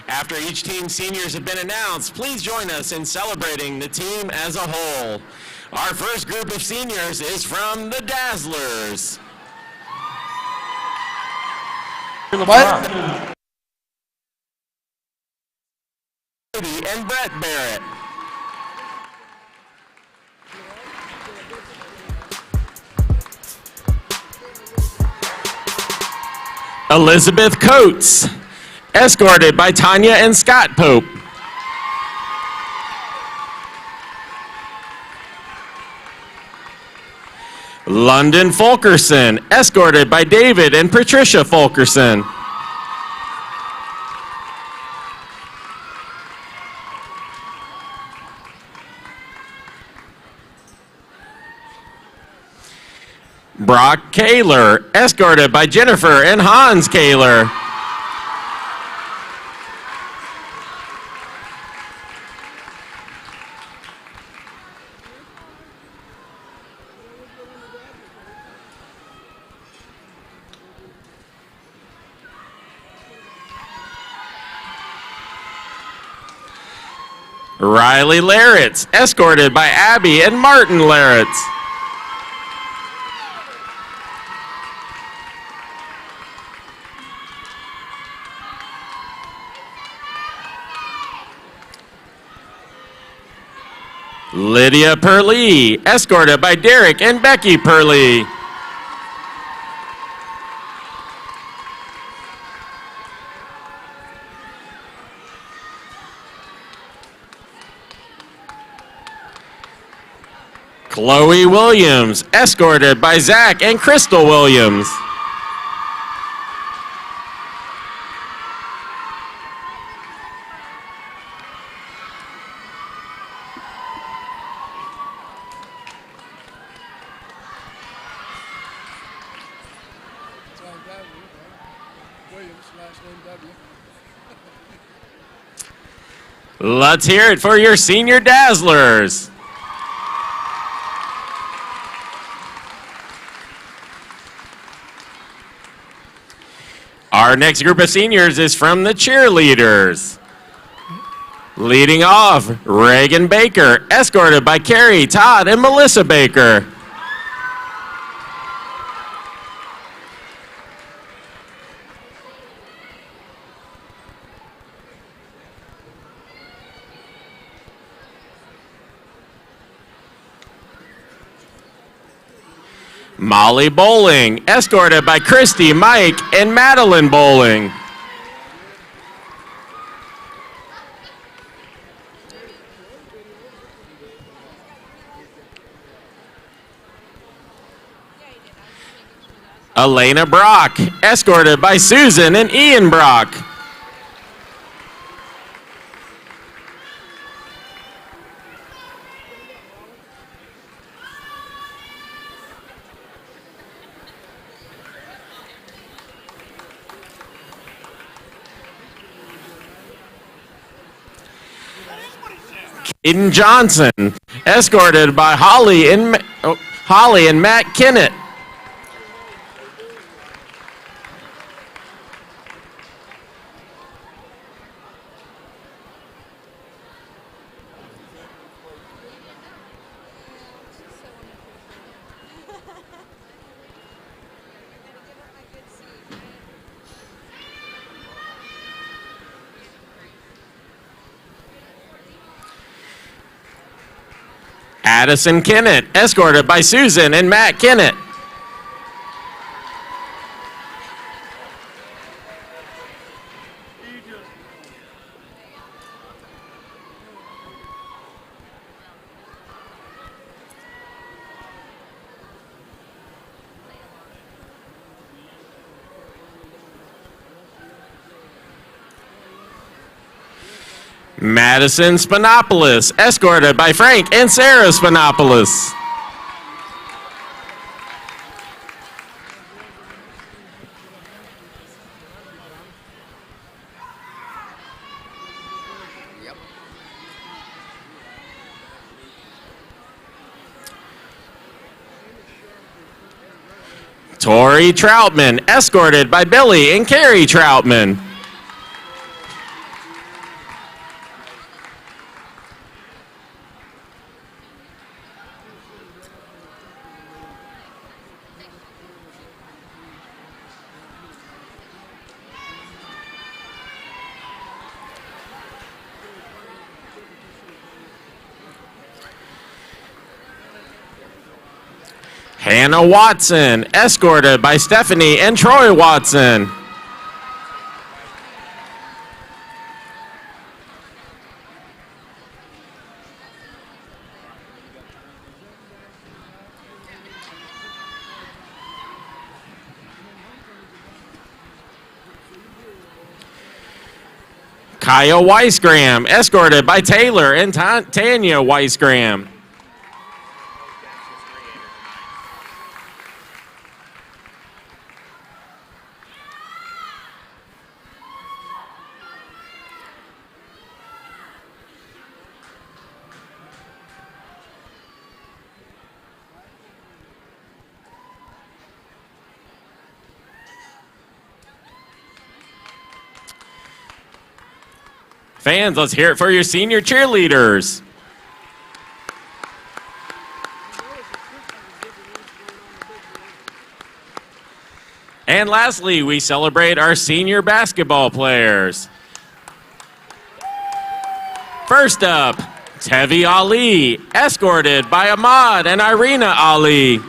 After each team's seniors have been announced, please join us in celebrating the team as a whole. Our first group of seniors is from the Dazzlers. What? And Brett Barrett. Elizabeth Coates, escorted by Tanya and Scott Pope. London Fulkerson, escorted by David and Patricia Fulkerson. Brock Kaler, escorted by Jennifer and Hans Kaler. Riley Laritz, escorted by Abby and Martin Laritz. Lydia Perlee, escorted by Derek and Becky Perlee. Chloe Williams, escorted by Zach and Crystal Williams. Let's hear it for your senior Dazzlers. Our next group of seniors is from the cheerleaders. Leading off, Reagan Baker, escorted by Carrie, Todd, and Melissa Baker. Molly Bowling, escorted by Christy, Mike, and Madeline Bowling. Elena Brock, escorted by Susan and Ian Brock. Aiden Johnson, escorted by Holly and Matt Kinnett. Addison Kinnett, escorted by Susan and Matt Kinnett. Madison Spanopoulos, escorted by Frank and Sarah Spanopoulos. Tori Troutman, escorted by Billy and Carrie Troutman. Hannah Watson, escorted by Stephanie and Troy Watson. Kaya Weisgram, escorted by Taylor and Tanya Weisgram. Fans, let's hear it for your senior cheerleaders. And lastly, we celebrate our senior basketball players. First up, Tevi Ali, escorted by Ahmad and Irina Ali.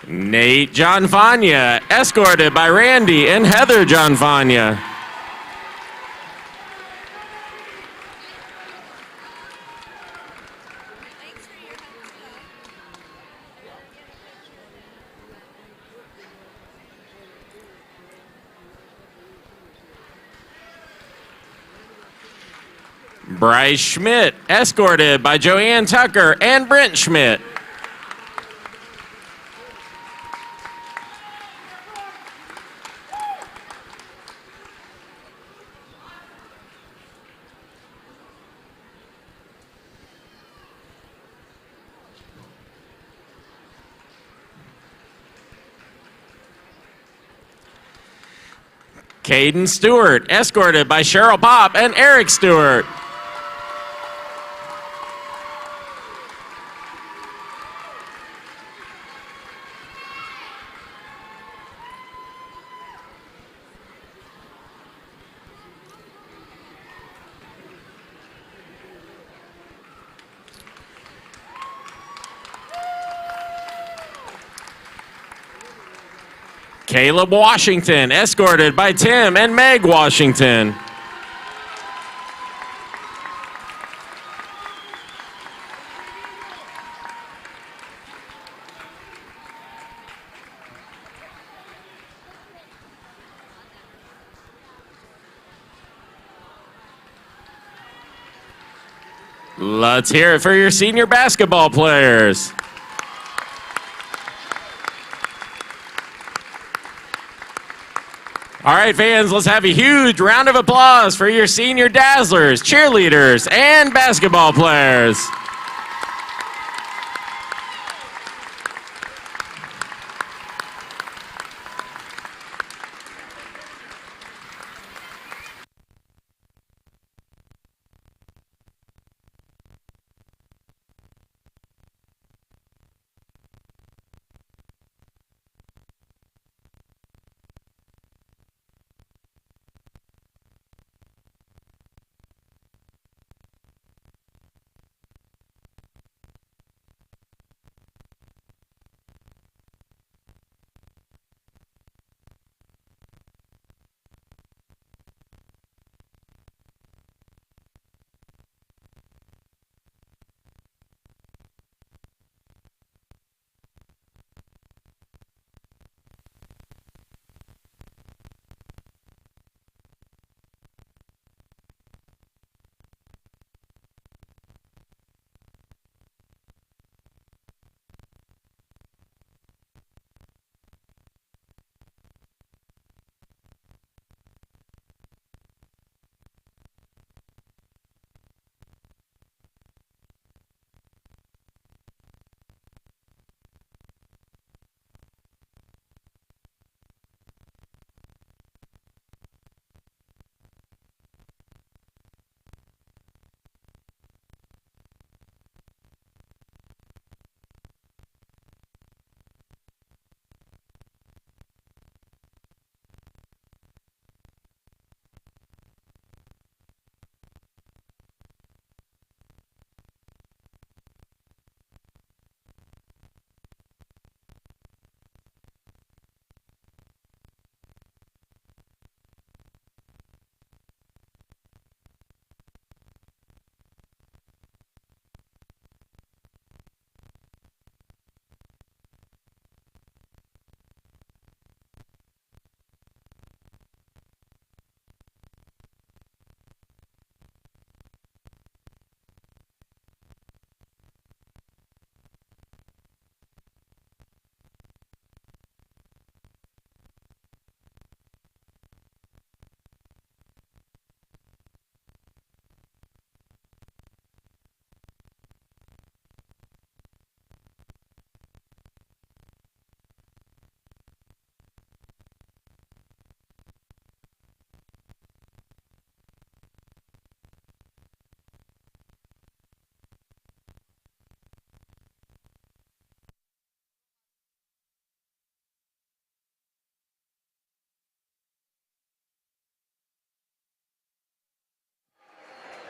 Nate Johnfania, escorted by Randy and Heather Johnfania. Bryce Schmidt, escorted by Joanne Tucker and Brent Schmidt. Caden Stewart, escorted by Cheryl Pop and Eric Stewart. Caleb Washington, escorted by Tim and Meg Washington. Let's hear it for your senior basketball players. All right, fans, let's have a huge round of applause for your senior dazzlers, cheerleaders, and basketball players.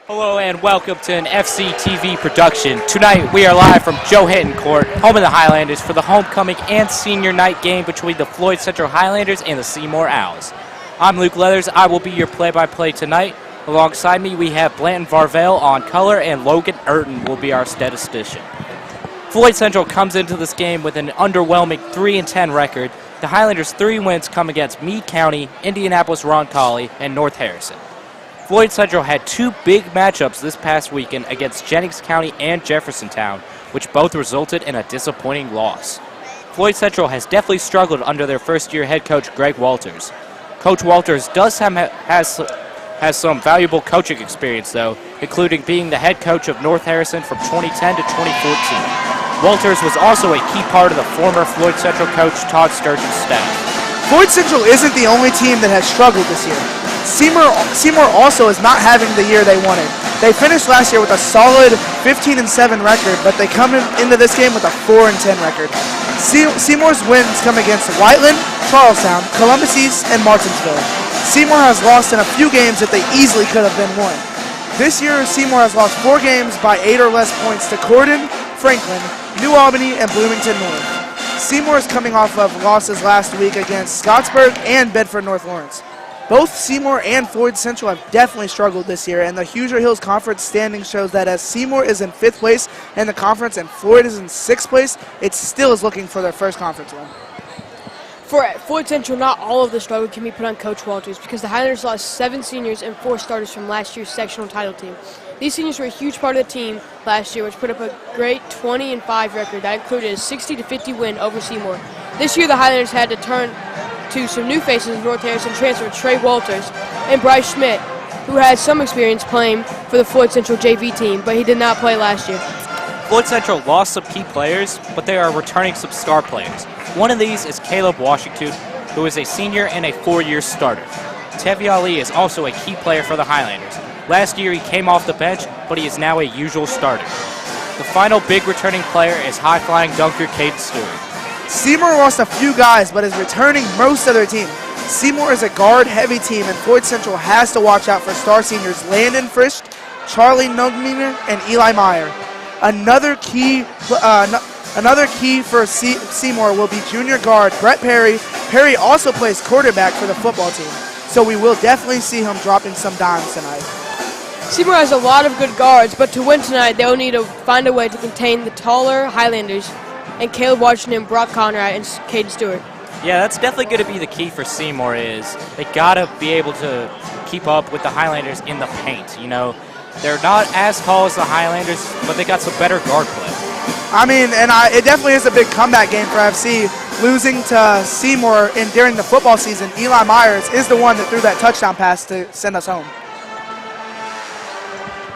Hello and welcome to an FCTV production. Tonight we are live from Joe Hinton Court, home of the Highlanders, for the homecoming and senior night game between the Floyd Central Highlanders and the Seymour Owls. I'm Luke Leathers. I will be your play-by-play tonight. Alongside me we have Blanton Varvell on color and Logan Urton will be our statistician. Floyd Central comes into this game with an underwhelming 3-10 record. The Highlanders' 3 wins come against Meade County, Indianapolis Roncalli, and North Harrison. Floyd Central had 2 big matchups this past weekend against Jennings County and Jeffersontown, which both resulted in a disappointing loss. Floyd Central has definitely struggled under their first-year head coach Greg Walters. Coach Walters has some valuable coaching experience, though, including being the head coach of North Harrison from 2010 to 2014. Walters was also a key part of the former Floyd Central coach Todd Sturgeon's staff. Floyd Central isn't the only team that has struggled this year. Seymour also is not having the year they wanted. They finished last year with a solid 15-7 record, but they come into this game with a 4-10 record. Seymour's wins come against Whiteland, Charlestown, Columbus East, and Martinsville. Seymour has lost in a few games that they easily could have been won. This year, Seymour has lost 4 games by 8 or less points to Corydon, Franklin, New Albany, and Bloomington North. Seymour is coming off of losses last week against Scottsburg and Bedford North Lawrence. Both Seymour and Floyd Central have definitely struggled this year, and the Hoosier Hills Conference standing shows that as Seymour is in 5th place in the conference and Floyd is in 6th place, it still is looking for their first conference win. For Floyd Central, not all of the struggle can be put on Coach Walters because the Highlanders lost 7 seniors and 4 starters from last year's sectional title team. These seniors were a huge part of the team last year, which put up a great 20-5 record that included a 60-50 win over Seymour. This year, the Highlanders had to turn to some new faces in North Harrison transfer Trey Walters and Bryce Schmidt, who had some experience playing for the Floyd Central JV team, but he did not play last year. Floyd Central lost some key players, but they are returning some star players. One of these is Caleb Washington, who is a senior and a 4-year starter. Tevi Ali is also a key player for the Highlanders. Last year he came off the bench, but he is now a usual starter. The final big returning player is high-flying dunker Caden Stewart. Seymour lost a few guys, but is returning most of their team. Seymour is a guard-heavy team, and Floyd Central has to watch out for star seniors Landon Frisch, Charlie Nogminer, and Eli Meyer. Another key for Seymour will be junior guard Brett Perry. Perry also plays quarterback for the football team, so we will definitely see him dropping some dimes tonight. Seymour has a lot of good guards, but to win tonight, they'll need to find a way to contain the taller Highlanders and Caleb Washington, Brock Conrad, and Caden Stewart. Yeah, that's definitely going to be the key for Seymour is they got to be able to keep up with the Highlanders in the paint. You know, they're not as tall as the Highlanders, but they got some better guard play. I mean, it definitely is a big comeback game for FC. Losing to Seymour during the football season, Eli Myers is the one that threw that touchdown pass to send us home.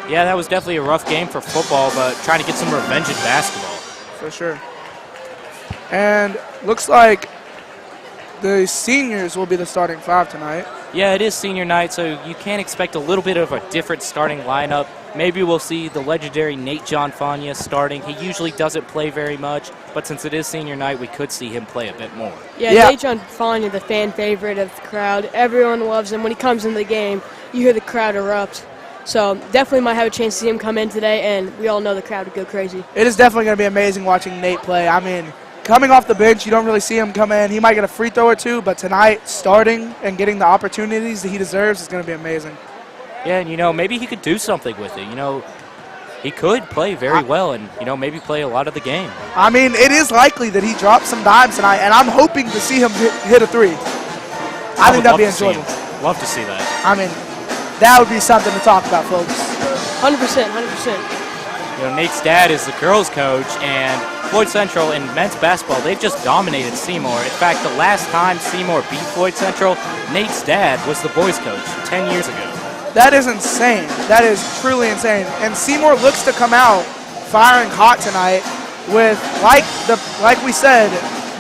Yeah, that was definitely a rough game for football, but trying to get some revenge in basketball. For sure. And looks like the seniors will be the starting 5 tonight. Yeah, it is senior night, so you can expect a little bit of a different starting lineup. Maybe we'll see the legendary Nate John Fania starting. He usually doesn't play very much, but since it is senior night, we could see him play a bit more. Yeah. Nate John Fania, the fan favorite of the crowd. Everyone loves him. When he comes into the game, you hear the crowd erupt. So definitely might have a chance to see him come in today, and we all know the crowd would go crazy. It is definitely going to be amazing watching Nate play. I mean, coming off the bench, you don't really see him come in. He might get a free throw or 2, but tonight, starting and getting the opportunities that he deserves is going to be amazing. Yeah, and, you know, maybe he could do something with it. You know, he could play very well and, you know, maybe play a lot of the game. I mean, it is likely that he drops some dimes tonight, and I'm hoping to see him hit a 3. I think that'd be enjoyable. Love to see that. I mean, that would be something to talk about, folks. 100%. You know, Nate's dad is the girls' coach, and Floyd Central in men's basketball, they've just dominated Seymour. In fact, the last time Seymour beat Floyd Central, Nate's dad was the boys' coach 10 years ago. That is insane. That is truly insane. And Seymour looks to come out firing hot tonight with, like we said,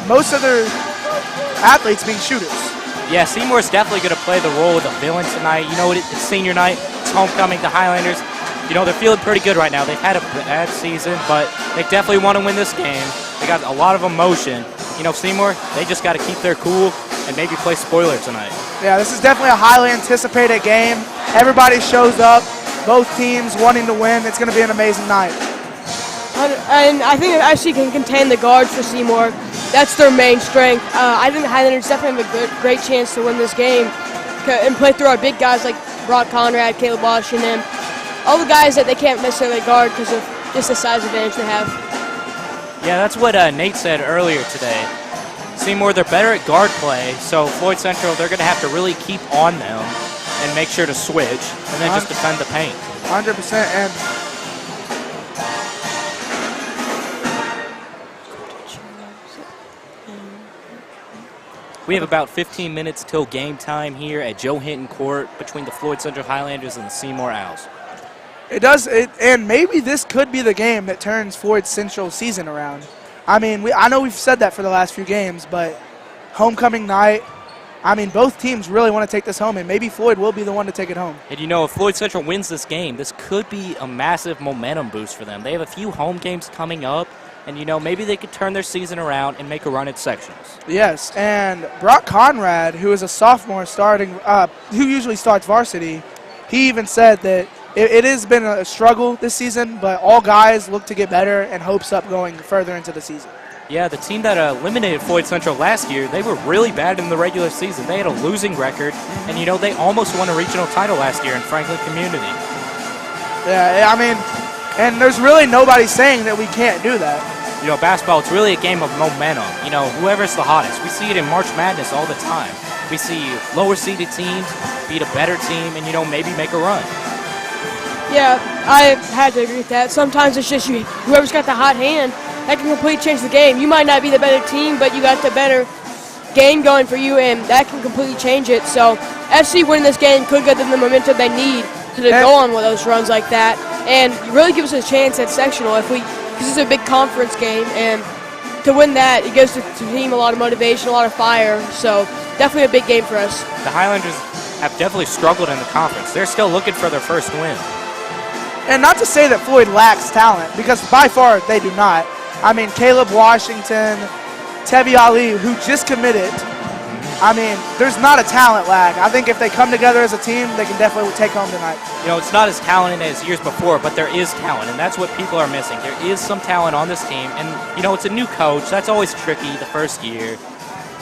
most of their athletes being shooters. Yeah, Seymour's definitely going to play the role of the villain tonight. You know, it's senior night, it's homecoming, the Highlanders. You know, they're feeling pretty good right now. They've had a bad season, but they definitely want to win this game. They got a lot of emotion. You know, Seymour, they just got to keep their cool and maybe play spoiler tonight. Yeah, this is definitely a highly anticipated game. Everybody shows up. both teams wanting to win. It's going to be an amazing night. And I think FC can contain the guards for Seymour. That's their main strength. I think the Highlanders definitely have a great chance to win this game and play through our big guys like Brock Conrad, Caleb Washington, all the guys that they can't necessarily guard because of just the size advantage they have. Yeah, that's what Nate said earlier today. Seymour, they're better at guard play, so Floyd Central, they're going to have to really keep on them and make sure to switch and then just defend the paint. 100%. And we have about 15 minutes till game time here at Joe Hinton Court between the Floyd Central Highlanders and the Seymour Owls. it does, and maybe this could be the game that turns Floyd Central's season around. I mean, I know we've said that for the last few games, but homecoming night, I mean, both teams really want to take this home, and maybe Floyd will be the one to take it home. And you know, if Floyd Central wins this game, this could be a massive momentum boost for them. They have a few home games coming up, and you know, maybe they could turn their season around and make a run at sectionals. Yes, and Brock Conrad, who is a sophomore starting, who usually starts varsity, he even said that it has been a struggle this season, but all guys look to get better and hopes up going further into the season. Yeah, the team that eliminated Floyd Central last year, they were really bad in the regular season. They had a losing record, and you know, they almost won a regional title last year in Franklin Community. Yeah, I mean, and there's really nobody saying that we can't do that. You know, basketball, it's really a game of momentum. You know, whoever's the hottest. We see it in March Madness all the time. We see lower-seeded teams beat a better team and, you know, maybe make a run. Yeah, I had to agree with that. Sometimes it's just whoever's got the hot hand, that can completely change the game. You might not be the better team, but you got the better game going for you, and that can completely change it. So FC winning this game could give them the momentum they need to go on with those runs like that, and really gives us a chance at sectional because it's a big conference game, and to win that, it gives the team a lot of motivation, a lot of fire. So definitely a big game for us. The Highlanders have definitely struggled in the conference. They're still looking for their first win. And not to say that Floyd lacks talent, because by far they do not. I mean, Caleb Washington, Tebi Ali, who just committed. I mean, there's not a talent lag. I think if they come together as a team, they can definitely take home tonight. You know, it's not as talented as years before, but there is talent, and that's what people are missing. There is some talent on this team, and, you know, it's a new coach. That's always tricky the first year,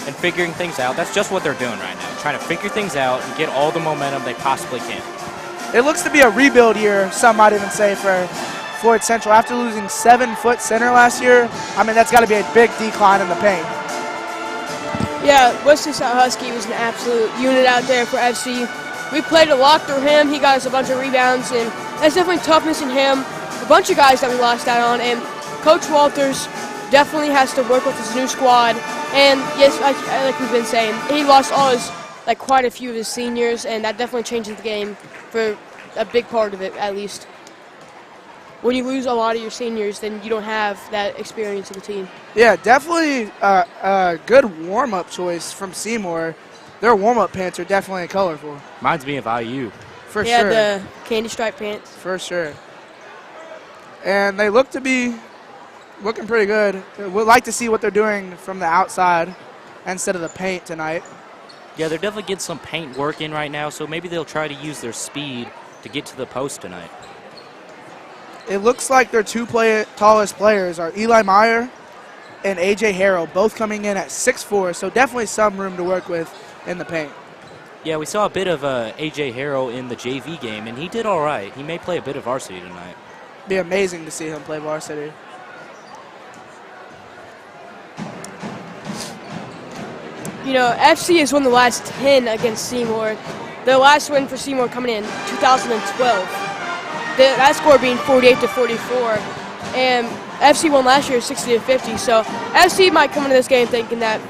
and figuring things out. That's just what they're doing right now, trying to figure things out and get all the momentum they possibly can. It looks to be a rebuild year, some might even say, for Floyd Central. After losing 7-foot center last year, I mean, that's got to be a big decline in the paint. Yeah, Wesley Husky was an absolute unit out there for FC. We played a lot through him. He got us a bunch of rebounds, and that's definitely tough missing him. A bunch of guys that we lost out on, and Coach Walters definitely has to work with his new squad. And yes, like we've been saying, he lost quite a few of his seniors, and that definitely changes the game for a big part of it, at least. When you lose a lot of your seniors, then you don't have that experience of the team. Yeah, definitely a good warm-up choice from Seymour. Their warm-up pants are definitely colorful. Reminds me of IU. For yeah, sure. the candy stripe pants. For sure. And they look to be looking pretty good. We'd like to see what they're doing from the outside instead of the paint tonight. Yeah, they're definitely getting some paint work in right now, so maybe they'll try to use their speed to get to the post tonight. It looks like their two tallest players are Eli Meyer and A.J. Harrell, both coming in at 6'4", so definitely some room to work with in the paint. Yeah, we saw a bit of A.J. Harrell in the JV game, and he did all right. He may play a bit of varsity tonight. Be amazing to see him play varsity. You know, FC has won the last 10 against Seymour. The last win for Seymour coming in 2012. That score being 48-44. And FC won last year 60-50. So FC might come into this game thinking that,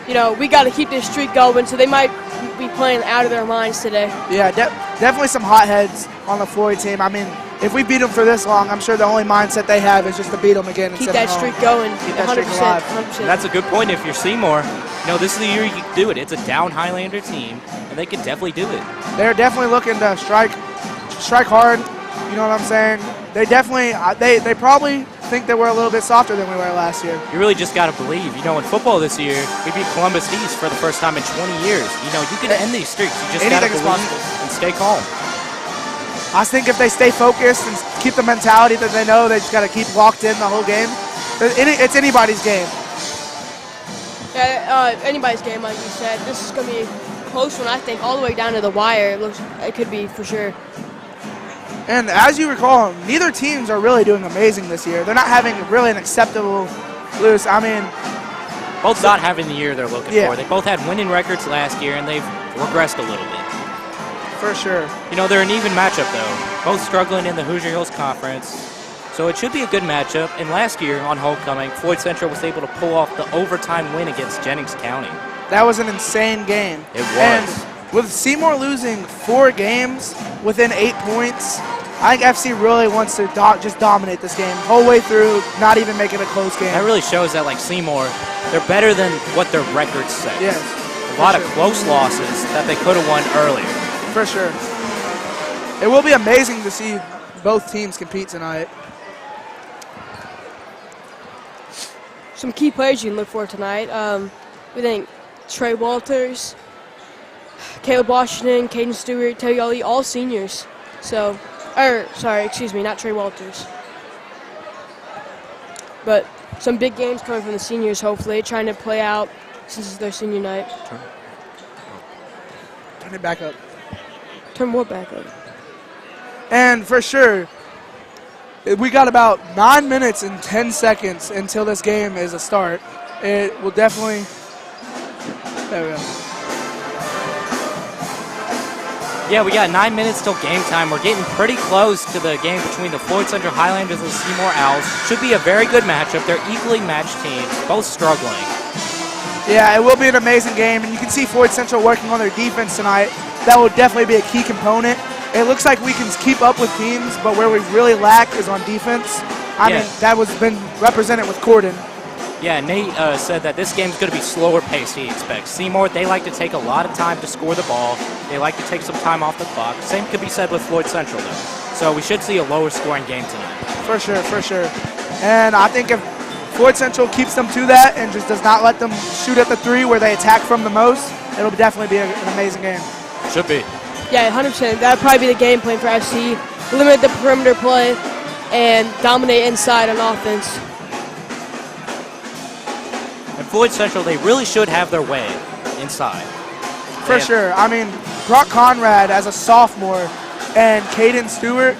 you know, we got to keep this streak going. So they might be playing out of their minds today. Yeah, definitely some hotheads on the Floyd team. I mean, if we beat them for this long, I'm sure the only mindset they have is just to beat them again. Keep that streak going. Keep that streak alive. 100%. And that's a good point if you're Seymour. You know, this is the year you can do it. It's a down Highlander team, and they can definitely do it. They're definitely looking to strike hard. You know what I'm saying? They definitely, they probably think that we're a little bit softer than we were last year. You really just got to believe. You know, in football this year, we beat Columbus East for the first time in 20 years. You know, you can end these streaks. You just got to believe and stay calm. I think if they stay focused and keep the mentality that they know they just got to keep locked in the whole game, it's anybody's game. Yeah, anybody's game, like you said. This is going to be a close one, I think, all the way down to the wire. It could be for sure. And as you recall, neither teams are really doing amazing this year. They're not having really an acceptable lose. I mean, both not having the year they're looking Yeah. for. They both had winning records last year, and they've regressed a little bit. for sure. You know, they're an even matchup, though. Both struggling in the Hoosier Hills Conference. So it should be a good matchup. And last year on homecoming, Floyd Central was able to pull off the overtime win against Jennings County. That was an insane game. It was. And with Seymour losing 4 games within 8 points, I think FC really wants to just dominate this game whole way through, not even make it a close game. That really shows that, like, Seymour, they're better than what their record says. Yes. A lot of close losses that they could have won earlier. For sure. It will be amazing to see both teams compete tonight. Some key players you can look for tonight. We think Trey Walters, Caleb Washington, Caden Stewart, Teddy Ali, all seniors. So, excuse me, not Trey Walters. But some big games coming from the seniors, hopefully, trying to play out since it's their senior night. Turn it back up. Turn what back up? And for sure, we got about 9 minutes and 10 seconds until this game is a start. It will definitely. There we go. Yeah, we got 9 minutes till game time. We're getting pretty close to the game between the Floyd Central Highlanders and the Seymour Owls. Should be a very good matchup. They're equally matched teams, both struggling. Yeah, it will be an amazing game, and you can see Floyd Central working on their defense tonight. That will definitely be a key component. It looks like we can keep up with teams, but where we really lack is on defense. I mean, that was been represented with Corden. Yeah, Nate said that this game's going to be slower paced, he expects. Seymour, they like to take a lot of time to score the ball. They like to take some time off the clock. Same could be said with Floyd Central, though. So we should see a lower scoring game tonight. For sure, for sure. And I think if Floyd Central keeps them to that and just does not let them shoot at the 3 where they attack from the most, it'll definitely be an amazing game. Should be. Yeah, 100%. That would probably be the game plan for FC. Limit the perimeter play and dominate inside on offense. And Floyd Central, they really should have their way inside. For sure. I mean, Brock Conrad as a sophomore and Caden Stewart,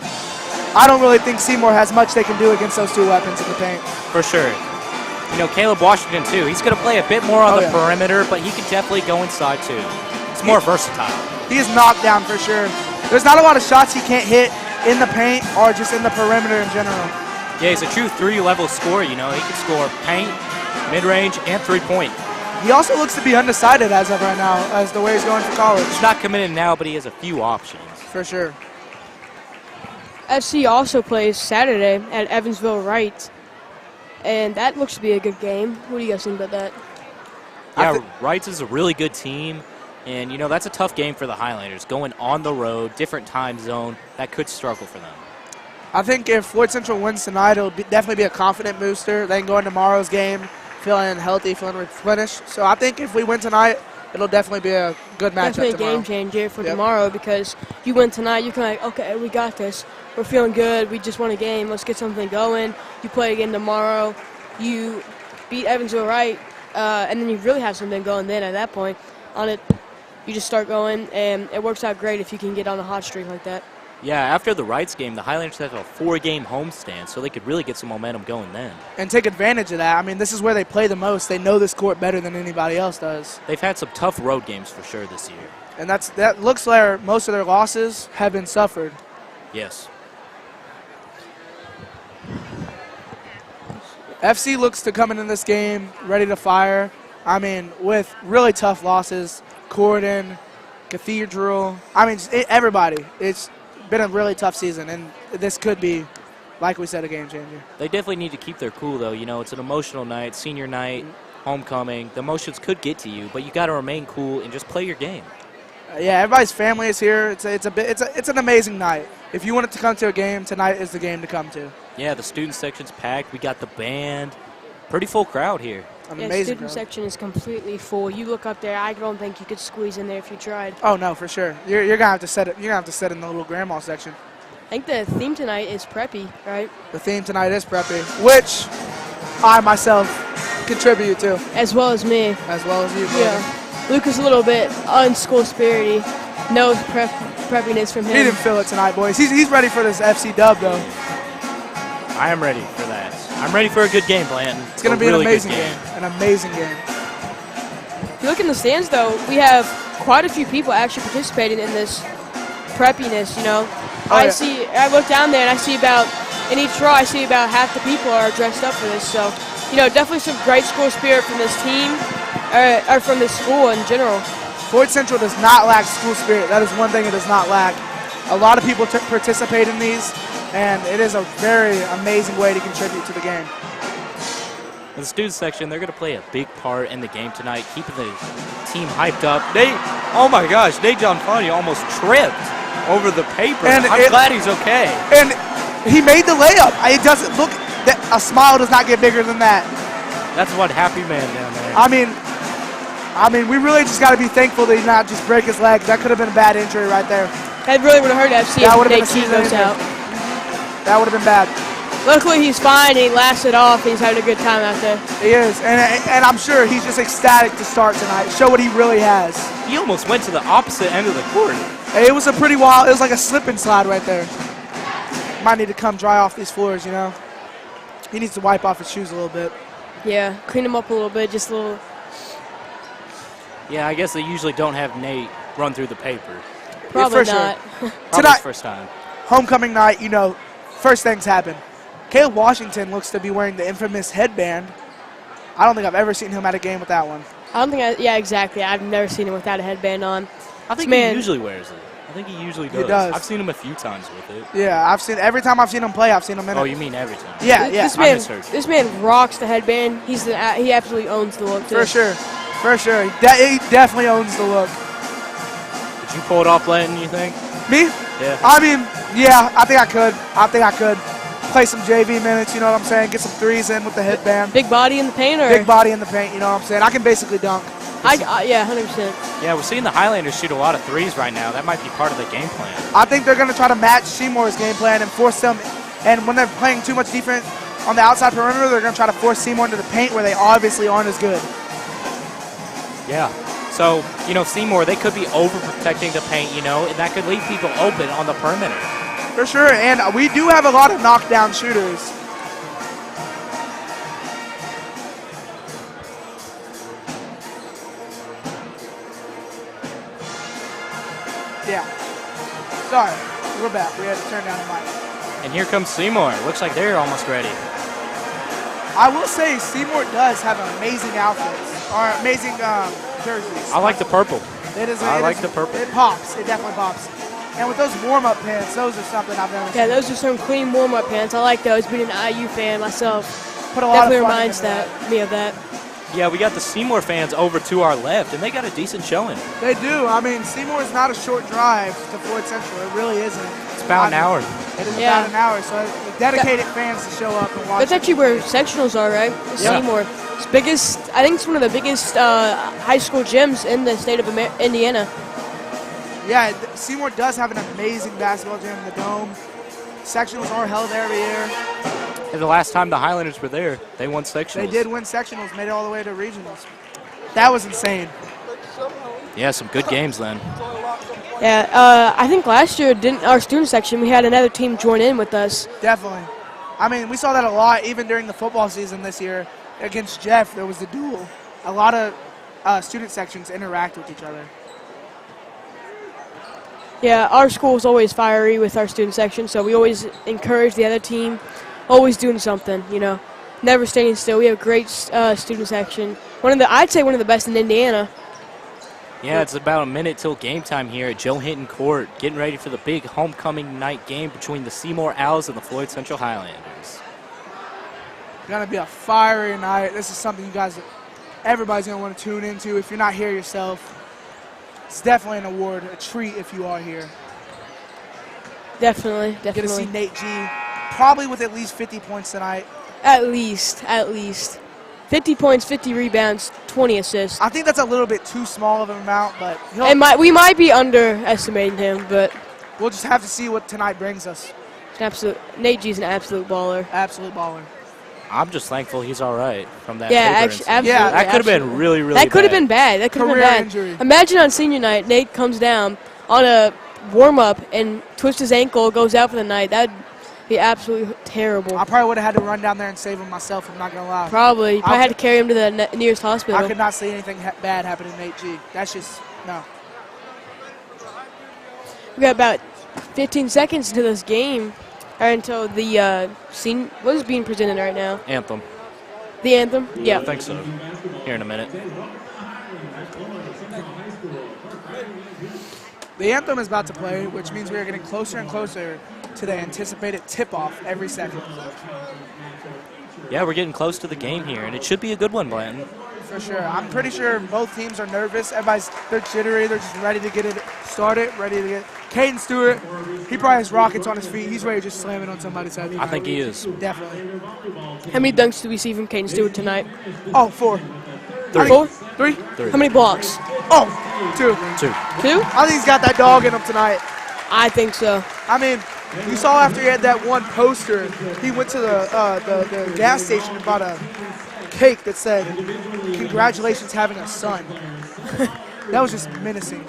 I don't really think Seymour has much they can do against those 2 weapons in the paint. For sure. You know, Caleb Washington, too. He's going to play a bit more on the perimeter, but he can definitely go inside, too. It's more versatile. He is knocked down for sure. There's not a lot of shots he can't hit in the paint or just in the perimeter in general. Yeah, he's a true 3-level scorer, you know. He can score paint, mid-range, and 3-point. He also looks to be undecided as of right now, as the way he's going for college. He's not committed now, but he has a few options. For sure. FC also plays Saturday at Evansville Wright, and that looks to be a good game. What do you guys think about that? Yeah, Wrights is a really good team, and, you know, that's a tough game for the Highlanders. Going on the road, different time zone, that could struggle for them. I think if Floyd Central wins tonight, it'll definitely be a confident booster. They can go in tomorrow's game feeling healthy, feeling replenished. So I think if we win tonight, it'll definitely be a good matchup Definitely a tomorrow. game changer for tomorrow, because you win tonight, you can like, okay, we got this. We're feeling good. We just won a game. Let's get something going. You play again tomorrow. You beat Evansville Wright, and then you really have something going then at that point. On it, you just start going, and it works out great if you can get on a hot streak like that. Yeah, after the Wrights game, the Highlanders have a 4-game homestand, so they could really get some momentum going then. And take advantage of that. I mean, this is where they play the most. They know this court better than anybody else does. They've had some tough road games for sure this year. And that looks like most of their losses have been suffered. Yes. FC looks to come into this game ready to fire. I mean, with really tough losses, Corden, Cathedral. I mean, everybody. It's been a really tough season, and this could be, like we said, a game changer. They definitely need to keep their cool, though. You know, it's an emotional night, senior night, homecoming. The emotions could get to you, but you got to remain cool and just play your game. Yeah, everybody's family is here. It's an amazing night. If you wanted to come to a game, tonight is the game to come to. Yeah, the student section's packed. We got the band. Pretty full crowd here. The student section is completely full. You look up there, I don't think you could squeeze in there if you tried. Oh no, for sure. You're gonna have to set it. You're gonna have to sit in the little grandma section. I think the theme tonight is preppy, right? The theme tonight is preppy, which I myself contribute to. As well as me. As well as you, brother. Yeah. Luke is a little bit unschool spirity. No preppiness from him. He didn't feel it tonight, boys. He's ready for this FC dub, though. I am ready for that. I'm ready for a good game, Blanton. It's going to be really an amazing good game. An amazing game. If you look in the stands, though, we have quite a few people actually participating in this preppiness, you know. Oh, yeah. I look down there and I see about, in each row, I see about half the people are dressed up for this. So, you know, definitely some great school spirit from this team, or from this school in general. Floyd Central does not lack school spirit. That is one thing it does not lack. A lot of people participate in these, and it is a very amazing way to contribute to the game. The student section, they're going to play a big part in the game tonight, keeping the team hyped up. Oh my gosh, Nate Gianfani almost tripped over the paper. And I'm glad he's okay. And he made the layup. It doesn't look, a smile does not get bigger than that. That's one happy man down there. I mean, we really just got to be thankful that he did not just break his leg. That could have been a bad injury right there. That really would have hurt FC That would if have been Nate a season goes ender. out. That would have been bad. Luckily, he's fine. And he lasted off. He's having a good time out there. He is, and I'm sure he's just ecstatic to start tonight. Show what he really has. He almost went to the opposite end of the court. It was a pretty wild. It was like a slip and slide right there. Might need to come dry off these floors, you know. He needs to wipe off his shoes a little bit. Yeah, clean him up a little bit, just a little. Yeah, I guess they usually don't have Nate run through the paper. Probably for not. Probably Tonight- his first time. Homecoming night, you know, first things happen. Caleb Washington looks to be wearing the infamous headband. I don't think I've ever seen him at a game with that one. I don't think yeah, exactly. I've never seen him without a headband on. I think Man. he usually wears it. I think he usually does. does. I've seen him a few times with it. Yeah, every time I've seen him play, I've seen him in Oh, it. you mean every time? Yeah, yeah, This man rocks the headband. He absolutely owns the look. Too. for sure. For sure. He definitely owns the look. Did you pull it off, Blanton, you think? Me? Yeah. I mean, yeah, I think I could. Play some JV minutes, you know what I'm saying? Get some threes in with the headband. Big body in the paint, or Big body in the paint, you know what I'm saying? I can basically dunk. yeah, 100%. Yeah, we're seeing the Highlanders shoot a lot of threes right now. That might be part of the game plan. I think they're going to try to match Seymour's game plan and force them. And when they're playing too much defense on the outside perimeter, they're going to try to force Seymour into the paint where they obviously aren't as good. Yeah. So, you know, Seymour, they could be overprotecting the paint, you know, and that could leave people open on the perimeter. For sure, and we do have a lot of knockdown shooters. Yeah. Sorry, we're back. We had to turn down the mic. And here comes Seymour. Looks like they're almost ready. I will say Seymour does have amazing outfits, or amazing jerseys. I like the purple. I like the purple. It pops. It definitely pops. And with those warm-up pants, those are something I've never seen. Yeah, those are some clean warm-up pants. I like those. Being an IU fan myself, Put a lot definitely of fun reminds into me of that. Yeah, we got the Seymour fans over to our left, and they got a decent showing. They do. I mean, Seymour is not a short drive to Floyd Central. It really isn't. It's about an hour. It is Yeah. about an hour, so it's dedicated fans to show up and watch. That's actually where sectionals are, right? Yeah. Seymour. It's biggest. I think it's one of the biggest high school gyms in the state of Indiana. Yeah, Seymour does have an amazing basketball gym in the Dome. Sectionals are held every year. And the last time the Highlanders were there, they won sectionals. They did win sectionals, made it all the way to regionals. That was insane. Yeah, some good games then. Yeah, I think last year our student section we had another team join in with us. Definitely. I mean, we saw that a lot even during the football season this year. Against Jeff, there was a duel. A lot of student sections interact with each other. Yeah, our school is always fiery with our student section, so we always encourage the other team, always doing something, you know, never staying still. We have a great student section. I'd say one of the best in Indiana. Yeah, it's about a minute till game time here at Joe Hinton Court, getting ready for the big homecoming night game between the Seymour Owls and the Floyd Central Highlanders. It's going to be a fiery night. This is something everybody's going to want to tune into if you're not here yourself. It's definitely an award, a treat if you are here. Definitely. You're going to see Nate G probably with at least 50 points tonight. At least. 50 points, 50 rebounds, 20 assists. I think that's a little bit too small of an amount, but We might be underestimating him, but we'll just have to see what tonight brings us. Nate G's an absolute baller. Absolute baller. I'm just thankful he's all right from that. Yeah, paper actually, incident. absolutely. Yeah, That could have been really, really That could have bad. been bad. That could have been Career bad. injury. Imagine on senior night, Nate comes down on a warm-up and twists his ankle, goes out for the night. That'd be absolutely terrible. I probably would have had to run down there and save him myself, I'm not going to lie. Probably. You probably had to carry him to the nearest hospital. I could not see anything bad happen to Nate G. That's just, no. We got about 15 seconds into this game, or until the scene. What is being presented right now? Anthem. The anthem? Yeah. I think so. Here in a minute. The anthem is about to play, which means we are getting closer and closer to the anticipated tip-off every second. Yeah, we're getting close to the game here, and it should be a good one, Blanton. For sure. I'm pretty sure both teams are nervous. They're jittery. They're just ready to get it started, ready to get. Caden Stewart, he probably has rockets on his feet. He's ready to just slam it on somebody's head. I think he is. Definitely. How many dunks do we see from Caden Stewart tonight? Oh, 4. 3. 4? 3? 3. How many blocks? Oh, 2. 2. 2? I think he's got that dog in him tonight. I think so. I mean, you saw after he had that one poster, he went to the gas station and bought a cake that said, "Congratulations having a son." That was just menacing.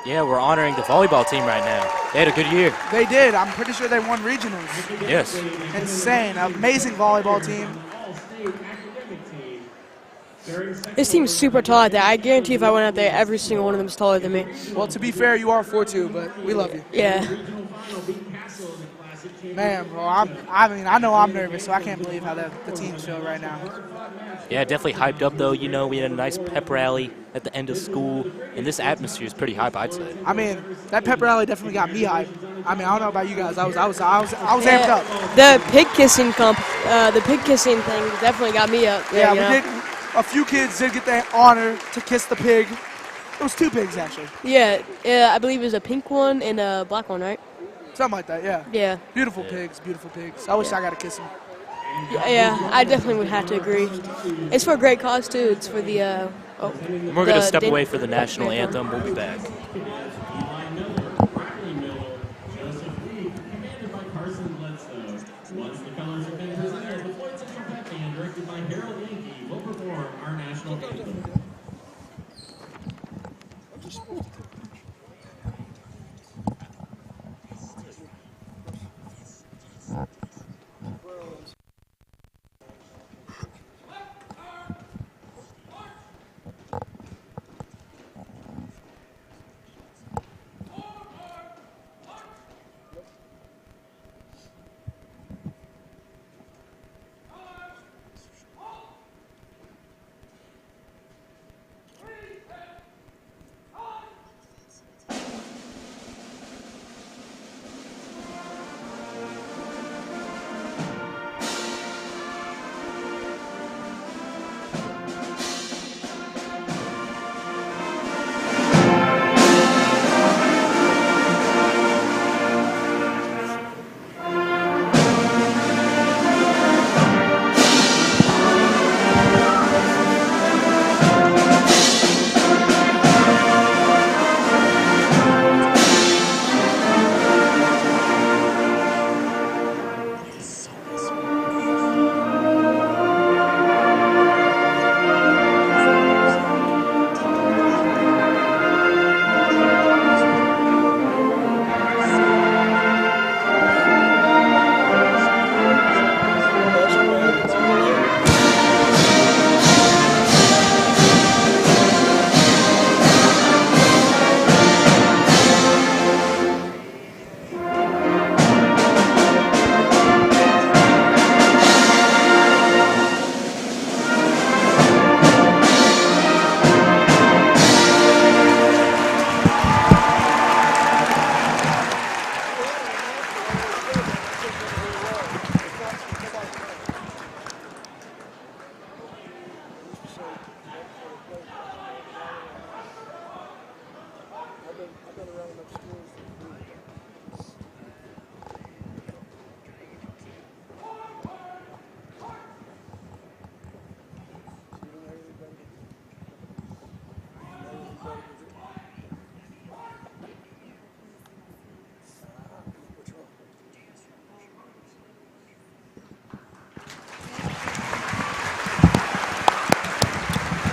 Yeah, we're honoring the volleyball team right now. They had a good year. They did. I'm pretty sure they won regionals. Yes. Insane. Amazing volleyball team. This team's super tall out there. I guarantee if I went out there, every single one of them is taller than me. Well, to be fair, you are 4'2", but we love you. Yeah. Man, bro, I know I'm nervous, so I can't believe how the teams feel right now. Yeah, definitely hyped up, though. You know, we had a nice pep rally at the end of school, and this atmosphere is pretty hype, I'd say. I mean, that pep rally definitely got me hyped. I mean, I don't know about you guys. I was amped up. The pig kissing thing definitely got me up. Yeah, you know? we did. A few kids did get the honor to kiss the pig. It was 2 pigs, actually. Yeah, I believe it was a pink one and a black one, right? Something like that, yeah. Yeah. Beautiful pigs, beautiful pigs. I wish I got to kiss them. Yeah, I definitely would have to agree. It's for a great cause, too. It's for the... We're going to step away for the national anthem. We'll be back.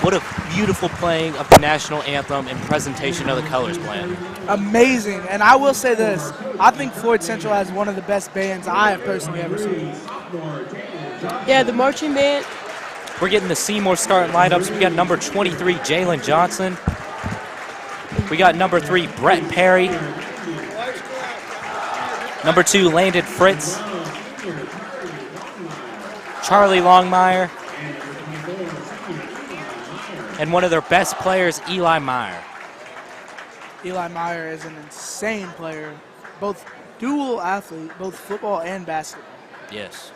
what a beautiful playing of the national anthem and presentation of the colors plan. Amazing. And I will say this. I think Floyd Central has one of the best bands I have personally ever seen. Yeah, the marching band. We're getting the Seymour starting lineups. We got number 23, Jalen Johnson. We got number 3, Brett Perry. Number 2, Landon Fritz. Charlie Longmire. And one of their best players, Eli Meyer. Eli Meyer is an insane player, both dual athlete, both football and basketball. Yes.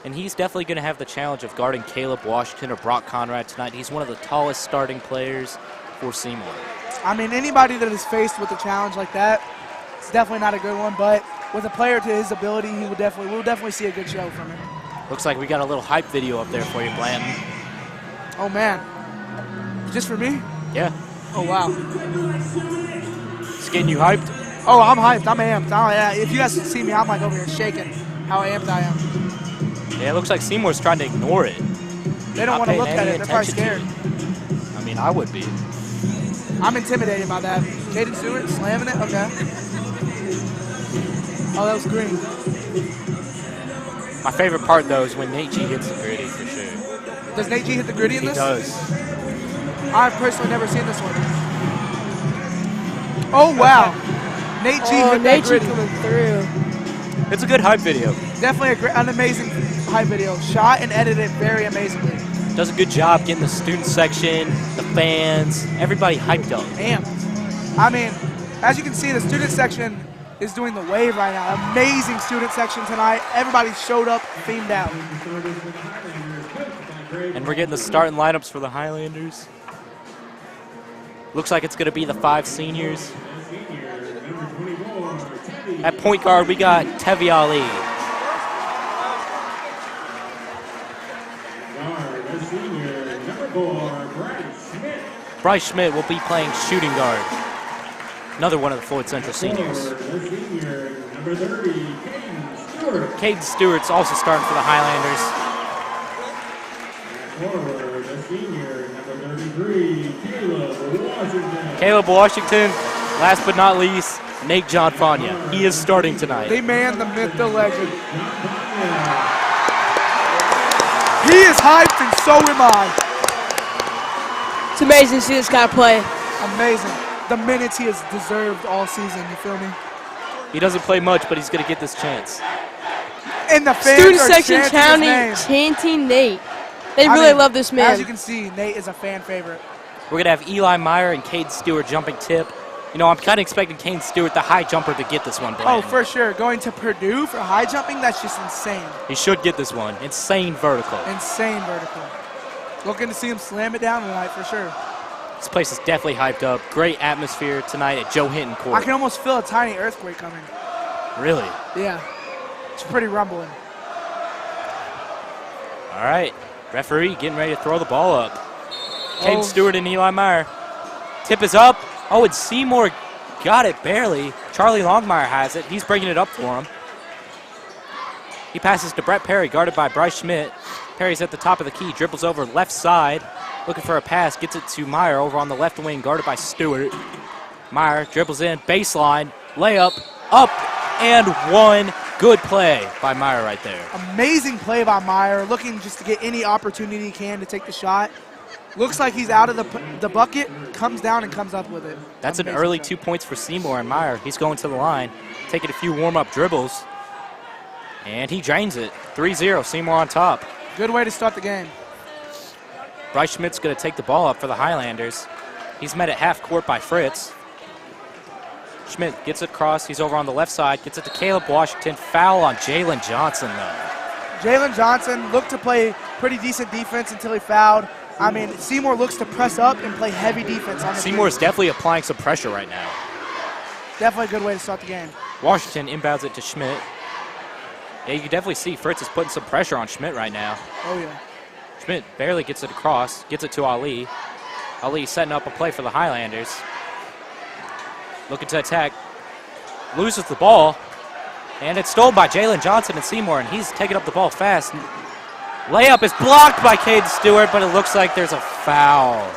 And he's definitely going to have the challenge of guarding Caleb Washington or Brock Conrad tonight. He's one of the tallest starting players for Seymour. I mean, anybody that is faced with a challenge like that, it's definitely not a good one, but with a player to his ability, we'll definitely see a good show from him. Looks like we got a little hype video up there for you, Blanton. Oh, man. Just for me? Yeah. Oh, wow. It's getting you hyped? Oh, I'm hyped. I'm amped. If you guys can see me, I'm like over here shaking how amped I am. Yeah, it looks like Seymour's trying to ignore it. They don't want to look at it. They're probably scared. I mean, I would be. I'm intimidated by that. Caden Stewart slamming it? Okay. Oh, that was green. My favorite part, though, is when Nate G hits the gritty, for sure. Does Nate G hit the gritty in this? He does. I've personally never seen this one. Oh, wow. Nate G hit that Nate G gritty. coming through. It's a good hype video. Definitely an amazing hype video. Shot and edited very amazingly. Does a good job getting the student section, the fans, everybody hyped up. Amped. I mean, as you can see, the student section is doing the wave right now. Amazing student section tonight. Everybody showed up, themed out. And we're getting the starting lineups for the Highlanders. Looks like it's going to be the 5 seniors. At point guard, we got Tevi Ali. Bryce Schmidt will be playing shooting guard. Another one of the Floyd Central seniors. Caden Stewart's also starting for the Highlanders. Caleb Washington, last but not least, Nate John Fania. He is starting tonight. The man, the myth, the legend. He is hyped and so am I. It's amazing to see this guy play. Amazing. The minutes he has deserved all season, you feel me? He doesn't play much, but he's going to get this chance. And the fans Student are section chanting Nate. They really love this man. As you can see, Nate is a fan favorite. We're going to have Eli Meyer and Cade Stewart jumping tip. You know, I'm kind of expecting Caden Stewart, the high jumper, to get this one. Oh, for sure. Going to Purdue for high jumping, that's just insane. He should get this one. Insane vertical. Insane vertical. Looking to see him slam it down tonight for sure. This place is definitely hyped up. Great atmosphere tonight at Joe Hinton Court. I can almost feel a tiny earthquake coming. Really? Yeah. It's pretty rumbling. All right. Referee getting ready to throw the ball up. Caden Stewart and Eli Meyer. Tip is up. Oh, and Seymour got it barely. Charlie Longmire has it. He's bringing it up for him. He passes to Brett Perry, guarded by Bryce Schmidt. Perry's at the top of the key, dribbles over left side, looking for a pass, gets it to Meyer over on the left wing, guarded by Stewart. Meyer dribbles in, baseline, layup, up and one. Good play by Meyer right there. Amazing play by Meyer, looking just to get any opportunity he can to take the shot. Looks like he's out of the bucket, comes down and comes up with it. That's an early 2 points for Seymour and Meyer. He's going to the line, taking a few warm-up dribbles, and he drains it. 3-0, Seymour on top. Good way to start the game. Bryce Schmidt's going to take the ball up for the Highlanders. He's met at half court by Fritz. Schmidt gets it across. He's over on the left side. Gets it to Caleb Washington. Foul on Jalen Johnson, though. Jalen Johnson looked to play pretty decent defense until he fouled. I mean, Seymour looks to press up and play heavy defense on the Seymour's definitely applying some pressure right now. Definitely a good way to start the game. Washington inbounds it to Schmidt. Yeah, you can definitely see Fritz is putting some pressure on Schmidt right now. Oh, yeah. Schmidt barely gets it across, gets it to Ali. Ali setting up a play for the Highlanders. Looking to attack. Loses the ball. And it's stolen by Jalen Johnson and Seymour, and he's taking up the ball fast. Layup is blocked by Caden Stewart, but it looks like there's a foul.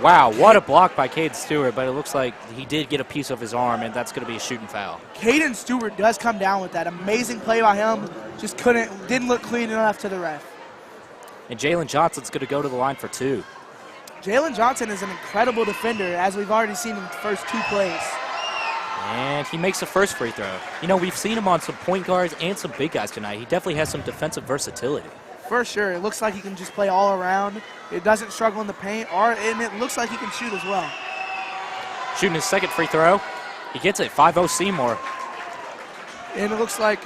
Wow, what a block by Caden Stewart, but it looks like he did get a piece of his arm, and that's going to be a shooting foul. Caden Stewart does come down with that. Amazing play by him. Just didn't look clean enough to the ref. And Jalen Johnson's going to go to the line for 2. Jalen Johnson is an incredible defender, as we've already seen in the first 2 plays. And he makes the first free throw. You know, we've seen him on some point guards and some big guys tonight. He definitely has some defensive versatility. For sure. It looks like he can just play all around. It doesn't struggle in the paint, and it looks like he can shoot as well. Shooting his second free throw. He gets it, 5-0 Seymour. And it looks like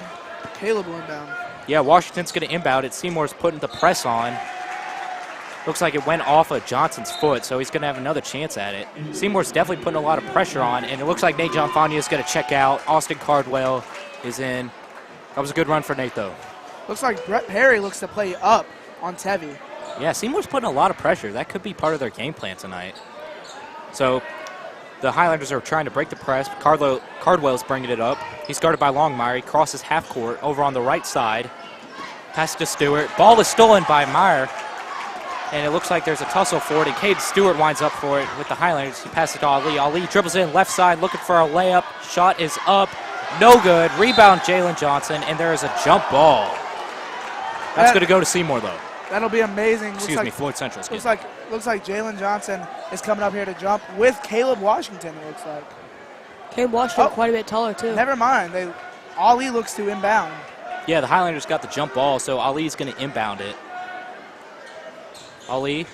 Caleb will inbound. Yeah, Washington's going to inbound it. Seymour's putting the press on. Looks like it went off of Johnson's foot, so he's going to have another chance at it. Seymour's definitely putting a lot of pressure on, and it looks like Nate Jonfania is going to check out. Austin Cardwell is in. That was a good run for Nate, though. Looks like Brett Perry looks to play up on Tevy. Yeah, Seymour's putting a lot of pressure. That could be part of their game plan tonight. So the Highlanders are trying to break the press. Cardwell's bringing it up. He's guarded by Longmire. He crosses half court over on the right side. Pass to Stewart. Ball is stolen by Meyer. And it looks like there's a tussle for it, and Caden Stewart winds up for it with the Highlanders. He passes it to Ali. Ali dribbles in left side, looking for a layup. Shot is up. No good. Rebound, Jalen Johnson, and there is a jump ball. That's going to go to Seymour, though. That'll be amazing. Excuse me, Floyd Central. Looks like Jalen Johnson is coming up here to jump with Caleb Washington, it looks like. Caleb Washington quite a bit taller, too. Never mind. Ali looks to inbound. Yeah, the Highlanders got the jump ball, so Ali's going to inbound it. Ali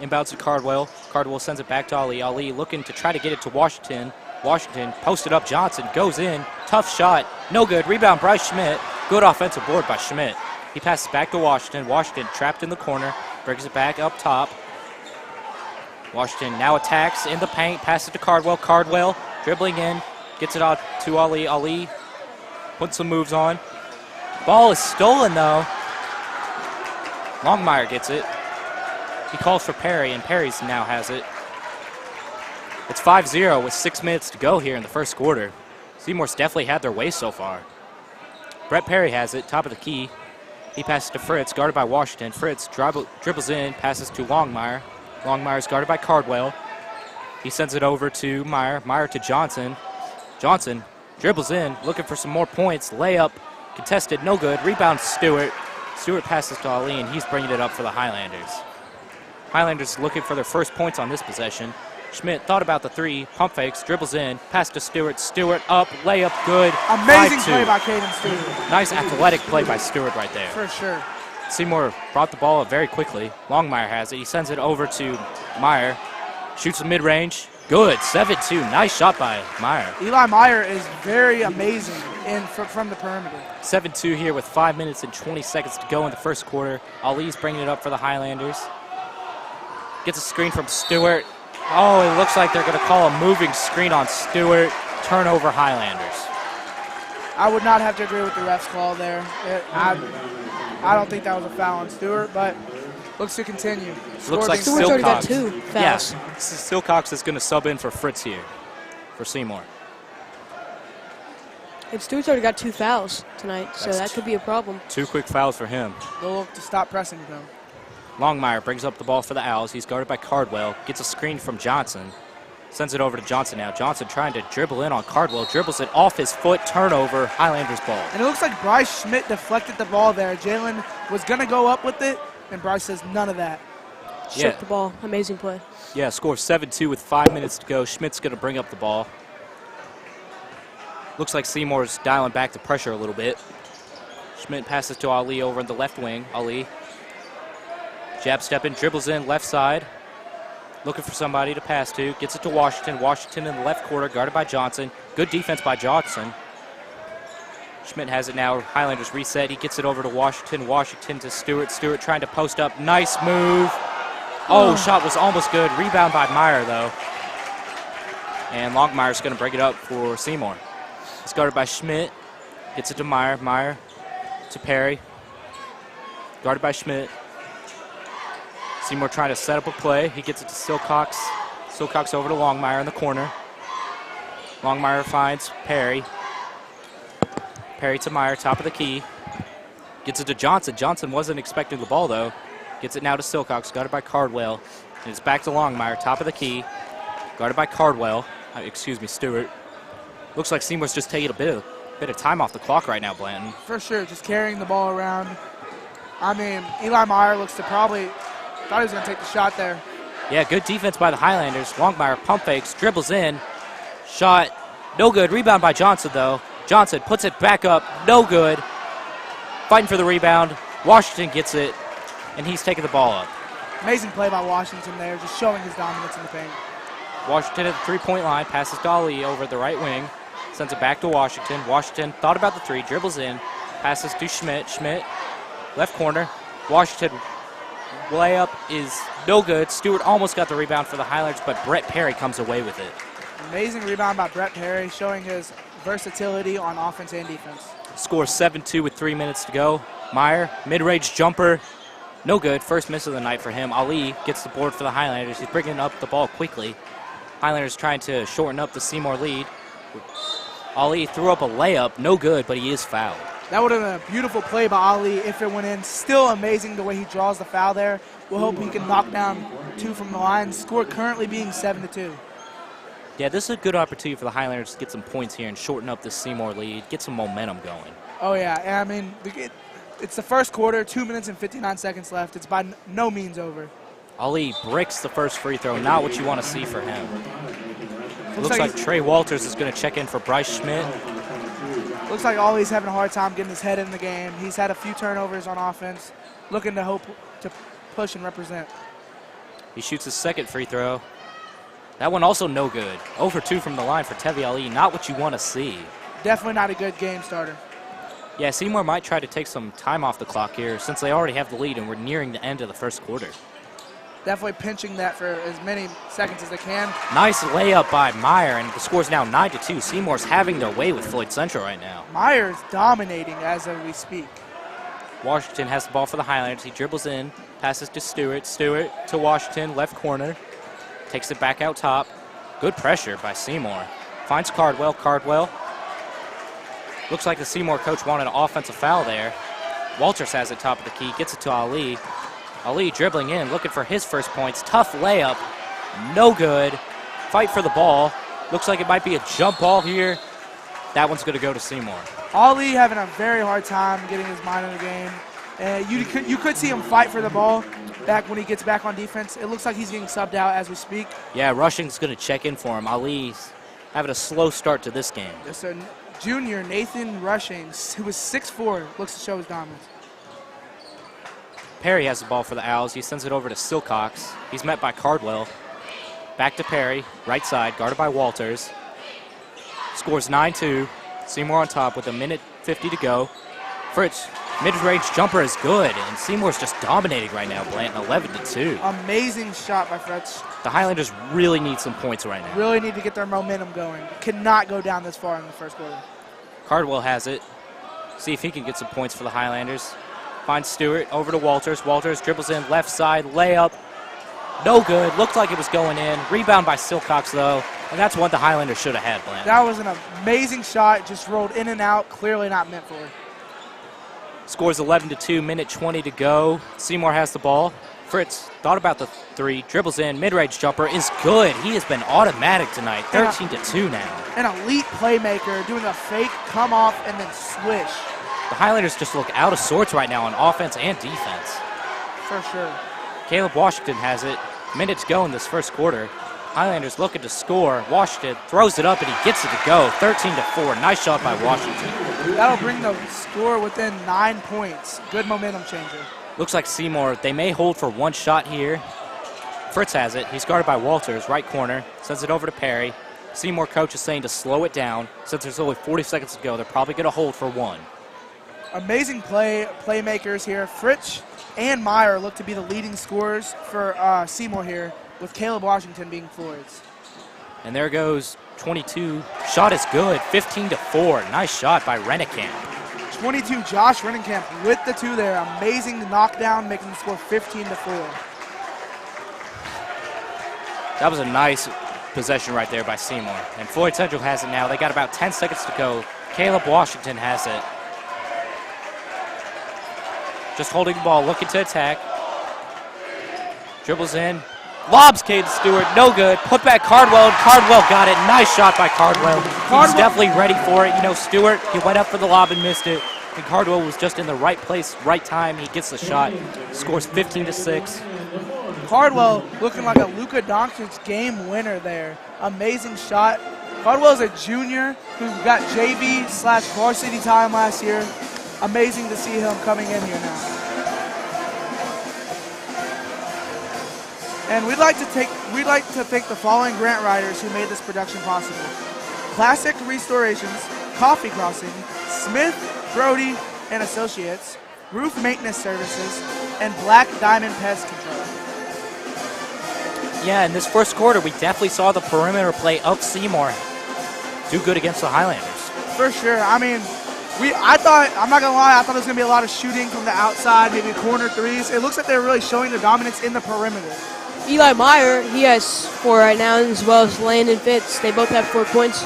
inbounds to Cardwell. Cardwell sends it back to Ali. Ali looking to try to get it to Washington. Washington posted up Johnson, goes in. Tough shot. No good. Rebound, Bryce Schmidt. Good offensive board by Schmidt. He passes back to Washington. Washington trapped in the corner. Brings it back up top. Washington now attacks in the paint. Passes to Cardwell. Cardwell dribbling in. Gets it out to Ali. Ali puts some moves on. Ball is stolen, though. Longmire gets it. He calls for Perry, and Perry's now has it. It's 5-0 with 6 minutes to go here in the first quarter. Seymour's definitely had their way so far. Brett Perry has it, top of the key. He passes to Fritz, guarded by Washington. Fritz dribbles in, passes to Longmire. Longmire's guarded by Cardwell. He sends it over to Meyer. Meyer to Johnson. Johnson dribbles in, looking for some more points. Layup, contested, no good. Rebound, Stewart. Stewart passes to Ali, and he's bringing it up for the Highlanders. Highlanders looking for their first points on this possession. Schmidt thought about the three, pump fakes, dribbles in, pass to Stewart. Stewart up, layup good. Amazing play by Caden Stewart. Nice athletic play by Stewart right there. For sure. Seymour brought the ball up very quickly. Longmire has it. He sends it over to Meyer. Shoots the mid-range. Good, 7-2. Nice shot by Meyer. Eli Meyer is very amazing from the perimeter. 7-2 here with 5 minutes and 20 seconds to go in the first quarter. Ali's bringing it up for the Highlanders. Gets a screen from Stewart. Oh, it looks like they're going to call a moving screen on Stewart. Turnover Highlanders. I would not have to agree with the ref's call there. I don't think that was a foul on Stewart, but looks to continue. Looks like Stewart's already got 2 fouls. Yes, Silcox is going to sub in for Fritz here for Seymour. And Stewart's already got 2 fouls tonight, so that could be a problem. 2 quick fouls for him. They'll look to stop pressing him. Longmire brings up the ball for the Owls. He's guarded by Cardwell. Gets a screen from Johnson. Sends it over to Johnson now. Johnson trying to dribble in on Cardwell. Dribbles it off his foot. Turnover. Highlanders ball. And it looks like Bryce Schmidt deflected the ball there. Jalen was going to go up with it, and Bryce says none of that. Shook the ball. Amazing play. Yeah, score 7-2 with 5 minutes to go. Schmidt's going to bring up the ball. Looks like Seymour's dialing back the pressure a little bit. Schmidt passes to Ali over in the left wing. Ali. Jab step in, dribbles in, left side. Looking for somebody to pass to. Gets it to Washington. Washington in the left quarter, guarded by Johnson. Good defense by Johnson. Schmidt has it now. Highlanders reset. He gets it over to Washington. Washington to Stewart. Stewart trying to post up. Nice move. Oh, shot was almost good. Rebound by Meyer, though. And Longmire's going to break it up for Seymour. It's guarded by Schmidt. Gets it to Meyer. Meyer to Perry. Guarded by Schmidt. Seymour trying to set up a play. He gets it to Silcox. Silcox over to Longmire in the corner. Longmire finds Perry. Perry to Meyer, top of the key. Gets it to Johnson. Johnson wasn't expecting the ball, though. Gets it now to Silcox, guarded by Cardwell. And it's back to Longmire, top of the key. Guarded by Cardwell. Stewart. Looks like Seymour's just taking a bit of time off the clock right now, Blanton. For sure, just carrying the ball around. I mean, Eli Meyer looks to probably thought he was going to take the shot there. Yeah, good defense by the Highlanders. Longmire pump fakes, dribbles in. Shot, no good. Rebound by Johnson, though. Johnson puts it back up, no good. Fighting for the rebound. Washington gets it, and he's taking the ball up. Amazing play by Washington there, just showing his dominance in the paint. Washington at the three-point line, passes to Ali over the right wing, sends it back to Washington. Washington thought about the three, dribbles in, passes to Schmidt. Schmidt, left corner. Washington layup is no good. Stewart almost got the rebound for the Highlanders, but Brett Perry comes away with it. Amazing rebound by Brett Perry, showing his versatility on offense and defense. Score 7-2 with 3 minutes to go. Meyer, mid-range jumper, no good. First miss of the night for him. Ali gets the board for the Highlanders. He's bringing up the ball quickly. Highlanders trying to shorten up the Seymour lead. Ali threw up a layup, no good, but he is fouled. That would have been a beautiful play by Ali if it went in. Still amazing the way he draws the foul there. We'll hope he can knock down 2 from the line. Score currently being 7-2. Yeah, this is a good opportunity for the Highlanders to get some points here and shorten up this Seymour lead, get some momentum going. Oh, yeah. And I mean, it's the first quarter, 2 minutes and 59 seconds left. It's by no means over. Ali bricks the first free throw, not what you want to see for him. Looks like Trey Walters is going to check in for Bryce Schmidt. Looks like Ollie's having a hard time getting his head in the game. He's had a few turnovers on offense, looking to hope to push and represent. He shoots his second free throw. That one also no good. 0 for 2 from the line for Tevi Ali, not what you want to see. Definitely not a good game starter. Yeah, Seymour might try to take some time off the clock here since they already have the lead and we're nearing the end of the first quarter. Definitely pinching that for as many seconds as they can. Nice layup by Meyer, and the score's now 9-2. Seymour's having their way with Floyd Central right now. Meyer's dominating as we speak. Washington has the ball for the Highlanders. He dribbles in, passes to Stewart. Stewart to Washington, left corner. Takes it back out top. Good pressure by Seymour. Finds Cardwell. Cardwell. Looks like the Seymour coach wanted an offensive foul there. Walters has it top of the key, gets it to Ali. Ali dribbling in, looking for his first points. Tough layup, no good. Fight for the ball. Looks like it might be a jump ball here. That one's going to go to Seymour. Ali having a very hard time getting his mind in the game. You could see him fight for the ball back when he gets back on defense. It looks like he's getting subbed out as we speak. Yeah, Rushing's going to check in for him. Ali's having a slow start to this game. Yes, sir. Junior Nathan Rushing, who was 6'4", looks to show his dominance. Perry has the ball for the Owls. He sends it over to Silcox. He's met by Cardwell. Back to Perry, right side, guarded by Walters. Scores 9-2. Seymour on top with 1:50 to go. Fritz, mid-range jumper is good, and Seymour's just dominating right now, Blanton, 11-2. Amazing shot by Fritz. The Highlanders really need some points right now. Really need to get their momentum going. Cannot go down this far in the first quarter. Cardwell has it. See if he can get some points for the Highlanders. Finds Stewart over to Walters. Walters dribbles in left side, layup. No good. Looked like it was going in. Rebound by Silcox, though. And that's what the Highlanders should have had, Blanton. That was an amazing shot. Just rolled in and out. Clearly not meant for it. Scores 11-2, minute 20 to go. Seymour has the ball. Fritz thought about the three. Dribbles in. Mid-range jumper is good. He has been automatic tonight. 13-2 now. An elite playmaker doing a fake, come off, and then swish. The Highlanders just look out of sorts right now on offense and defense. For sure. Caleb Washington has it. Minutes go in this first quarter. Highlanders looking to score. Washington throws it up and he gets it to go. 13-4. Nice shot by Washington. That'll bring the score within 9 points. Good momentum changer. Looks like Seymour, they may hold for one shot here. Fritz has it. He's guarded by Walters, right corner. Sends it over to Perry. Seymour coach is saying to slow it down. Since there's only 40 seconds to go, they're probably going to hold for one. Amazing playmakers here. Fritz and Meyer look to be the leading scorers for Seymour here, with Caleb Washington being Floyd's. And there goes 22. Shot is good. 15-4. Nice shot by Rennekamp. 22, Josh Rennekamp with the two there. Amazing knockdown, making the score 15-4. That was a nice possession right there by Seymour. And Floyd Central has it now. They got about 10 seconds to go. Caleb Washington has it. just holding the ball, looking to attack. Dribbles in. Lobs Caden Stewart, no good. Put back Cardwell, and Cardwell got it. Nice shot by Cardwell. He's definitely ready for it. You know, Stewart, he went up for the lob and missed it. And Cardwell was just in the right place, right time. He gets the shot, scores 15-6. Cardwell looking like a Luka Doncic game winner there. Amazing shot. Cardwell's a junior who got JV/varsity time last year. Amazing to see him coming in here now. And we'd like to thank the following grant writers who made this production possible: Classic Restorations, Coffee Crossing, Smith, Brody and Associates, Roof Maintenance Services, and Black Diamond Pest Control. Yeah, in this first quarter, we definitely saw the perimeter play of Seymour do good against the Highlanders. For sure. I mean, I'm not gonna lie, I thought it was gonna be a lot of shooting from the outside, maybe corner threes. It looks like they're really showing their dominance in the perimeter. Eli Meyer, he has 4 right now, as well as Landon Fitz. They both have 4 points,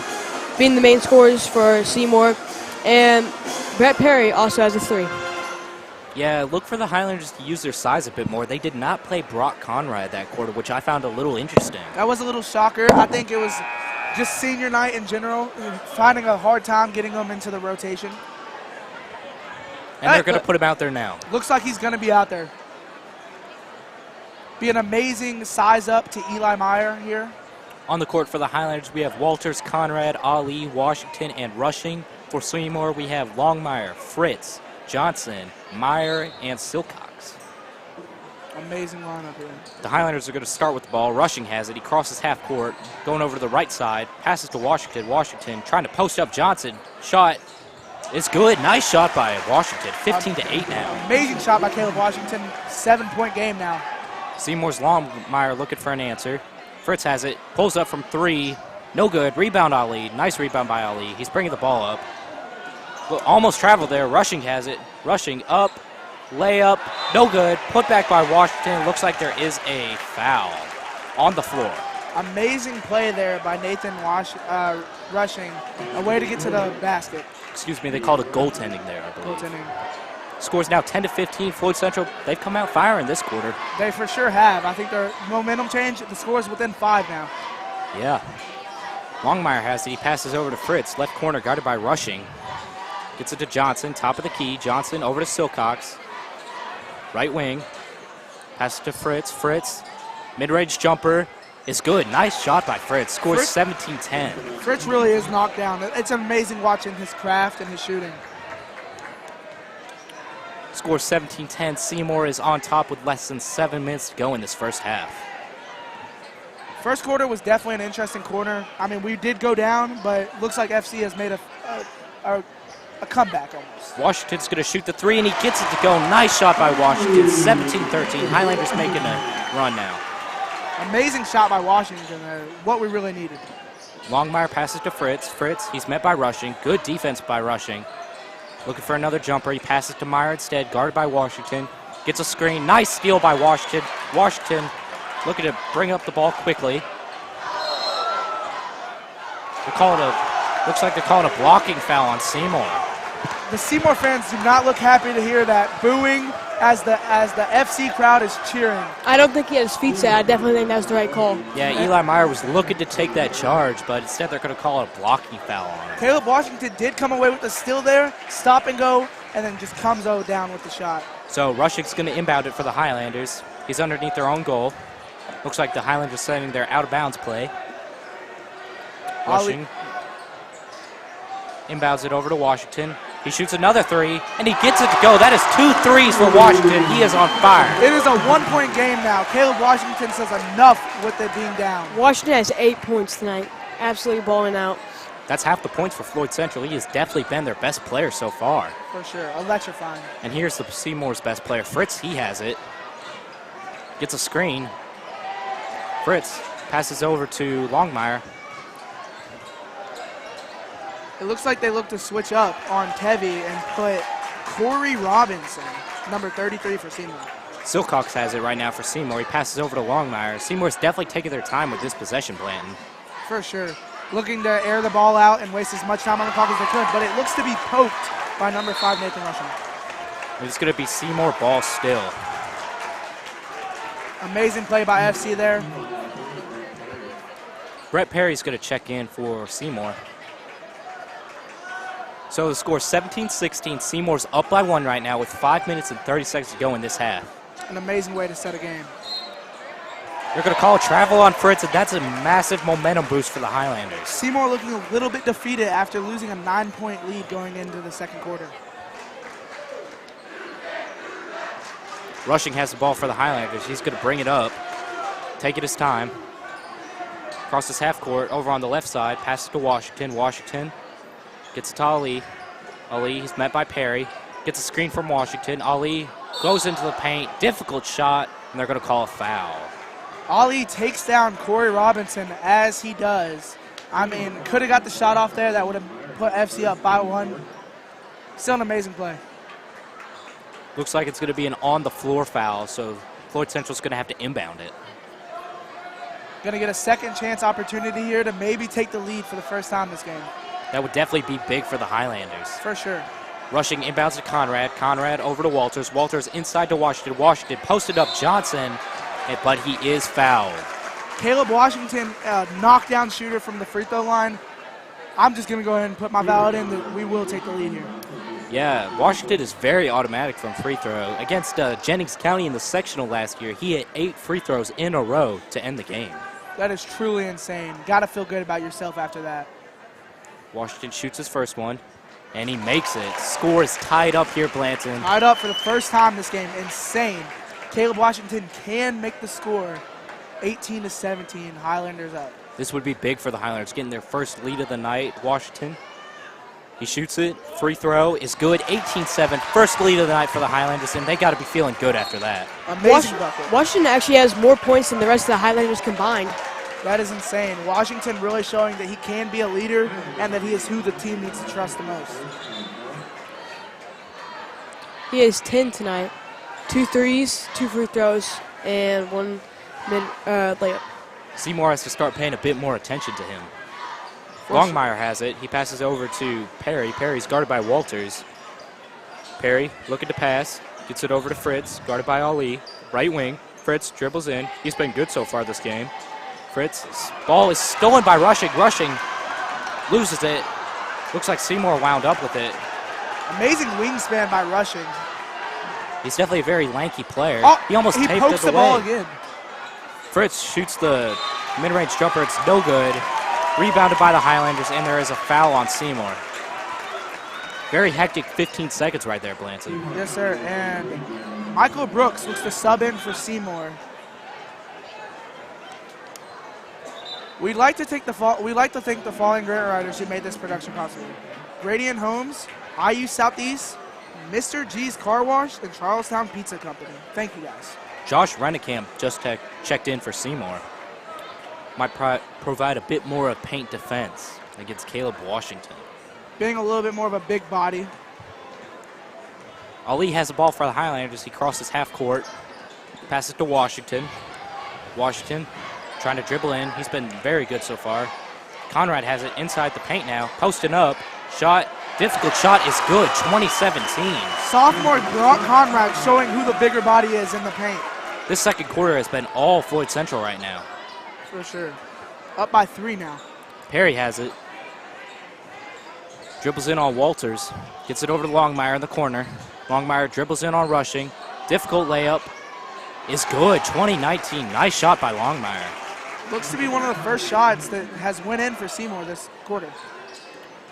being the main scorers for Seymour. And Brett Perry also has a 3. Yeah, look for the Highlanders to use their size a bit more. They did not play Brock Conrad that quarter, which I found a little interesting. That was a little shocker. I think it was just senior night in general, finding a hard time getting them into the rotation. And they're going to put him out there now. Looks like he's going to be out there. Be an amazing size up to Eli Meyer here. On the court for the Highlanders, we have Walters, Conrad, Ali, Washington, and Rushing. For Seymour, we have Longmire, Fritz, Johnson, Meyer, and Silcox. Amazing lineup here. The Highlanders are going to start with the ball. Rushing has it. He crosses half court, going over to the right side, passes to Washington. Washington trying to post up Johnson. Shot is good. Nice shot by Washington. 15-8 now. Amazing shot by Caleb Washington. 7-point game now. Seymour's Longmire looking for an answer. Fritz has it. Pulls up from 3. No good. Rebound Ali. Nice rebound by Ali. He's bringing the ball up. Almost traveled there. Rushing has it. Rushing up. Layup. No good. Put back by Washington. Looks like there is a foul on the floor. Amazing play there by Nathan Rushing. A way to get to the basket. Excuse me. They called it goaltending there, I believe. Goaltending. Scores now 10-15. Floyd Central, they've come out firing this quarter. They for sure have. I think their momentum change. The score is within 5 now. Yeah. Longmire has it. He passes over to Fritz. Left corner guarded by Rushing. Gets it to Johnson. Top of the key. Johnson over to Silcox. Right wing. Passes to Fritz. Fritz. Mid-range jumper is good. Nice shot by Fritz. Scores 17-10. Fritz really is knocked down. It's amazing watching his craft and his shooting. Scores 17-10. Seymour is on top with less than 7 minutes to go in this first half. First quarter was definitely an interesting quarter. I mean, we did go down, but looks like FC has made a comeback almost. Washington's going to shoot the 3, and he gets it to go. Nice shot by Washington. 17-13. Highlanders making a run now. Amazing shot by Washington there. What we really needed. Longmire passes to Fritz. Fritz, he's met by Rushing. Good defense by Rushing. Looking for another jumper. He passes to Meyer instead, guarded by Washington. Gets a screen. Nice steal by Washington. Washington looking to bring up the ball quickly. Looks like they're calling a blocking foul on Seymour. The Seymour fans do not look happy to hear that. Booing as the FC crowd is cheering. I don't think he had his feet set. I definitely think that was the right call. Yeah, Eli Meyer was looking to take that charge, but instead they're going to call it a blocking foul on him. Caleb Washington did come away with the steal there, stop and go, and then just comes down with the shot. So Rushing's going to inbound it for the Highlanders. He's underneath their own goal. Looks like the Highlanders sending their out-of-bounds play. Rushing inbounds it over to Washington. He shoots another 3, and he gets it to go. That is 2 threes for Washington. He is on fire. It is a 1-point game now. Caleb Washington says enough with it being down. Washington has 8 points tonight. Absolutely balling out. That's half the points for Floyd Central. He has definitely been their best player so far. For sure. Electrifying. And here's the Seymour's best player. Fritz, he has it. Gets a screen. Fritz passes over to Longmire. It looks like they look to switch up on Tevi and put Corey Robinson, number 33 for Seymour. Silcox has it right now for Seymour. He passes over to Longmire. Seymour's definitely taking their time with this possession, Blanton. For sure. Looking to air the ball out and waste as much time on the clock as they could, but it looks to be poked by number 5, Nathan Rushing. It's going to be Seymour ball still. Amazing play by FC there. Brett Perry's going to check in for Seymour. So the score 17-16. Seymour's up by 1 right now with 5 minutes and 30 seconds to go in this half. An amazing way to set a game. They're going to call a travel on Fritz, and that's a massive momentum boost for the Highlanders. Seymour looking a little bit defeated after losing a 9-point lead going into the second quarter. Rushing has the ball for the Highlanders. He's going to bring it up, take it his time. Crosses half court over on the left side, passes to Washington. Washington gets it to Ali. Ali, he's met by Perry. Gets a screen from Washington. Ali goes into the paint. Difficult shot, and they're going to call a foul. Ali takes down Corey Robinson as he does. I mean, could have got the shot off there. That would have put FC up by 1. Still an amazing play. Looks like it's going to be an on-the-floor foul, so Floyd Central's going to have to inbound it. Going to get a second chance opportunity here to maybe take the lead for the first time this game. That would definitely be big for the Highlanders. For sure. Rushing inbounds to Conrad. Conrad over to Walters. Walters inside to Washington. Washington posted up Johnson, but he is fouled. Caleb Washington, knockdown shooter from the free throw line. I'm just going to go ahead and put my ballot in that we will take the lead here. Yeah, Washington is very automatic from free throw. Against Jennings County in the sectional last year, he hit 8 free throws in a row to end the game. That is truly insane. Got to feel good about yourself after that. Washington shoots his first one, and he makes it. Score is tied up here, Blanton. Tied up for the first time this game. Insane. Caleb Washington can make the score. 18-17, Highlanders up. This would be big for the Highlanders, getting their first lead of the night. Washington, he shoots it. Free throw is good. 18-7, first lead of the night for the Highlanders, and they got to be feeling good after that. Amazing bucket. Washington actually has more points than the rest of the Highlanders combined. That is insane. Washington really showing that he can be a leader and that he is who the team needs to trust the most. He has 10 tonight. 2 threes, 2 free throws, and 1 layup. Seymour has to start paying a bit more attention to him. Longmire has it. He passes over to Perry. Perry's guarded by Walters. Perry looking to pass. Gets it over to Fritz, guarded by Ali. Right wing. Fritz dribbles in. He's been good so far this game. Fritz's ball is stolen by Rushing. Rushing loses it. Looks like Seymour wound up with it. Amazing wingspan by Rushing. He's definitely a very lanky player. Oh, he almost he taped pokes it the away. ball again. Fritz shoots the mid-range jumper. It's no good. Rebounded by the Highlanders, and there is a foul on Seymour. Very hectic 15 seconds right there, Blanton. Yes, sir. And Michael Brooks looks to sub in for Seymour. We'd like to thank the following grant writers who made this production possible: Radiant Homes, IU Southeast, Mr. G's Car Wash, and Charlestown Pizza Company. Thank you, guys. Josh Rennekamp just checked in for Seymour. Might provide a bit more of paint defense against Caleb Washington. Being a little bit more of a big body. Ali has the ball for the Highlanders. He crosses half court, passes to Washington. Washington trying to dribble in. He's been very good so far. Conrad has it inside the paint now, posting up. Shot, difficult shot is good, 2017. Sophomore Conrad showing who the bigger body is in the paint. This second quarter has been all Floyd Central right now. For sure. Up by 3 now. Perry has it. Dribbles in on Walters. Gets it over to Longmire in the corner. Longmire dribbles in on Rushing. Difficult layup is good, 2019. Nice shot by Longmire. Looks to be one of the first shots that has went in for Seymour this quarter.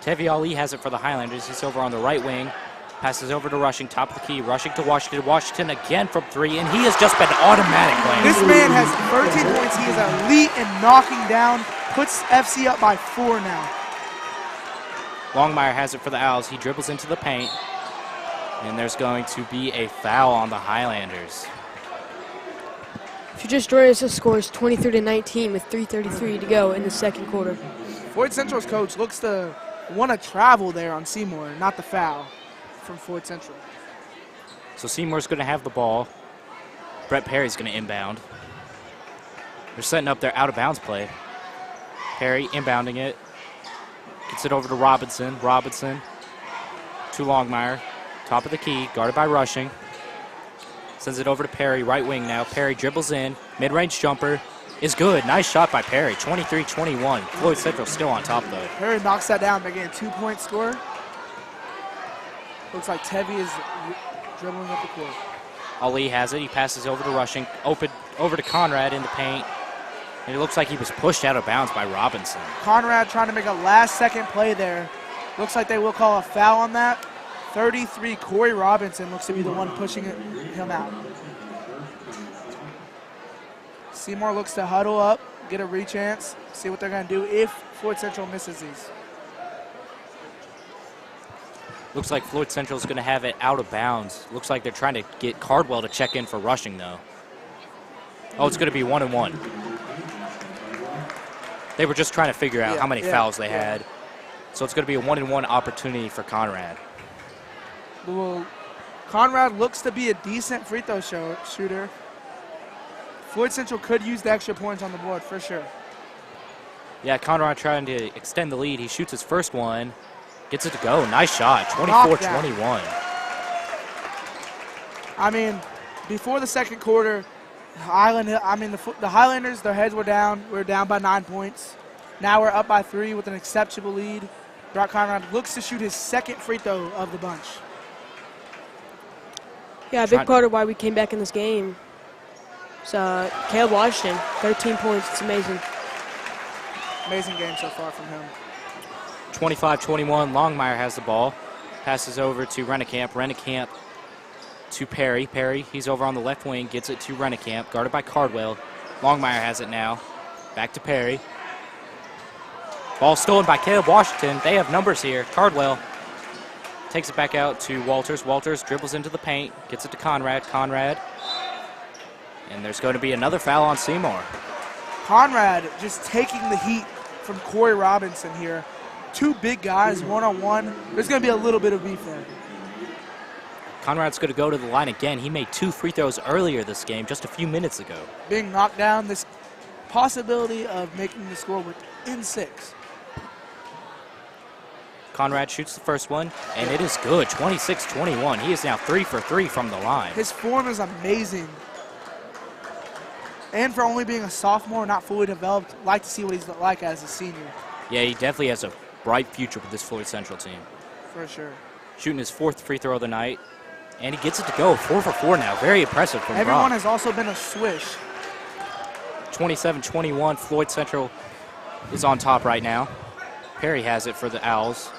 Tevi Ali has it for the Highlanders. He's over on the right wing. Passes over to Rushing, top of the key. Rushing to Washington. Washington again from 3, and he has just been automatic playing. This man has 13 points. He is elite in knocking down. Puts FC up by 4 now. Longmire has it for the Owls. He dribbles into the paint, and there's going to be a foul on the Highlanders. If you just joined us, the score is 23-19 with 3:33 to go in the second quarter. Floyd Central's coach looks to want to travel there on Seymour, not the foul from Floyd Central. So Seymour's going to have the ball. Brett Perry's going to inbound. They're setting up their out-of-bounds play. Perry inbounding it. Gets it over to Robinson. Robinson to Longmire. top of the key, guarded by Rushing. Sends it over to Perry, right wing now. Perry dribbles in, mid-range jumper is good. Nice shot by Perry, 23-21. Floyd Central still on top, though. Perry knocks that down, making a 2-point score. Looks like Tevi is dribbling up the court. Ali has it. He passes over to Rushing, over to Conrad in the paint. And it looks like he was pushed out of bounds by Robinson. Conrad trying to make a last-second play there. Looks like they will call a foul on that. 33, Corey Robinson looks to be the one pushing him out. Seymour looks to huddle up, get a re-chance, see what they're going to do if Floyd Central misses these. Looks like Floyd Central is going to have it out of bounds. Looks like they're trying to get Cardwell to check in for Rushing, though. Oh, it's going to be 1-1. They were just trying to figure out how many fouls they had. So it's going to be a 1-1 opportunity for Conrad. Well, Conrad looks to be a decent free throw shooter. Floyd Central could use the extra points on the board for sure. Yeah, Conrad trying to extend the lead. He shoots his first one. Gets it to go. Nice shot. 24-21. I mean, before the second quarter, the Highlanders, their heads were down. We were down by 9 points. Now we're up by 3 with an exceptional lead. Brock Conrad looks to shoot his second free throw of the bunch. Yeah, a big part of why we came back in this game. So, Caleb Washington, 13 points. It's amazing. Amazing game so far from him. 25-21, Longmire has the ball. Passes over to Rennekamp. Rennekamp to Perry. Perry, he's over on the left wing, gets it to Rennekamp, guarded by Cardwell. Longmire has it now. Back to Perry. Ball stolen by Caleb Washington. They have numbers here. Cardwell takes it back out to Walters. Walters dribbles into the paint, gets it to Conrad. Conrad. And there's going to be another foul on Seymour. Conrad just taking the heat from Corey Robinson here. Two big guys, one-on-one. There's going to be a little bit of beef there. Conrad's going to go to the line again. He made 2 free throws earlier this game, just a few minutes ago. Being knocked down, this possibility of making the score within 6. Conrad shoots the first one, and it is good, 26-21. He is now 3 for 3 from the line. His form is amazing. And for only being a sophomore, not fully developed, like to see what he's like as a senior. Yeah, he definitely has a bright future with this Floyd Central team. For sure. Shooting his 4th free throw of the night, and he gets it to go. 4 for 4 now. Very impressive from Everyone Brock. has also been a swish. 27-21. Floyd Central is on top right now. Perry has it for the Owls.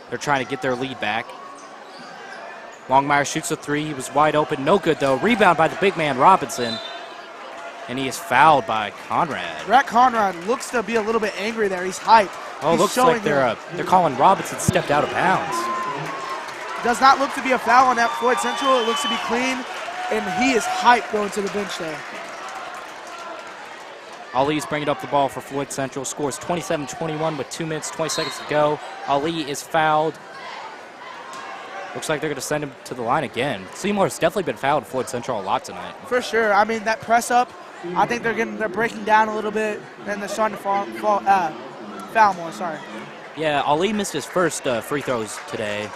They're trying to get their lead back. Longmire shoots a 3. He was wide open. No good, though. Rebound by the big man, Robinson. And he is fouled by Conrad. Brett Conrad looks to be a little bit angry there. He's hyped. Oh, it looks like they're calling Robinson stepped out of bounds. Does not look to be a foul on that Floyd Central. It looks to be clean, and he is hyped going to the bench there. Ali's bringing up the ball for Floyd Central. Scores 27-21 with 2 minutes, 20 seconds to go. Ali is fouled. Looks like they're going to send him to the line again. Seymour's definitely been fouled Floyd Central a lot tonight. For sure. I mean, that press up, I think they're breaking down a little bit, and they're starting to foul more. Sorry. Yeah, Ali missed his first free throws today.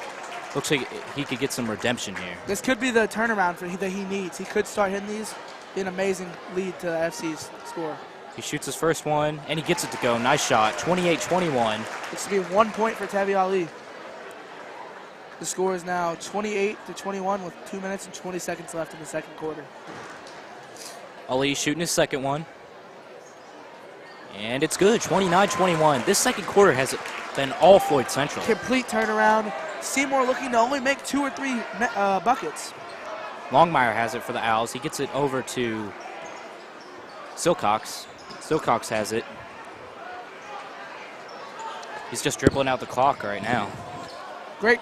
Looks like he could get some redemption here. This could be the turnaround that he needs. He could start hitting these. Be an amazing lead to the FC's score. He shoots his first one, and he gets it to go. Nice shot, 28-21. This will be 1 point for Tevi Ali. The score is now 28-21 with 2 minutes and 20 seconds left in the second quarter. Ali shooting his second one. And it's good, 29-21. This second quarter has been all Floyd Central. Complete turnaround. Seymour looking to only make 2 or 3 buckets. Longmire has it for the Owls. He gets it over to Silcox. Silcox has it. He's just dribbling out the clock right now. Great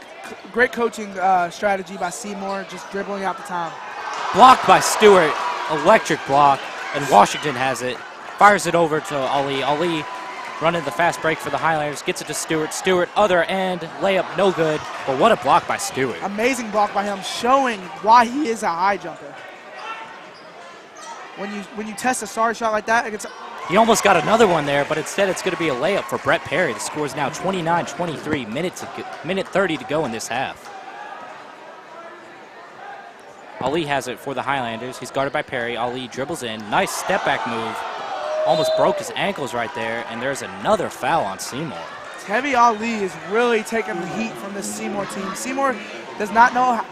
coaching strategy by Seymour, just dribbling out the time. Blocked by Stewart, electric block, and Washington has it. Fires it over to Ali. Ali running the fast break for the Highlanders, gets it to Stewart. Stewart, other end, layup no good, but what a block by Stewart. Amazing block by him, showing why he is a high jumper. When you test a star shot like that, he almost got another one there, but instead it's going to be a layup for Brett Perry. The score is now 29-23, minute 30 to go in this half. Ali has it for the Highlanders. He's guarded by Perry. Ali dribbles in. Nice step back move. Almost broke his ankles right there, and there's another foul on Seymour. Heavy Ali is really taking the heat from this Seymour team. Seymour does not know how,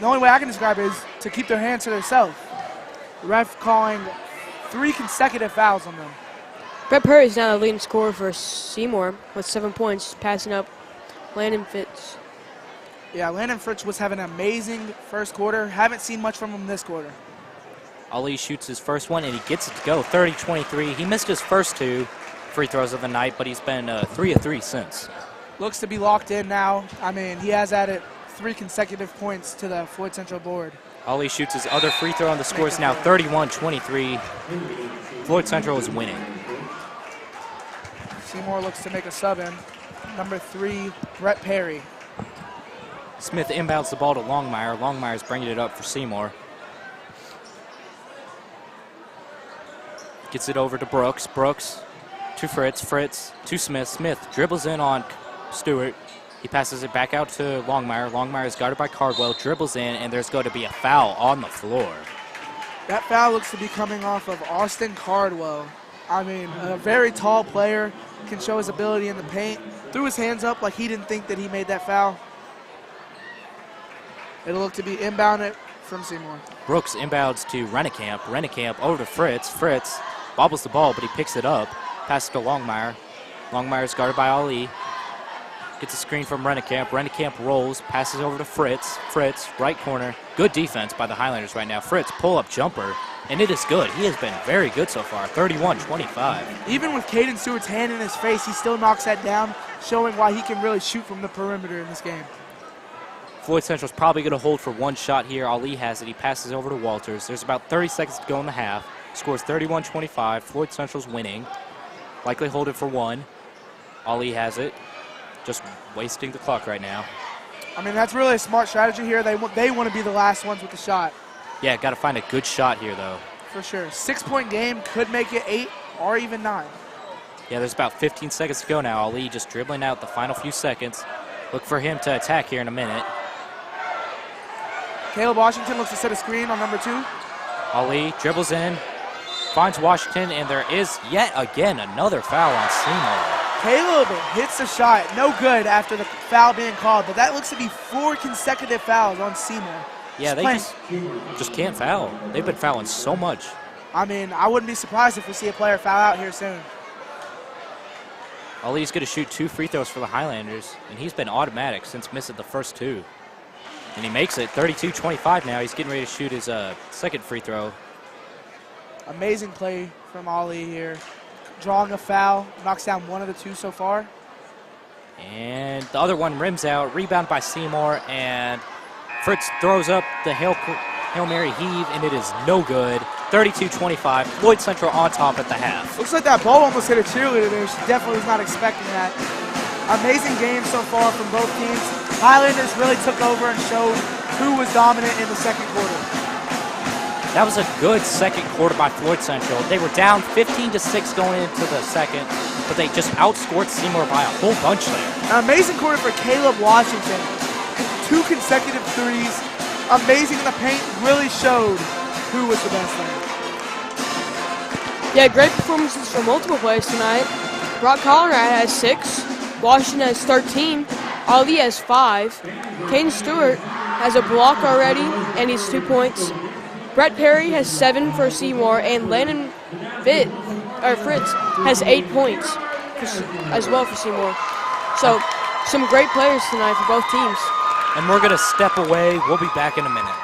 the only way I can describe it is to keep their hands to themselves. The ref calling 3 consecutive fouls on them. Brett Perry is now the leading scorer for Seymour with 7 points, passing up Landon Fitz. Yeah, Landon Fritz was having an amazing first quarter. Haven't seen much from him this quarter. Ali shoots his first one, and he gets it to go, 30-23. He missed his first 2 free throws of the night, but he's been 3 of 3 since. Looks to be locked in now. I mean, he has added 3 consecutive points to the Floyd Central board. Ali shoots his other free throw, and the score is now 31-23. Floyd Central is winning. Seymour looks to make a sub in. Number 3, Brett Perry. Smith inbounds the ball to Longmire. Longmire's bringing it up for Seymour. Gets it over to Brooks. Brooks to Fritz. Fritz to Smith. Smith dribbles in on Stewart. He passes it back out to Longmire. Longmire is guarded by Cardwell. Dribbles in, and there's going to be a foul on the floor. That foul looks to be coming off of Austin Cardwell. I mean, a very tall player, can show his ability in the paint. Threw his hands up like he didn't think that he made that foul. It'll look to be inbounded from Seymour. Brooks inbounds to Rennekamp. Rennekamp over to Fritz. Fritz bobbles the ball, but he picks it up. Passes to Longmire. Longmire is guarded by Ali. Gets a screen from Rennekamp. Rennekamp rolls, passes over to Fritz. Fritz, right corner. Good defense by the Highlanders right now. Fritz, pull-up jumper, and it is good. He has been very good so far, 31-25. Even with Caden Stewart's hand in his face, he still knocks that down, showing why he can really shoot from the perimeter in this game. Floyd Central's probably going to hold for one shot here. Ali has it. He passes over to Walters. There's about 30 seconds to go in the half. Scores 31-25. Floyd Central's winning. Likely hold it for one. Ali has it. Just wasting the clock right now. I mean, that's really a smart strategy here. They want to be the last ones with the shot. Yeah, got to find a good shot here, though. For sure. 6-point game could make it 8 or even 9. Yeah, there's about 15 seconds to go now. Ali just dribbling out the final few seconds. Look for him to attack here in a minute. Caleb Washington looks to set a screen on number 2. Ali dribbles in, finds Washington, and there is yet again another foul on Seymour. Caleb hits the shot, no good after the foul being called, but that looks to be 4 consecutive fouls on Seymour. Yeah, they just can't foul. They've been fouling so much. I mean, I wouldn't be surprised if we see a player foul out here soon. Ali's going to shoot 2 free throws for the Highlanders, and he's been automatic since missing the first 2. And he makes it 32-25 now. He's getting ready to shoot his second free throw. Amazing play from Ali here. Drawing a foul, knocks down one of the 2 so far. And the other one rims out, rebound by Seymour, and Fritz throws up the Hail Mary heave, and it is no good. 32-25, Floyd Central on top at the half. Looks like that ball almost hit a cheerleader there. She definitely was not expecting that. Amazing game so far from both teams. Highlanders really took over and showed who was dominant in the second quarter. That was a good second quarter by Floyd Central. They were down 15-6 going into the second, but they just outscored Seymour by a whole bunch there. An amazing quarter for Caleb Washington. 2 consecutive threes. Amazing in the paint. Really showed who was the best there. Yeah, great performances from multiple players tonight. Brock Conrad has 6. Washington has 13. Ali has 5. Caden Stewart has a block already, and he's 2 points. Brett Perry has 7 for Seymour, and Landon Fitz has 8 points as well for Seymour. So, some great players tonight for both teams. And we're going to step away. We'll be back in a minute.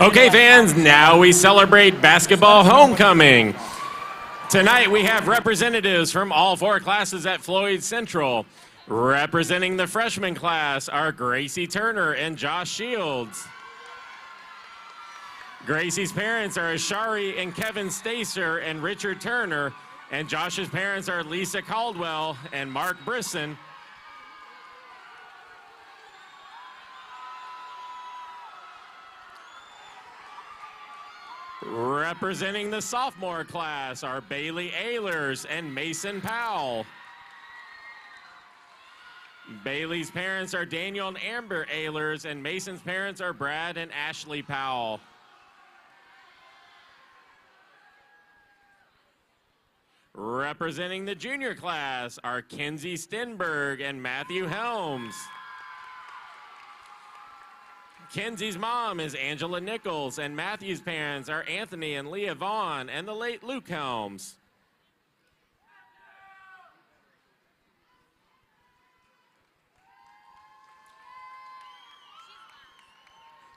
Okay, fans, now we celebrate basketball homecoming. Tonight we have representatives from all 4 classes at Floyd Central. Representing the freshman class are Gracie Turner and Josh Shields. Gracie's parents are Ashari and Kevin Stacer and Richard Turner, and Josh's parents are Lisa Caldwell and Mark Brisson. Representing the sophomore class are Bailey Ehlers and Mason Powell. Bailey's parents are Daniel and Amber Ehlers, and Mason's parents are Brad and Ashley Powell. Representing the junior class are Kenzie Stenberg and Matthew Helms. Kenzie's mom is Angela Nichols, and Matthew's parents are Anthony and Leah Vaughn and the late Luke Helms.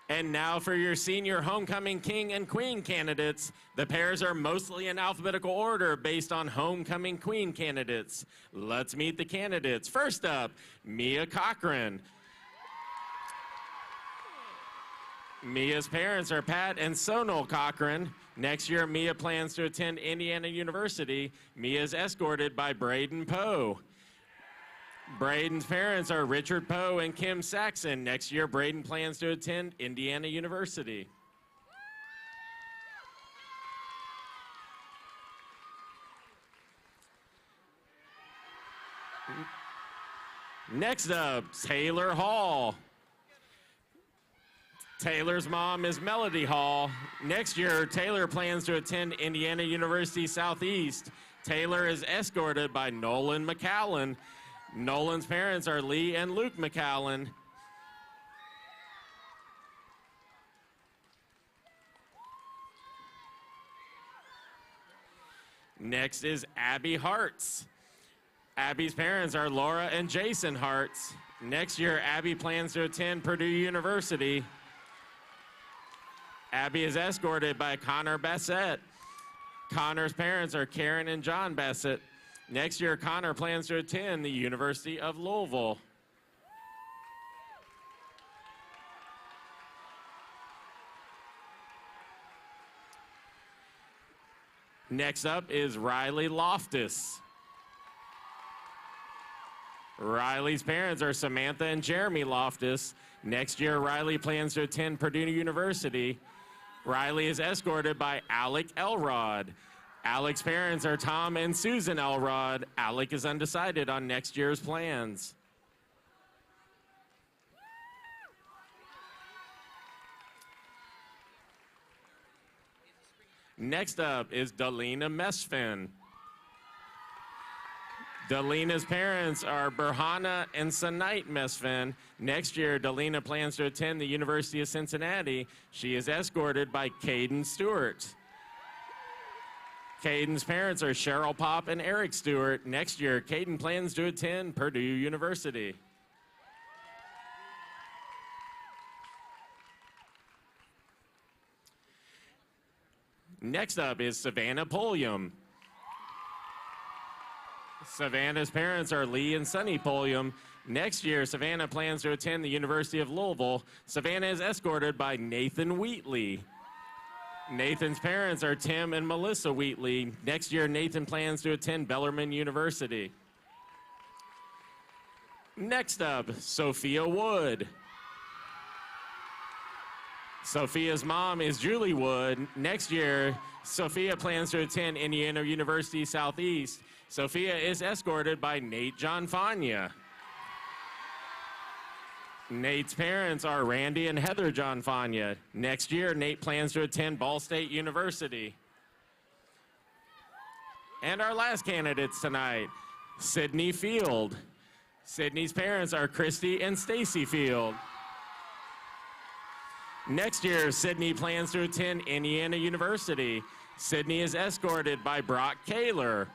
And now for your senior homecoming king and queen candidates. The pairs are mostly in alphabetical order based on homecoming queen candidates. Let's meet the candidates. First up, Mia Cochran. Mia's parents are Pat and Sonal Cochran. Next year, Mia plans to attend Indiana University. Mia is escorted by Braden Poe. Braden's parents are Richard Poe and Kim Saxon. Next year, Braden plans to attend Indiana University. Next up, Taylor Hall. Taylor's mom is Melody Hall. Next year, Taylor plans to attend Indiana University Southeast. Taylor is escorted by Nolan McCallan. Nolan's parents are Lee and Luke McCallan. Next is Abby Hartz. Abby's parents are Laura and Jason Hartz. Next year, Abby plans to attend Purdue University. Abby is escorted by Connor Bassett. Connor's parents are Karen and John Bassett. Next year, Connor plans to attend the University of Louisville. Next up is Riley Loftus. Riley's parents are Samantha and Jeremy Loftus. Next year, Riley plans to attend Purdue University. Riley is escorted by Alec Elrod. Alec's parents are Tom and Susan Elrod. Alec is undecided on next year's plans. Next up is Delina Mesfin. Delina's parents are Berhana and Sanite Mesfin. Next year, Delina plans to attend the University of Cincinnati. She is escorted by Caden Stewart. Caden's parents are Cheryl Pop and Eric Stewart. Next year, Caden plans to attend Purdue University. Next up is Savannah Pulliam. Savannah's parents are Lee and Sonny Pulliam. Next year, Savannah plans to attend the University of Louisville. Savannah is escorted by Nathan Wheatley. Nathan's parents are Tim and Melissa Wheatley. Next year, Nathan plans to attend Bellarmine University. Next up, Sophia Wood. Sophia's mom is Julie Wood. Next year, Sophia plans to attend Indiana University Southeast. Sophia is escorted by Nate Johnfania. Nate's parents are Randy and Heather Johnfania. Next year, Nate plans to attend Ball State University. And our last candidates tonight, Sydney Field. Sydney's parents are Christy and Stacy Field. Next year, Sydney plans to attend Indiana University. Sydney is escorted by Brock Kaler.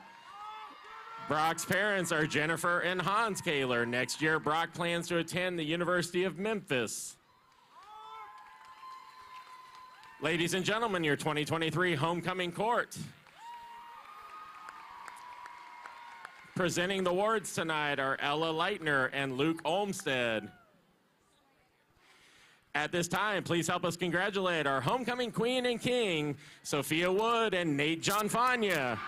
Brock's parents are Jennifer and Hans Kaler. Next year, Brock plans to attend the University of Memphis. Ladies and gentlemen, your 2023 homecoming court. Presenting the awards tonight are Ella Leitner and Luke Olmstead. At this time, please help us congratulate our homecoming queen and king, Sophia Wood and Nate Johnfania.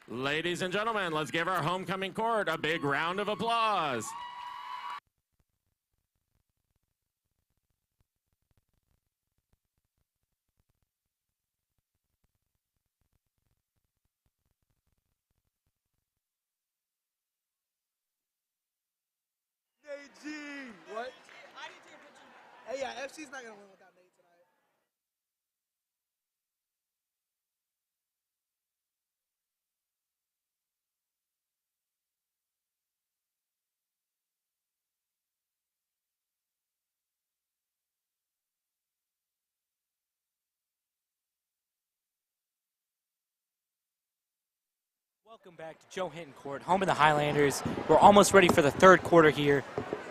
Ladies and gentlemen, let's give our homecoming court a big round of applause. Nate G! What? I need to take a picture. Hey, yeah, FC's not going to win without Nate tonight. Welcome back to Joe Hinton Court, home of the Highlanders. We're almost ready for the third quarter here.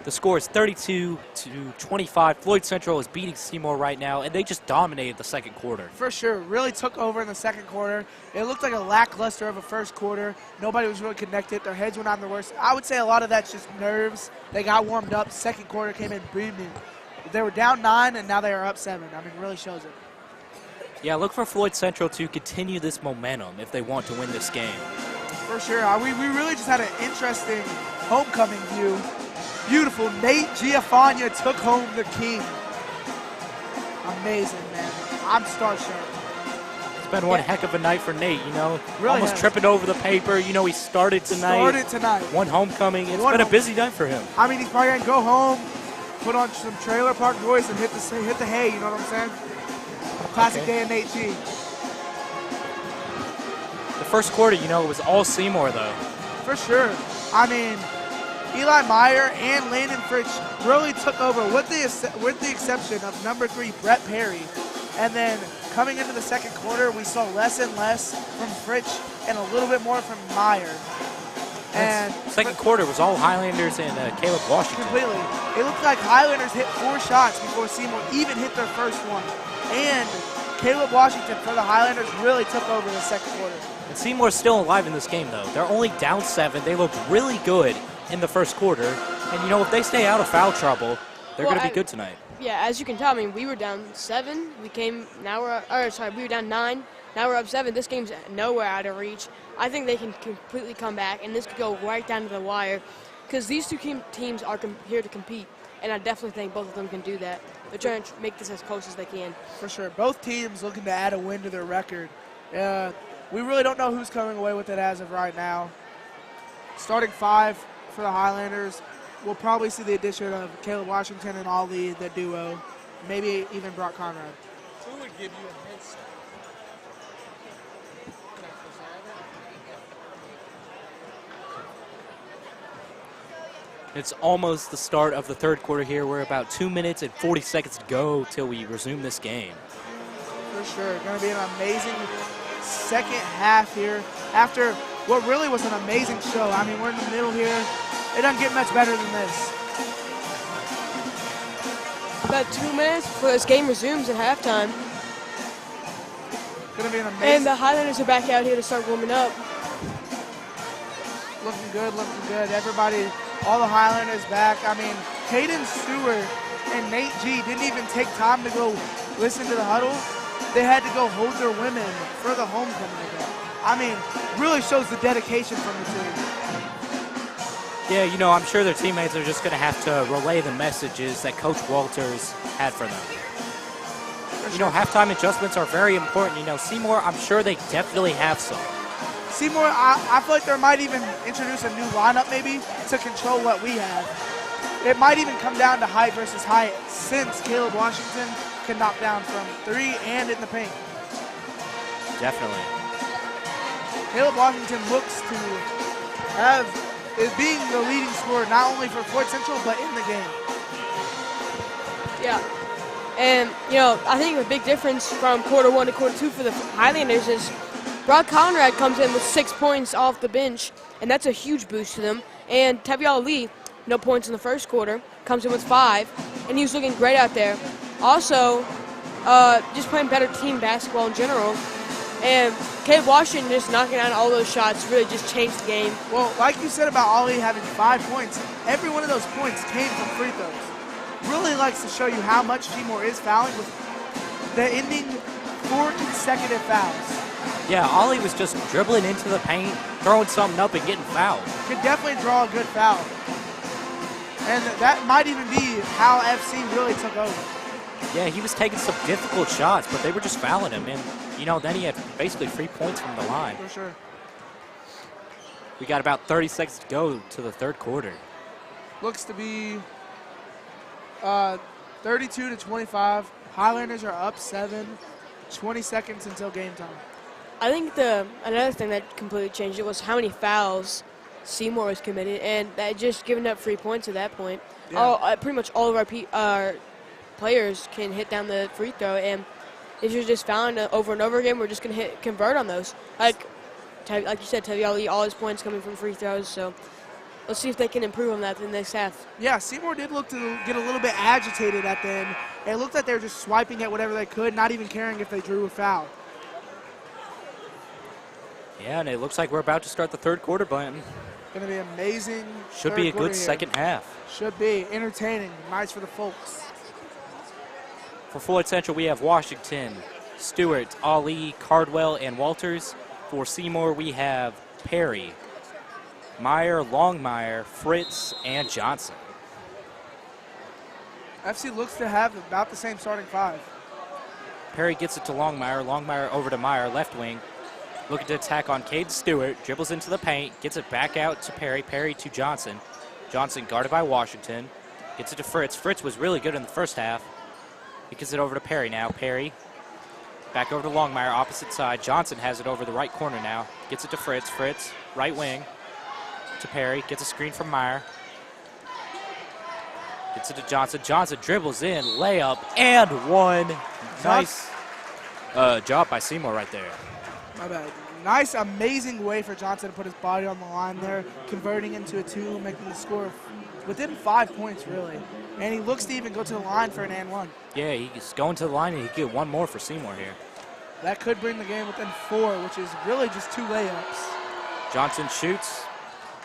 The score is 32-25. Floyd Central is beating Seymour right now, and they just dominated the second quarter. For sure. Really took over in the second quarter. It looked like a lackluster of a first quarter. Nobody was really connected. Their heads went on the worst. I would say a lot of that's just nerves. They got warmed up. Second quarter came in booming. They were down 9, and now they are up 7. I mean, it really shows it. Yeah, look for Floyd Central to continue this momentum if they want to win this game. For sure. We really just had an interesting homecoming view. Beautiful. Nate Giafania took home the king. Amazing, man. I'm starstruck. It's been one heck of a night for Nate, you know. Really almost tripping over the paper. You know, he started tonight. One homecoming. It's been a busy night for him. I mean, he's probably going to go home, put on some Trailer Park Boys and hit the hay, you know what I'm saying? Classic day of Nate G. The first quarter, you know, it was all Seymour, though. For sure. I mean, Eli Meyer and Landon Fritsch really took over with the exception of number 3, Brett Perry. And then coming into the second quarter, we saw less and less from Fritsch and a little bit more from Meyer. And second quarter was all Highlanders and Caleb Washington. Completely. It looked like Highlanders hit 4 shots before Seymour even hit their first one. And Caleb Washington for the Highlanders really took over in the second quarter. And Seymour's still alive in this game, though. They're only down 7. They looked really good in the first quarter. And, you know, if they stay out of foul trouble, they're going to be good tonight. Yeah, as you can tell, I mean, we were down 7. We were down 9. Now we're up 7. This game's nowhere out of reach. I think they can completely come back, and this could go right down to the wire because these two teams are here to compete, and I definitely think both of them can do that. They're trying to make this as close as they can. For sure. Both teams looking to add a win to their record. We really don't know who's coming away with it as of right now. Starting 5 for the Highlanders, we'll probably see the addition of Caleb Washington and Ali, the duo, maybe even Brock Conrad. Who would give you a headset? It's almost the start of the third quarter here. We're about 2 minutes and 40 seconds to go till we resume this game. For sure. Going to be an amazing second half here after what really was an amazing show. I mean, we're in the middle here. It doesn't get much better than this. About 2 minutes before this game resumes at halftime. Gonna be an amazing. And the Highlanders are back out here to start warming up. Looking good, looking good. Everybody, all the Highlanders back. I mean, Caden Stewart and Nate G didn't even take time to go listen to the huddle. They had to go hold their women for the homecoming event. I mean, really shows the dedication from the team. Yeah, you know, I'm sure their teammates are just going to have to relay the messages that Coach Walters had for them. You know, halftime adjustments are very important. You know, Seymour, I'm sure they definitely have some. Seymour, I feel like they might even introduce a new lineup maybe to control what we have. It might even come down to height versus height since Caleb Washington can knock down from 3 and in the paint. Definitely. Caleb Washington looks to is being the leading scorer not only for Floyd Central but in the game. Yeah. And, you know, I think the big difference from quarter 1 to quarter 2 for the Highlanders is Brock Conrad comes in with 6 points off the bench, and that's a huge boost to them. And Taviala Lee, no points in the first quarter, comes in with 5, and he was looking great out there. Also, just playing better team basketball in general. And Caleb Washington just knocking down all those shots really just changed the game. Well, like you said about Ollie having 5 points, every one of those points came from free throws. Really likes to show you how much Seymour is fouling with the ending 4 consecutive fouls. Yeah, Ollie was just dribbling into the paint, throwing something up and getting fouled. Could definitely draw a good foul. And that might even be how FC really took over. Yeah, he was taking some difficult shots, but they were just fouling him. And, you know, then he had basically 3 points from the line. For sure. We got about 30 seconds to go to the third quarter. Looks to be 32 to 25. Highlanders are up 7. 20 seconds until game time. I think another thing that completely changed it was how many fouls Seymour was committed, and that just giving up free points at that point. Yeah. Pretty much all of our players can hit down the free throw, and if you're just fouling over and over again, we're just going to convert on those. Like you said, Taviala, all his points coming from free throws, so let's see if they can improve on that in the next half. Yeah, Seymour did look to get a little bit agitated at the end. It looked like they were just swiping at whatever they could, not even caring if they drew a foul. Yeah, and it looks like we're about to start the third quarter, Blanton. Going to be amazing. Should be a good second half. Should be entertaining. Nice for the folks. For Floyd Central, we have Washington, Stewart, Ali, Cardwell, and Walters. For Seymour, we have Perry, Meyer, Longmire, Fritz, and Johnson. FC looks to have about the same starting 5. Perry gets it to Longmire. Longmire over to Meyer, left wing. Looking to attack on Cade Stewart. Dribbles into the paint. Gets it back out to Perry. Perry to Johnson. Johnson guarded by Washington. Gets it to Fritz. Fritz was really good in the first half. He gets it over to Perry now. Perry back over to Longmire, opposite side. Johnson has it over the right corner now. Gets it to Fritz. Fritz, right wing to Perry. Gets a screen from Meyer. Gets it to Johnson. Johnson dribbles in, layup, and one. Nice job by Seymour right there. My bad. Nice, amazing way for Johnson to put his body on the line there, converting into a 2, making the score within 5 points, really. And he looks to even go to the line for an and 1. Yeah, he's going to the line, and he could get one more for Seymour here. That could bring the game within 4, which is really just 2 layups. Johnson shoots,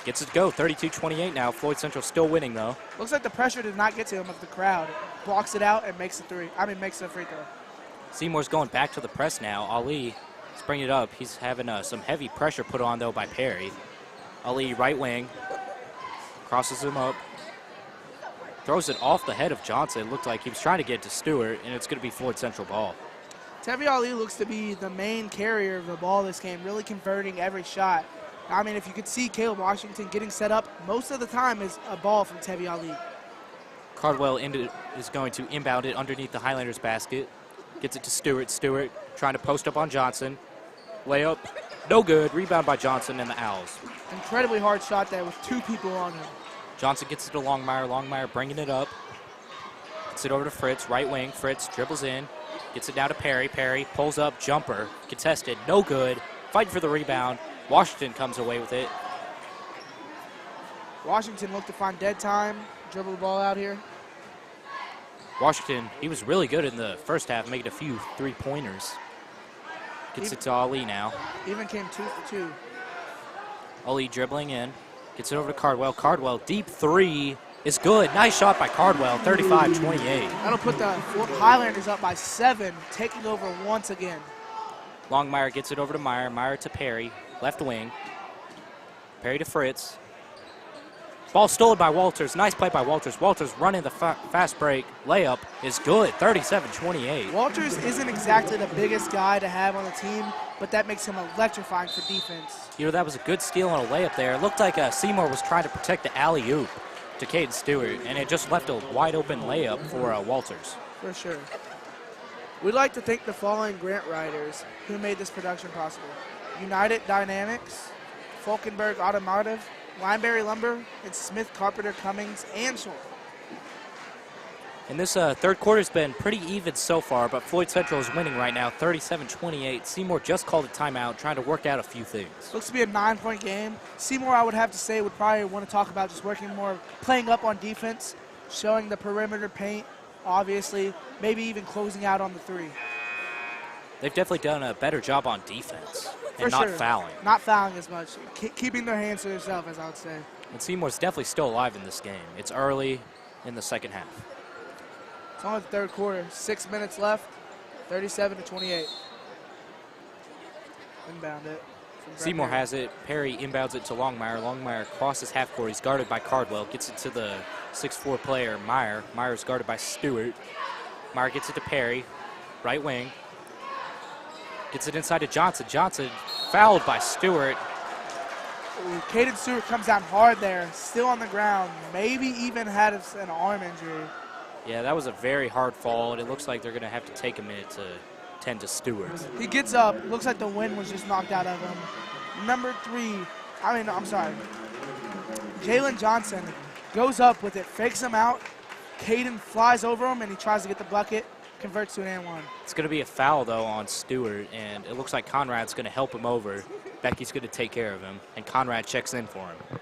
gets it to go, 32-28 now. Floyd Central still winning, though. Looks like the pressure did not get to him of the crowd. Blocks it out and makes makes a free throw. Seymour's going back to the press now. Ali is bringing it up. He's having some heavy pressure put on, though, by Perry. Ali, right wing, crosses him up. Throws it off the head of Johnson. It looked like he was trying to get to Stewart, and it's going to be Floyd Central ball. Taviala looks to be the main carrier of the ball this game, really converting every shot. I mean, if you could see Caleb Washington getting set up, most of the time is a ball from Taviala. Cardwell is going to inbound it underneath the Highlanders basket. Gets it to Stewart. Stewart trying to post up on Johnson. Layup, no good. Rebound by Johnson and the Owls. Incredibly hard shot there with 2 people on him. Johnson gets it to Longmire. Longmire bringing it up. Gets it over to Fritz, right wing. Fritz dribbles in. Gets it down to Perry. Perry pulls up, jumper, contested, no good. Fighting for the rebound. Washington comes away with it. Washington looked to find dead time, dribble the ball out here. Washington, he was really good in the first half, making a few three-pointers. Gets it to Ali now. Even came 2 for 2. Ali dribbling in. Gets it over to Cardwell. Cardwell, deep three is good. Nice shot by Cardwell, 35-28. That'll put the Highlanders up by 7, taking over once again. Longmire gets it over to Meyer. Meyer to Perry, left wing. Perry to Fritz. Ball stolen by Walters. Nice play by Walters. Walters running the fast break. Layup is good, 37-28. Walters isn't exactly the biggest guy to have on the team, but that makes him electrifying for defense. You know, that was a good steal on a layup there. It looked like Seymour was trying to protect the alley-oop to Caden Stewart, and it just left a wide-open layup for Walters. For sure. We'd like to thank the following grant writers who made this production possible. United Dynamics, Falkenberg Automotive, Lineberry Lumber, and Smith Carpenter Cummings and Shore. And this third quarter's been pretty even so far, but Floyd Central is winning right now, 37-28. Seymour just called a timeout, trying to work out a few things. Looks to be a 9-point game. Seymour, I would have to say, would probably want to talk about just working more, playing up on defense, showing the perimeter paint, obviously, maybe even closing out on the three. They've definitely done a better job on defense and For not sure. fouling. Not fouling as much. Keeping their hands to themselves, as I would say. And Seymour's definitely still alive in this game. It's early in the second half. It's only the third quarter. 6 minutes left. 37-28. Inbound it. Seymour has it. Perry inbounds it to Longmire. Longmire crosses half court. He's guarded by Cardwell. Gets it to the 6'4" player, Meyer. Meyer's guarded by Stewart. Meyer gets it to Perry. Right wing. Gets it inside to Johnson. Johnson fouled by Stewart. Ooh, Caden Stewart comes down hard there. Still on the ground. Maybe even had an arm injury. Yeah, that was a very hard fall, and it looks like they're going to have to take a minute to tend to Stewart. He gets up. Looks like the wind was just knocked out of him. Jalen Johnson goes up with it, fakes him out. Caden flies over him, and he tries to get the bucket, converts to an and one. It's going to be a foul, though, on Stewart, and it looks like Conrad's going to help him over. Becky's going to take care of him, and Conrad checks in for him.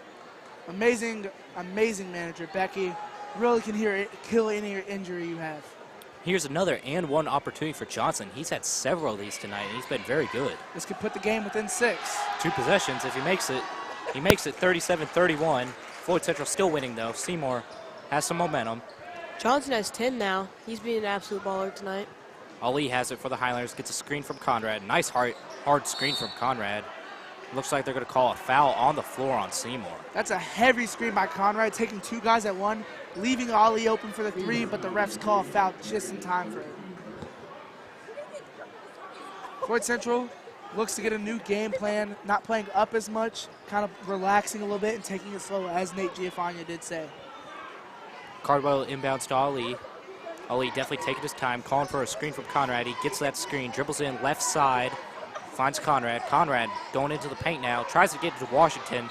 Amazing, amazing manager, Becky. Really can kill any injury you have. Here's another and one opportunity for Johnson. He's had several of these tonight, and he's been very good. This could put the game within 6. 2 possessions if he makes it. He makes it 37-31. Floyd Central still winning, though. Seymour has some momentum. Johnson has 10 now. He's been an absolute baller tonight. Ali has it for the Highlanders. Gets a screen from Conrad. Nice hard screen from Conrad. Looks like they're going to call a foul on the floor on Seymour. That's a heavy screen by Conrad, taking 2 guys at one, leaving Ali open for the 3, but the refs call a foul just in time for it. Floyd Central looks to get a new game plan, not playing up as much, kind of relaxing a little bit and taking it slow, as Nate Giafania did say. Cardwell inbounds to Ali. Ali definitely taking his time, calling for a screen from Conrad. He gets that screen, dribbles in left side, finds Conrad. Conrad going into the paint now, tries to get to Washington,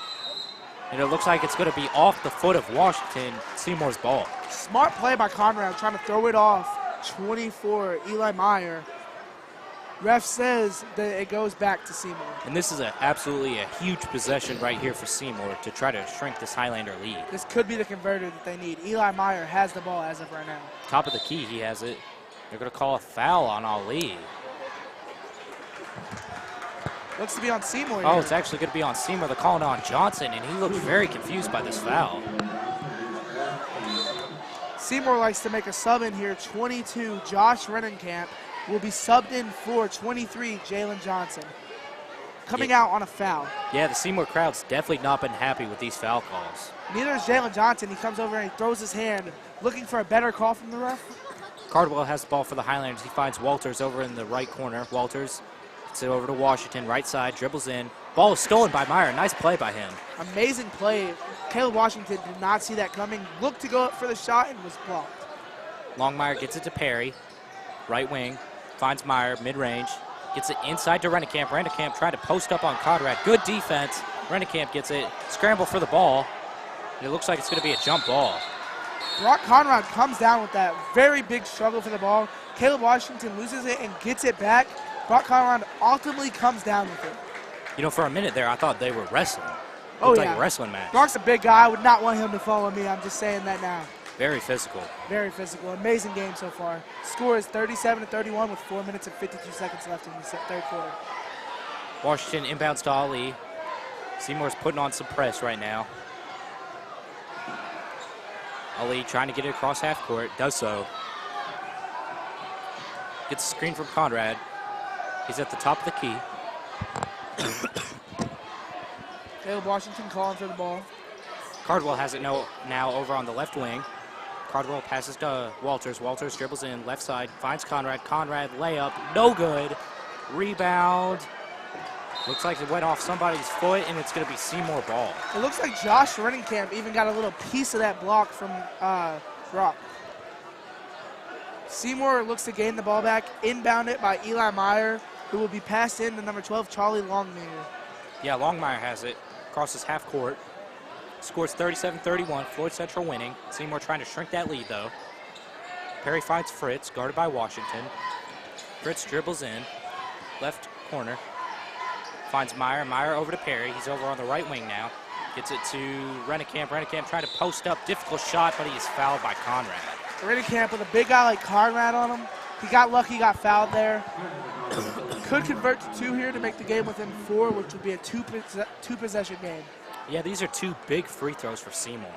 and it looks like it's going to be off the foot of Washington, Seymour's ball. Smart play by Conrad, trying to throw it off. 24, Eli Meyer. Ref says that it goes back to Seymour. And this is absolutely a huge possession right here for Seymour to try to shrink this Highlander lead. This could be the converter that they need. Eli Meyer has the ball as of right now. Top of the key, he has it. They're going to call a foul on Ali. Looks to be on Seymour here. Oh, it's actually going to be on Seymour. They're calling on Johnson, and he looks very confused by this foul. Seymour likes to make a sub in here. 22, Josh Rennenkamp will be subbed in for 23, Jalen Johnson. Coming out on a foul. Yeah, the Seymour crowd's definitely not been happy with these foul calls. Neither is Jalen Johnson. He comes over and he throws his hand, looking for a better call from the ref. Cardwell has the ball for the Highlanders. He finds Walters over in the right corner. Walters gets it over to Washington, right side, dribbles in. Ball is stolen by Meyer. Nice play by him. Amazing play. Caleb Washington did not see that coming. Looked to go up for the shot and was blocked. Longmire gets it to Perry. Right wing. Finds Meyer, mid-range. Gets it inside to Rennenkamp. Rennenkamp trying to post up on Conrad. Good defense. Rennenkamp gets it. Scramble for the ball. And it looks like it's going to be a jump ball. Brock Conrad comes down with that very big struggle for the ball. Caleb Washington loses it and gets it back. Brock Conrad ultimately comes down with it. You know, for a minute there, I thought they were wrestling. Oh, Looked yeah. like a wrestling match. Brock's a big guy. I would not want him to follow me. I'm just saying that now. Very physical. Very physical. Amazing game so far. Score is 37-31 with 4 minutes and 52 seconds left in the third quarter. Washington inbounds to Ali. Seymour's putting on some press right now. Ali trying to get it across half court. Does so. Gets a screen from Conrad. He's at the top of the key. Caleb Washington calling for the ball. Cardwell has it now over on the left wing. Cardwell passes to Walters. Walters dribbles in, left side, finds Conrad. Conrad layup, no good. Rebound. Looks like it went off somebody's foot, and it's going to be Seymour ball. It looks like Josh Rennenkamp even got a little piece of that block from Brock. Seymour looks to gain the ball back, inbound it by Eli Meyer, who will be passed in to number 12, Charlie Longmeyer. Yeah, Longmire has it, crosses half court. Scores 37-31, Floyd Central winning. Seymour trying to shrink that lead, though. Perry finds Fritz, guarded by Washington. Fritz dribbles in, left corner. Finds Meyer. Meyer over to Perry. He's over on the right wing now. Gets it to Rennenkamp. Rennenkamp trying to post up. Difficult shot, but he is fouled by Conrad. Rennenkamp with a big guy like Conrad on him. He got lucky, got fouled there. Could convert to 2 here to make the game within 4, which would be a two-possession game. Yeah, these are 2 big free throws for Seymour.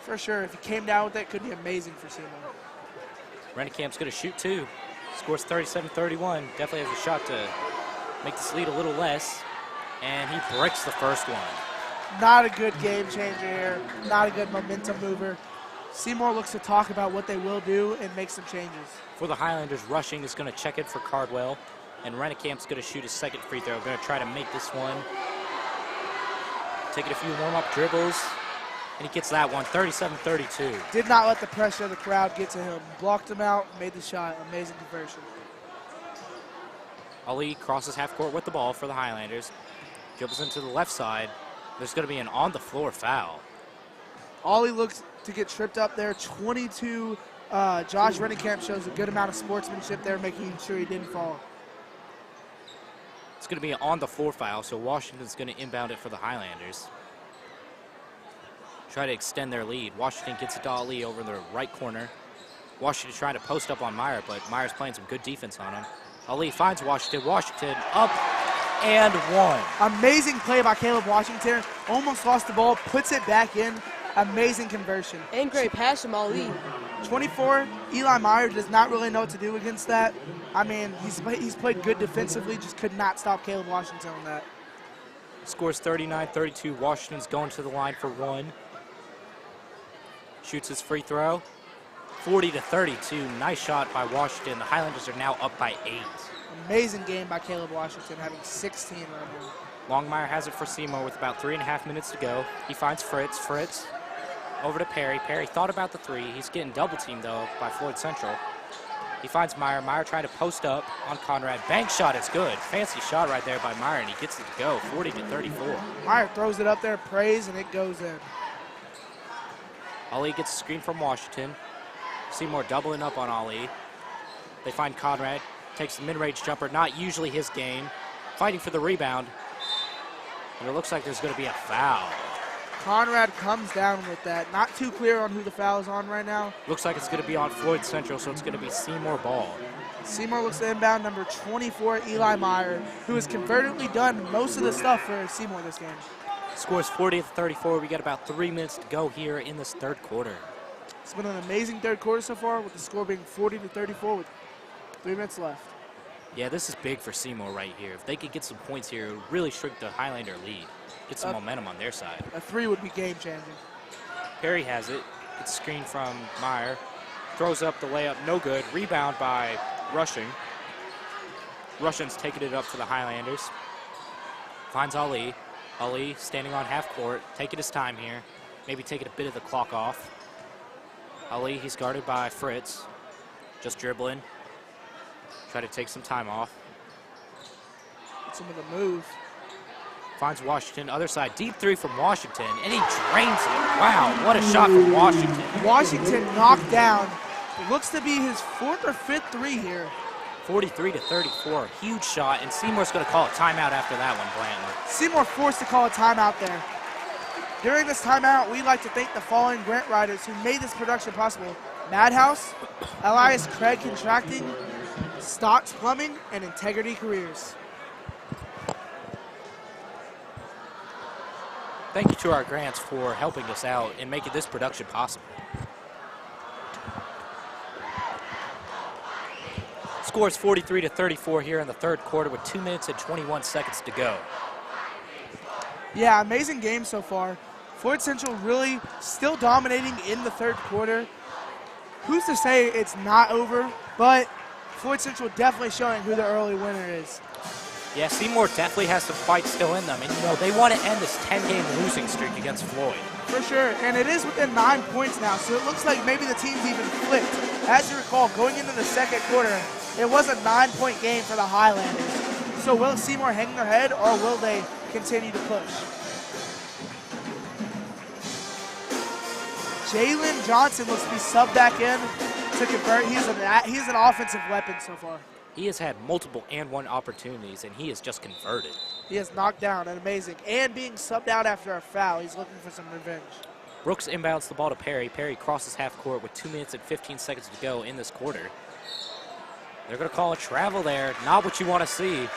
For sure. If he came down with that, it could be amazing for Seymour. Rennenkamp's going to shoot 2. Scores 37-31. Definitely has a shot to make this lead a little less. And he breaks the first one. Not a good game changer here. Not a good momentum mover. Seymour looks to talk about what they will do and make some changes. For the Highlanders, Rushing is going to check it for Cardwell. And Rennenkamp's going to shoot his second free throw. Going to try to make this one. Taking a few warm-up dribbles. And he gets that one, 37-32. Did not let the pressure of the crowd get to him. Blocked him out, made the shot. Amazing conversion. Ali crosses half court with the ball for the Highlanders. Dribbles into the left side. There's going to be an on-the-floor foul. Ollie looks to get tripped up there. 22. Josh Rennenkamp shows a good amount of sportsmanship there, making sure he didn't fall. It's going to be an on-the-floor foul, so Washington's going to inbound it for the Highlanders. Try to extend their lead. Washington gets it to Ali over in the right corner. Washington trying to post up on Meyer, but Meyer's playing some good defense on him. Ali finds Washington. Washington up and one. Amazing play by Caleb Washington. Almost lost the ball, puts it back in. Amazing conversion. And great pass from Ali. 24, Eli Meyer does not really know what to do against that. I mean, he's played good defensively, just could not stop Caleb Washington on that. Scores 39-32. Washington's going to the line for 1. Shoots his free throw. 40-32. Nice shot by Washington. The Highlanders are now up by 8. Amazing game by Caleb Washington, having 16 right now. Longmire has it for Seymour with about 3.5 minutes to go. He finds Fritz. Fritz over to Perry. Perry thought about the 3. He's getting double teamed, though, by Floyd Central. He finds Meyer. Meyer trying to post up on Conrad. Bank shot is good. Fancy shot right there by Meyer, and he gets it to go, 40-34. Meyer throws it up there, prays, and it goes in. Ali gets a screen from Washington. Seymour doubling up on Ali. They find Conrad. Takes the mid-range jumper, not usually his game. Fighting for the rebound. And it looks like there's going to be a foul. Conrad comes down with that. Not too clear on who the foul is on right now. Looks like it's going to be on Floyd Central, so it's going to be Seymour ball. Seymour looks to inbound number 24, Eli Meyer, who has convertedly done most of the stuff for Seymour this game. Scores 40-34. We got about 3 minutes to go here in this third quarter. It's been an amazing third quarter so far, with the score being 40-34 with 3 minutes left. Yeah, this is big for Seymour right here. If they could get some points here, it would really shrink the Highlander lead. Get some momentum on their side. A 3 would be game-changing. Perry has it. Gets a screen from Meyer. Throws up the layup, no good. Rebound by Rushing. Rushing's taking it up for the Highlanders. Finds Ali. Ali standing on half court, taking his time here. Maybe taking a bit of the clock off. Ali, he's guarded by Fritz. Just dribbling. Try to take some time off. Some of the move. Finds Washington, other side, deep three from Washington, and he drains it. Wow, what a shot from Washington. Washington knocked down. It looks to be his 4th or 5th three here. 43-34, huge shot, and Seymour's going to call a timeout after that one, Blanton. Seymour forced to call a timeout there. During this timeout, we'd like to thank the following grant writers who made this production possible. Madhouse, Elias Craig Contracting, Stocks Plumbing, and Integrity Careers. Thank you to our grants for helping us out and making this production possible. Scores 43-34 here in the third quarter with 2 minutes and 21 seconds to go. Yeah, amazing game so far. Floyd Central really still dominating in the third quarter. Who's to say it's not over, but Floyd Central definitely showing who the early winner is. Yeah, Seymour definitely has some fight still in them, and they want to end this 10-game losing streak against Floyd. For sure, and it is within 9 points now, so it looks like maybe the team's even flipped. As you recall, going into the second quarter, it was a 9-point game for the Highlanders. So will Seymour hang their head, or will they continue to push? Jalen Johnson looks to be subbed back in to convert. He's an offensive weapon so far. He has had multiple and one opportunities, and he has just converted. He has knocked down, and amazing. And being subbed out after a foul, he's looking for some revenge. Brooks inbounds the ball to Perry. Perry crosses half court with 2 minutes and 15 seconds to go in this quarter. They're going to call a travel there. Not what you want to see.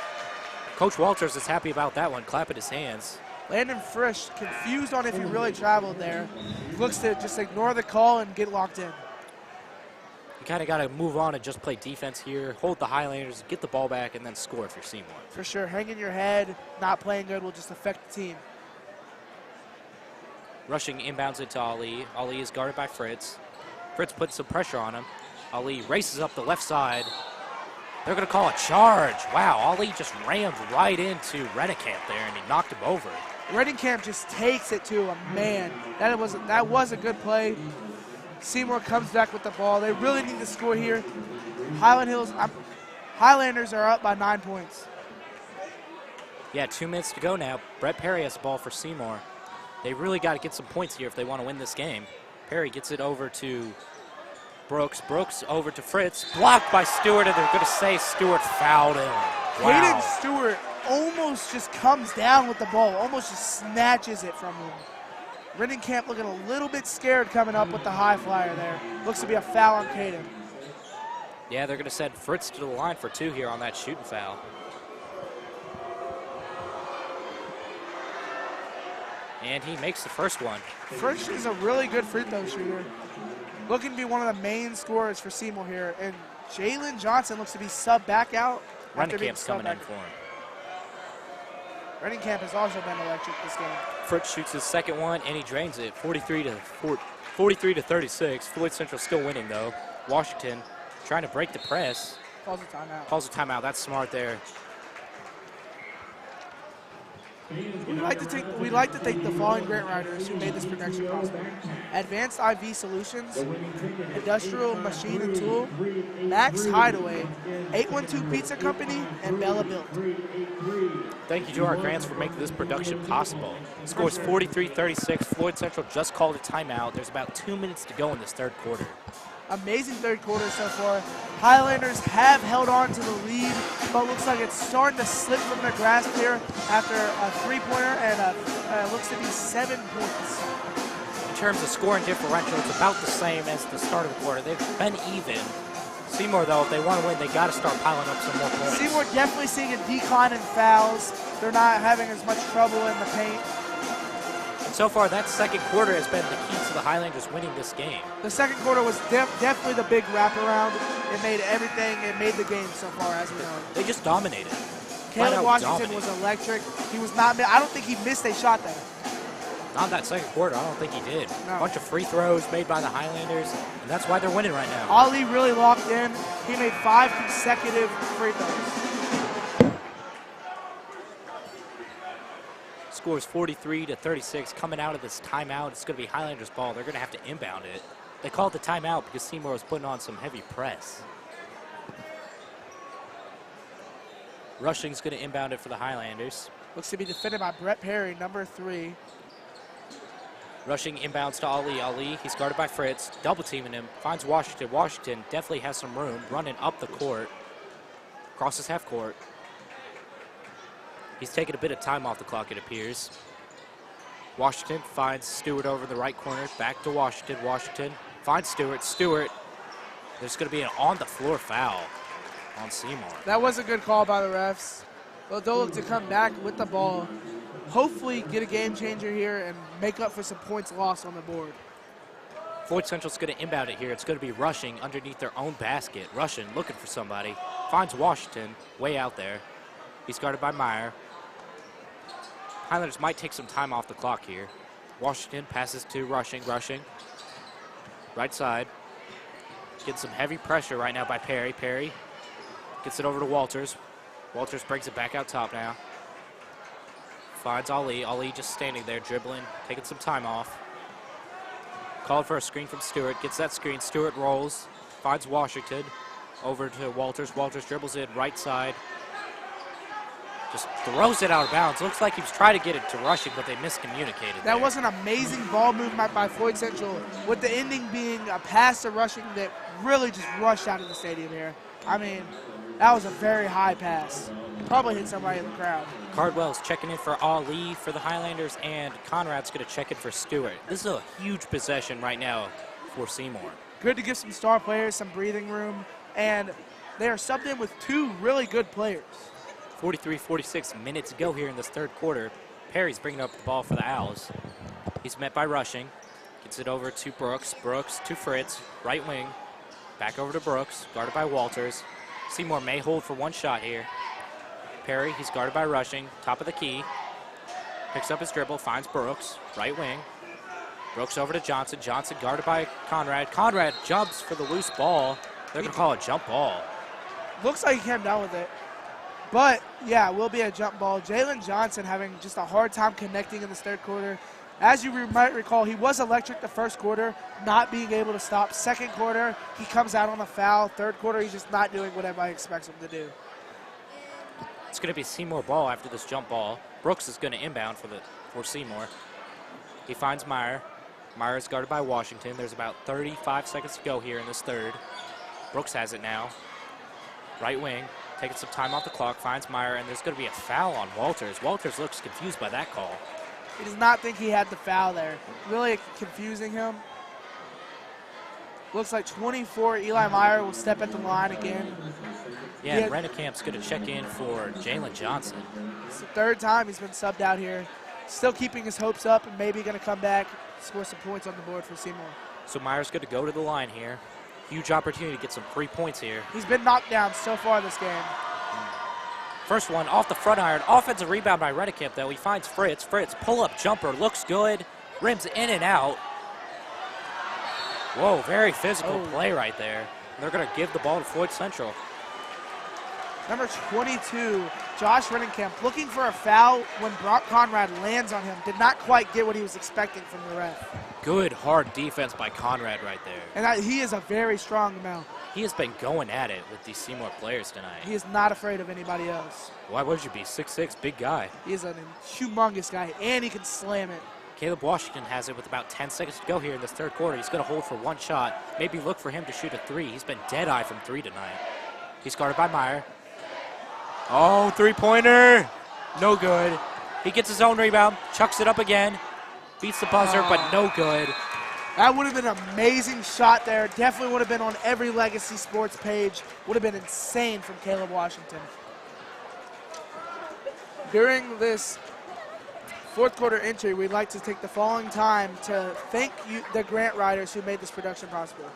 Coach Walters is happy about that one, clapping his hands. Landon Frisch confused on if he really traveled there. Looks to just ignore the call and get locked in. You kind of got to move on and just play defense here, hold the Highlanders, get the ball back, and then score if you're Seymour. For sure, hanging your head, not playing good will just affect the team. Rushing inbounds into Ali. Ali is guarded by Fritz. Fritz puts some pressure on him. Ali races up the left side. They're going to call a charge. Wow, Ali just rammed right into Redikamp there, and he knocked him over. Redikamp just takes it to a man. That was a good play. Seymour comes back with the ball. They really need to score here. Highlanders are up by 9 points. Yeah, 2 minutes to go now. Brett Perry has the ball for Seymour. They really got to get some points here if they want to win this game. Perry gets it over to Brooks. Brooks over to Fritz. Blocked by Stewart, and they're going to say Stewart fouled him. Wow. Hayden Stewart almost just comes down with the ball, almost just snatches it from him. Redikamp looking a little bit scared coming up with the high flyer there. Looks to be a foul on Caden. Yeah, they're going to send Fritz to the line for 2 here on that shooting foul. And he makes the first one. Frisch is a really good free throw shooter. Looking to be one of the main scorers for Seymour here. And Jalen Johnson looks to be subbed back out. Redicamp's coming in for him. Redikamp has also been electric this game. Fritz shoots his second one, and he drains it. 43-36. Floyd Central still winning, though. Washington trying to break the press. Calls a timeout. Calls a timeout. That's smart there. We'd like to thank the following grant writers who made this production possible. Advanced IV Solutions, Industrial Machine and Tool, Max Hideaway, 812 Pizza Company, and Bella Built. Thank you to our grants for making this production possible. Scores 43-36. Floyd Central just called a timeout. There's about 2 minutes to go in this third quarter. Amazing third quarter so far. Highlanders have held on to the lead, but looks like it's starting to slip from their grasp here after a three-pointer and looks to be 7 points. In terms of scoring differential, it's about the same as the start of the quarter. They've been even. Seymour, though, if they want to win, they got to start piling up some more points. Seymour definitely seeing a decline in fouls. They're not having as much trouble in the paint. So far, that second quarter has been the key to the Highlanders winning this game. The second quarter was definitely the big wraparound. It made the game so far, as we know. They just dominated. Caleb Washington was electric. He was not, I don't think he missed a shot there. Not that second quarter, I don't think he did. No. A bunch of free throws made by the Highlanders, and that's why they're winning right now. Ali really locked in. He made 5 consecutive free throws. Scores 43-36. Coming out of this timeout, it's going to be Highlanders ball. They're going to have to inbound it. They called the timeout because Seymour was putting on some heavy press. Rushing's going to inbound it for the Highlanders. Looks to be defended by Brett Perry, number 3. Rushing inbounds to Ali. Ali, he's guarded by Fritz. Double teaming him. Finds Washington. Washington definitely has some room. Running up the court. Crosses half court. He's taking a bit of time off the clock, it appears. Washington finds Stewart over in the right corner. Back to Washington. Washington finds Stewart. Stewart. There's going to be an on-the-floor foul on Seymour. That was a good call by the refs. They'll look to come back with the ball. Hopefully get a game changer here and make up for some points lost on the board. Floyd Central's going to inbound it here. It's going to be Rushing underneath their own basket. Rushing looking for somebody. Finds Washington way out there. He's guarded by Meyer. Highlanders might take some time off the clock here. Washington passes to Rushing. Rushing. Right side. Getting some heavy pressure right now by Perry. Perry gets it over to Walters. Walters brings it back out top now. Finds Ali. Ali just standing there, dribbling, taking some time off. Called for a screen from Stewart. Gets that screen. Stewart rolls. Finds Washington. Over to Walters. Walters dribbles in right side. Just throws it out of bounds. Looks like he was trying to get it to Rushing, but they miscommunicated. That was an amazing ball movement by Floyd Central, with the ending being a pass to Rushing that really just rushed out of the stadium here. I mean, that was a very high pass. Probably hit somebody in the crowd. Cardwell's checking in for Ali for the Highlanders, and Conrad's going to check in for Stewart. This is a huge possession right now for Seymour. Good to give some star players some breathing room, and they are subbed in with 2 really good players. 43-46 minutes to go here in this third quarter. Perry's bringing up the ball for the Owls. He's met by Rushing. Gets it over to Brooks. Brooks to Fritz, right wing. Back over to Brooks, guarded by Walters. Seymour may hold for one shot here. Perry, he's guarded by Rushing, top of the key. Picks up his dribble, finds Brooks, right wing. Brooks over to Johnson. Johnson guarded by Conrad. Conrad jumps for the loose ball. They're going to call a jump ball. Looks like he came down with it. But, yeah, it will be a jump ball. Jalen Johnson having just a hard time connecting in this third quarter. As you might recall, he was electric the first quarter, not being able to stop. Second quarter, he comes out on a foul. Third quarter, he's just not doing what everybody expects him to do. It's going to be Seymour ball after this jump ball. Brooks is going to inbound for Seymour. He finds Meyer. Meyer is guarded by Washington. There's about 35 seconds to go here in this third. Brooks has it now. Right wing. Taking some time off the clock, finds Meyer, and there's going to be a foul on Walters. Walters looks confused by that call. He does not think he had the foul there. Really confusing him. Looks like 24, Eli Meyer will step at the line again. Yeah, and Rennecamp's going to check in for Jalen Johnson. It's the third time he's been subbed out here. Still keeping his hopes up and maybe going to come back, score some points on the board for Seymour. So Meyer's going to go to the line here. Huge opportunity to get some 3 points here. He's been knocked down so far this game. First one off the front iron. Offensive rebound by Rennekamp, though. He finds Fritz. Fritz, pull-up jumper, looks good. Rims in and out. Whoa, very physical play right there. They're going to give the ball to Floyd Central. Number 22, Josh Rennekamp, looking for a foul when Brock Conrad lands on him. Did not quite get what he was expecting from the ref. Good, hard defense by Conrad right there. And he is a very strong man. He has been going at it with these Seymour players tonight. He is not afraid of anybody else. Why would you be? 6'6", big guy. He is a humongous guy, and he can slam it. Caleb Washington has it with about 10 seconds to go here in this third quarter. He's going to hold for one shot. Maybe look for him to shoot a 3. He's been dead-eye from 3 tonight. He's guarded by Meyer. Oh, three-pointer. No good. He gets his own rebound, chucks it up again, beats the buzzer, but no good. That would have been an amazing shot there. Definitely would have been on every Legacy Sports page. Would have been insane from Caleb Washington. During this fourth quarter entry, we'd like to take the following time to thank you, the grant writers who made this production possible.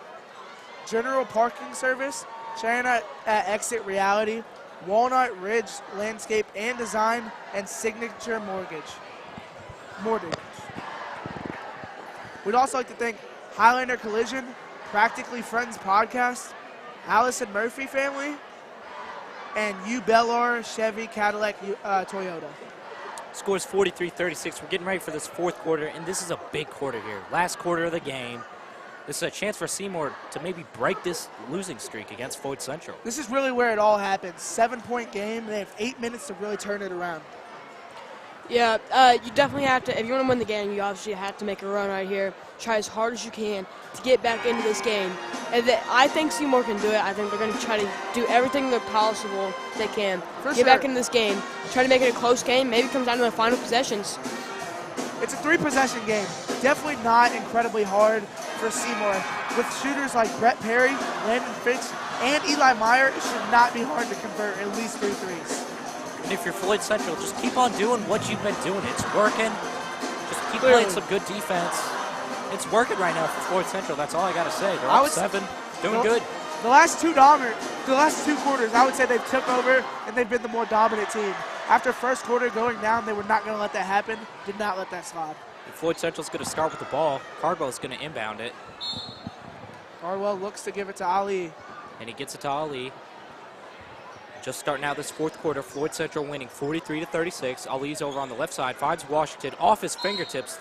General Parking Service, China at Exit Reality, Walnut Ridge Landscape and Design, and Signature Mortgage. We'd also like to thank Highlander Collision, Practically Friends Podcast, Allison Murphy Family, and U Bellar Chevy Cadillac Toyota. Scores 43-36. We're getting ready for this fourth quarter, and this is a big quarter here. Last quarter of the game. This is a chance for Seymour to maybe break this losing streak against Floyd Central. This is really where it all happens. 7-point game. They have 8 minutes to really turn it around. Yeah, you definitely have to, if you want to win the game, you obviously have to make a run right here. Try as hard as you can to get back into this game. And I think Seymour can do it. I think they're going to try to do everything they're possible they can. Get back into this game, try to make it a close game. Maybe it comes down to the final possessions. It's a 3-possession game. Definitely not incredibly hard for Seymour. With shooters like Brett Perry, Landon Fitz, and Eli Meyer, it should not be hard to convert at least 3 threes. And if you're Floyd Central, just keep on doing what you've been doing. It's working. Just keep playing some good defense. It's working right now for Floyd Central. That's all I got to say. They're up 7, doing good. The last two quarters, I would say they've took over and they've been the more dominant team. After first quarter going down, they were not going to let that happen. Did not let that slide. And Floyd Central's going to start with the ball. Cardwell's going to inbound it. Cardwell looks to give it to Ali. And he gets it to Ali. Just starting out this fourth quarter, Floyd Central winning 43-36. Ali's over on the left side, finds Washington off his fingertips.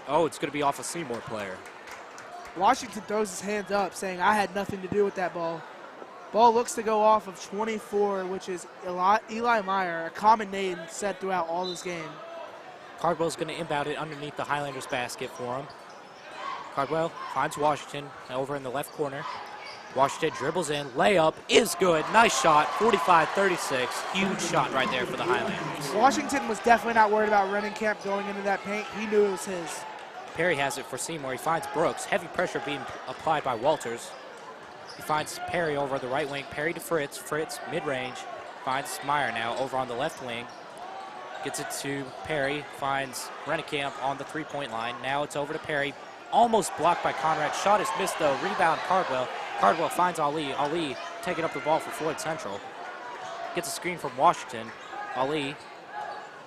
Oh, it's going to be off a Seymour player. Washington throws his hands up, saying, I had nothing to do with that ball. Ball looks to go off of 24, which is Eli Meyer, a common name said throughout all this game. Cardwell's going to inbound it underneath the Highlanders basket for him. Cardwell finds Washington over in the left corner. Washington dribbles in, layup is good, nice shot, 45-36, huge shot right there for the Highlanders. Washington was definitely not worried about running camp going into that paint. He knew it was his. Perry has it for Seymour. He finds Brooks. Heavy pressure being applied by Walters. He finds Perry over the right wing. Perry to Fritz. Fritz mid-range. Finds Meyer now over on the left wing. Gets it to Perry. Finds Rennekamp on the three-point line. Now it's over to Perry. Almost blocked by Conrad. Shot is missed though. Rebound Cardwell. Cardwell finds Ali. Ali taking up the ball for Floyd Central. Gets a screen from Washington. Ali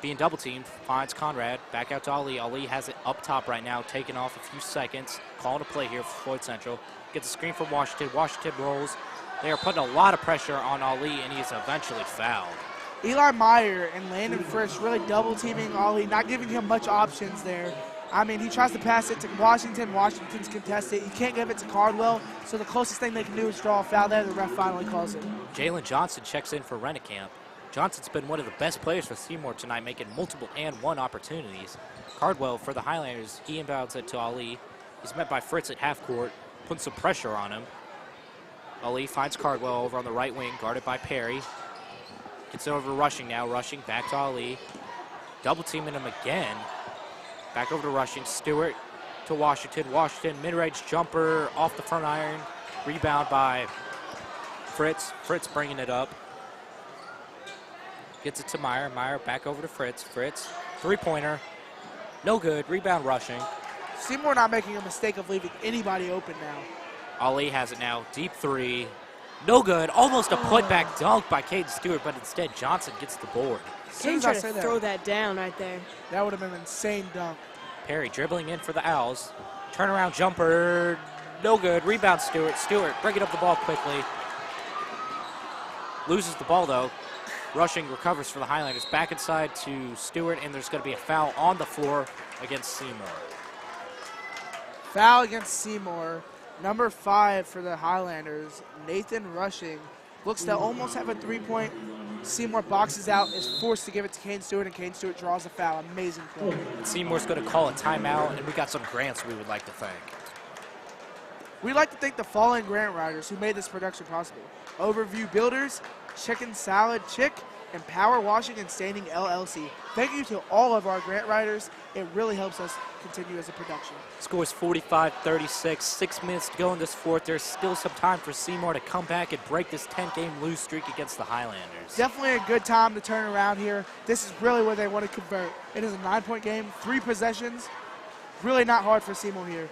being double teamed, finds Conrad, back out to Ali. Ali has it up top right now, taking off a few seconds. Calling a play here for Floyd Central. Gets a screen from Washington. Washington rolls. They are putting a lot of pressure on Ali, and he is eventually fouled. Eli Meyer and Landon Frisch really double teaming Ali, not giving him much options there. I mean, he tries to pass it to Washington. Washington's contested. He can't give it to Cardwell, so the closest thing they can do is draw a foul there. The ref finally calls it. Jalen Johnson checks in for Rennekamp. Johnson's been one of the best players for Seymour tonight, making multiple and one opportunities. Cardwell for the Highlanders, he inbounds it to Ali. He's met by Fritz at half court, putting some pressure on him. Ali finds Cardwell over on the right wing, guarded by Perry. Gets it over to Rushing now, Rushing back to Ali. Double teaming him again. Back over to Rushing, Stewart to Washington. Washington, mid-range jumper off the front iron. Rebound by Fritz. Fritz bringing it up. Gets it to Meyer. Meyer back over to Fritz. Fritz, three-pointer. No good. Rebound Rushing. Seymour not making a mistake of leaving anybody open now. Ali has it now. Deep three. No good. Almost a putback dunk by Caden Stewart, but instead Johnson gets the board. Caden tried to throw that down right there. That would have been an insane dunk. Perry dribbling in for the Owls. Turnaround jumper. No good. Rebound Stewart. Stewart bringing up the ball quickly. Loses the ball, though. Rushing recovers for the Highlanders. Back inside to Stewart, and there's going to be a foul on the floor against Seymour. Foul against Seymour. Number 5 for the Highlanders, Nathan Rushing. Looks to almost have a three-point. Seymour boxes out, is forced to give it to Kane Stewart, and Kane Stewart draws a foul. Amazing play. And Seymour's going to call a timeout, and we got some grants we would like to thank. We'd like to thank the following grant writers who made this production possible. Overview Builders, Chicken Salad Chick, and Power Washing and Staining LLC. Thank you to all of our grant writers. It really helps us continue as a production. Score's 45-36, 6 minutes to go in this fourth. There's still some time for Seymour to come back and break this 10-game lose streak against the Highlanders. Definitely a good time to turn around here. This is really where they want to convert. It is a 9-point game, 3 possessions. Really not hard for Seymour here.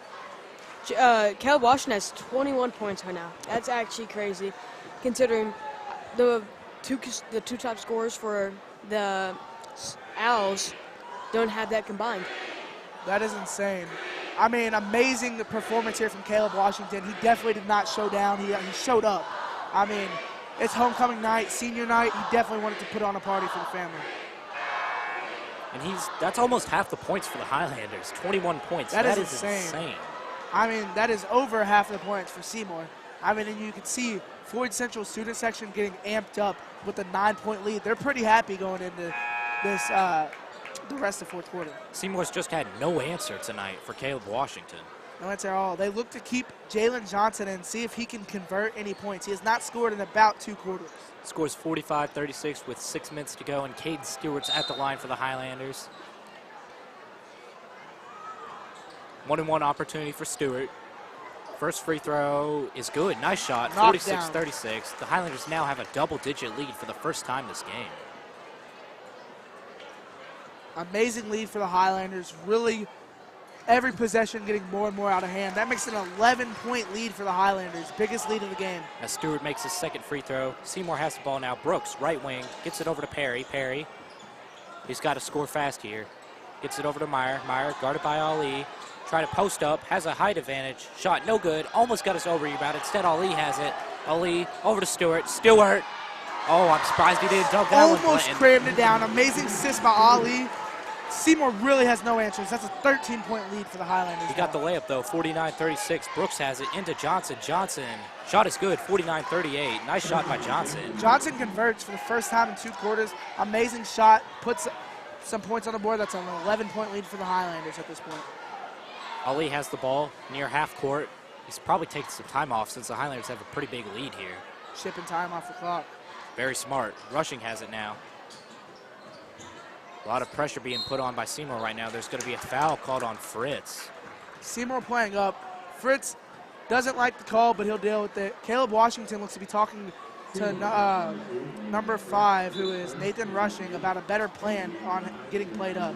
Caleb Washington has 21 points right now. That's actually crazy, considering the two top scorers for the Owls don't have that combined. That is insane. I mean, amazing performance here from Caleb Washington. He definitely did not show down. He showed up. I mean, it's homecoming night, senior night. He definitely wanted to put on a party for the family. And that's almost half the points for the Highlanders, 21 points. That is insane. I mean, that is over half the points for Seymour. I mean, and you can see Floyd Central student section getting amped up with a 9-point lead. They're pretty happy going into the rest of fourth quarter. Seymour's just had no answer tonight for Caleb Washington. No answer at all. They look to keep Jalen Johnson and see if he can convert any points. He has not scored in about 2 quarters. Scores 45-36 with 6 minutes to go, and Caden Stewart's at the line for the Highlanders. 1-and-1 opportunity for Stewart. First free throw is good. Nice shot, 46-36. The Highlanders now have a double-digit lead for the first time this game. Amazing lead for the Highlanders. Really, every possession getting more and more out of hand. That makes it an 11-point lead for the Highlanders. Biggest lead of the game. As Stewart makes his second free throw, Seymour has the ball now. Brooks, right wing, gets it over to Perry. Perry, he's got to score fast here. Gets it over to Meyer. Meyer guarded by Ali. Trying to post up, has a height advantage. Shot no good, almost got us over rebound. Instead, Ali has it. Ali over to Stewart. Stewart. Oh, I'm surprised he didn't dunk that one. Almost crammed it down. Amazing assist by Ali. Seymour really has no answers. That's a 13-point lead for the Highlanders. He got the layup, though, 49-36. Brooks has it into Johnson. Johnson, shot is good, 49-38. Nice shot by Johnson. Johnson converts for the first time in 2 quarters. Amazing shot, puts some points on the board. That's an 11-point lead for the Highlanders at this point. Ali has the ball near half court. He's probably taking some time off since the Highlanders have a pretty big lead here. Shipping time off the clock. Very smart. Rushing has it now. A lot of pressure being put on by Seymour right now. There's going to be a foul called on Fritz. Seymour playing up. Fritz doesn't like the call, but he'll deal with it. Caleb Washington looks to be talking to number 5, who is Nathan Rushing, about a better plan on getting played up.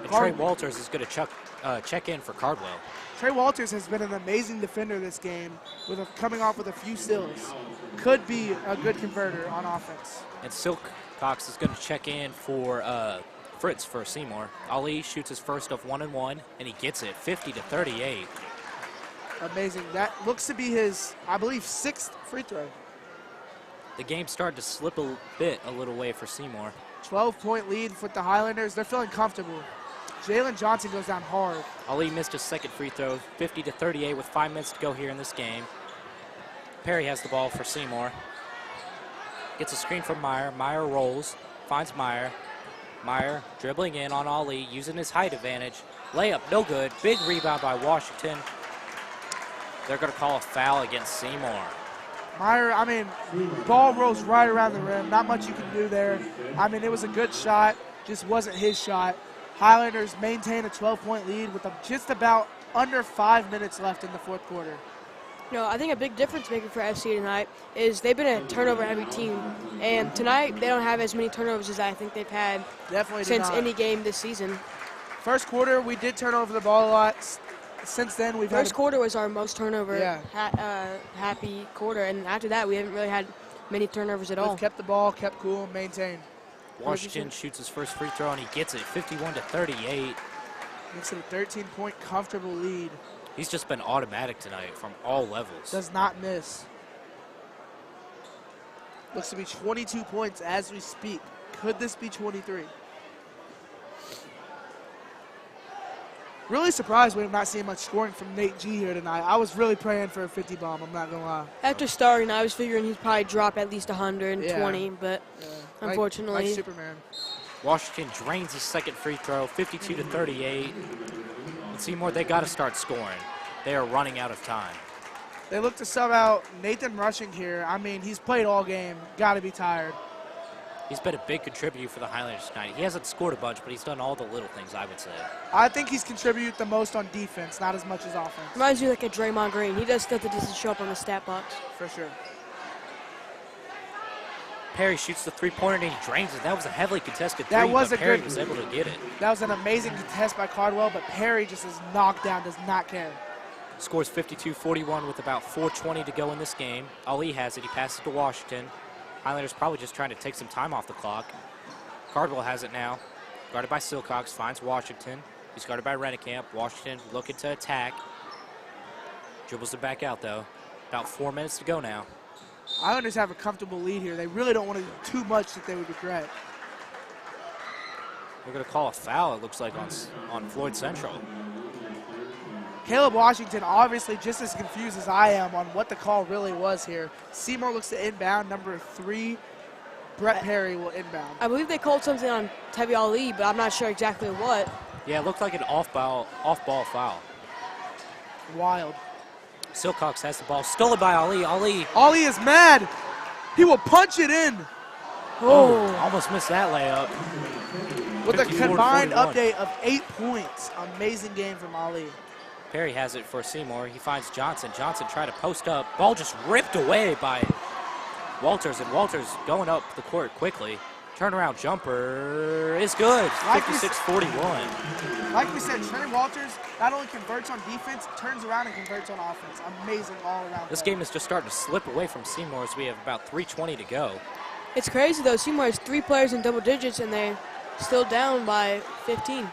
And Trey Walters is going to check in for Cardwell. Trey Walters has been an amazing defender this game, coming off with a few steals. Could be a good converter on offense. And Silcox is going to check in for Fritz for Seymour. Ali shoots his first of 1-and-1, and he gets it, 50-38. Amazing. That looks to be his, I believe, 6th free throw. The game's starting to slip a little way for Seymour. 12-point lead for the Highlanders. They're feeling comfortable. Jalen Johnson goes down hard. Ali missed his second free throw, 50-38 with 5 minutes to go here in this game. Perry has the ball for Seymour. Gets a screen from Meyer. Meyer rolls, finds Meyer. Meyer dribbling in on Ali, using his height advantage. Layup, no good. Big rebound by Washington. They're going to call a foul against Seymour. Meyer, I mean, ball rolls right around the rim. Not much you can do there. I mean, it was a good shot, just wasn't his shot. Highlanders maintain a 12-point lead with just about under 5 minutes left in the fourth quarter. You know, I think a big difference maker for FC tonight is they've been a turnover-heavy team, and tonight they don't have as many turnovers as I think they've had since any game this season. First quarter, we did turn over the ball a lot. Since then, we've First quarter was our most turnover Yeah. happy quarter, and after that, we haven't really had many turnovers at all. We've kept the ball, kept cool, maintained. Washington shoots his first free throw, and he gets it, 51-38. Makes it a 13-point comfortable lead. He's just been automatic tonight from all levels. Does not miss. Looks to be 22 points as we speak. Could this be 23? Really surprised we have not seen much scoring from Nate G here tonight. I was really praying for a 50 bomb, I'm not going to lie. After starting, I was figuring he'd probably drop at least 120, but unfortunately. Like Superman. Washington drains his second free throw, 52-38. And Seymour, they got to start scoring. They are running out of time. They look to sub out Nathan Rushing here. I mean, he's played all game. Got to be tired. He's been a big contributor for the Highlanders tonight. He hasn't scored a bunch, but he's done all the little things, I would say. I think he's contributed the most on defense, not as much as offense. Reminds me like a Draymond Green. He does stuff that doesn't show up on the stat box. For sure. Perry shoots the three-pointer and he drains it. That was a heavily contested three, That was but a Perry good- was able to get it. That was an amazing contest by Cardwell, but Perry just is knocked down, does not care. Scores 52-41 with about 4:20 to go in this game. Ali has it. He passes to Washington. Highlanders probably just trying to take some time off the clock. Cardwell has it now. Guarded by Silcox, finds Washington. He's guarded by Rennekamp. Washington looking to attack. Dribbles it back out, though. About 4 minutes to go now. Islanders have a comfortable lead here. They really don't want to do too much that they would regret. We're going to call a foul, it looks like, on Floyd Central. Caleb Washington obviously just as confused as I am on what the call really was here. Seymour looks to inbound, number 3, Brett Perry will inbound. I believe they called something on Tevi Ali, but I'm not sure exactly what. Yeah, it looked like an off-ball foul. Wild. Silcox has the ball. Stolen by Ali. Ali Ali is mad. He will punch it in. almost missed that layup. With a 54 to combined 41. update of 8 points. Amazing game from Ali. Perry has it for Seymour. He finds Johnson. Johnson tried to post up. Ball just ripped away by Walters, and Walters going up the court quickly. Turnaround jumper is good. 56-41. Like we said, Trey Walters not only converts on defense, turns around and converts on offense. Amazing all around. This game is just starting to slip away from Seymour as we have about 3:20 to go. It's crazy, though. Seymour has 3 players in double digits, and they're still down by 15.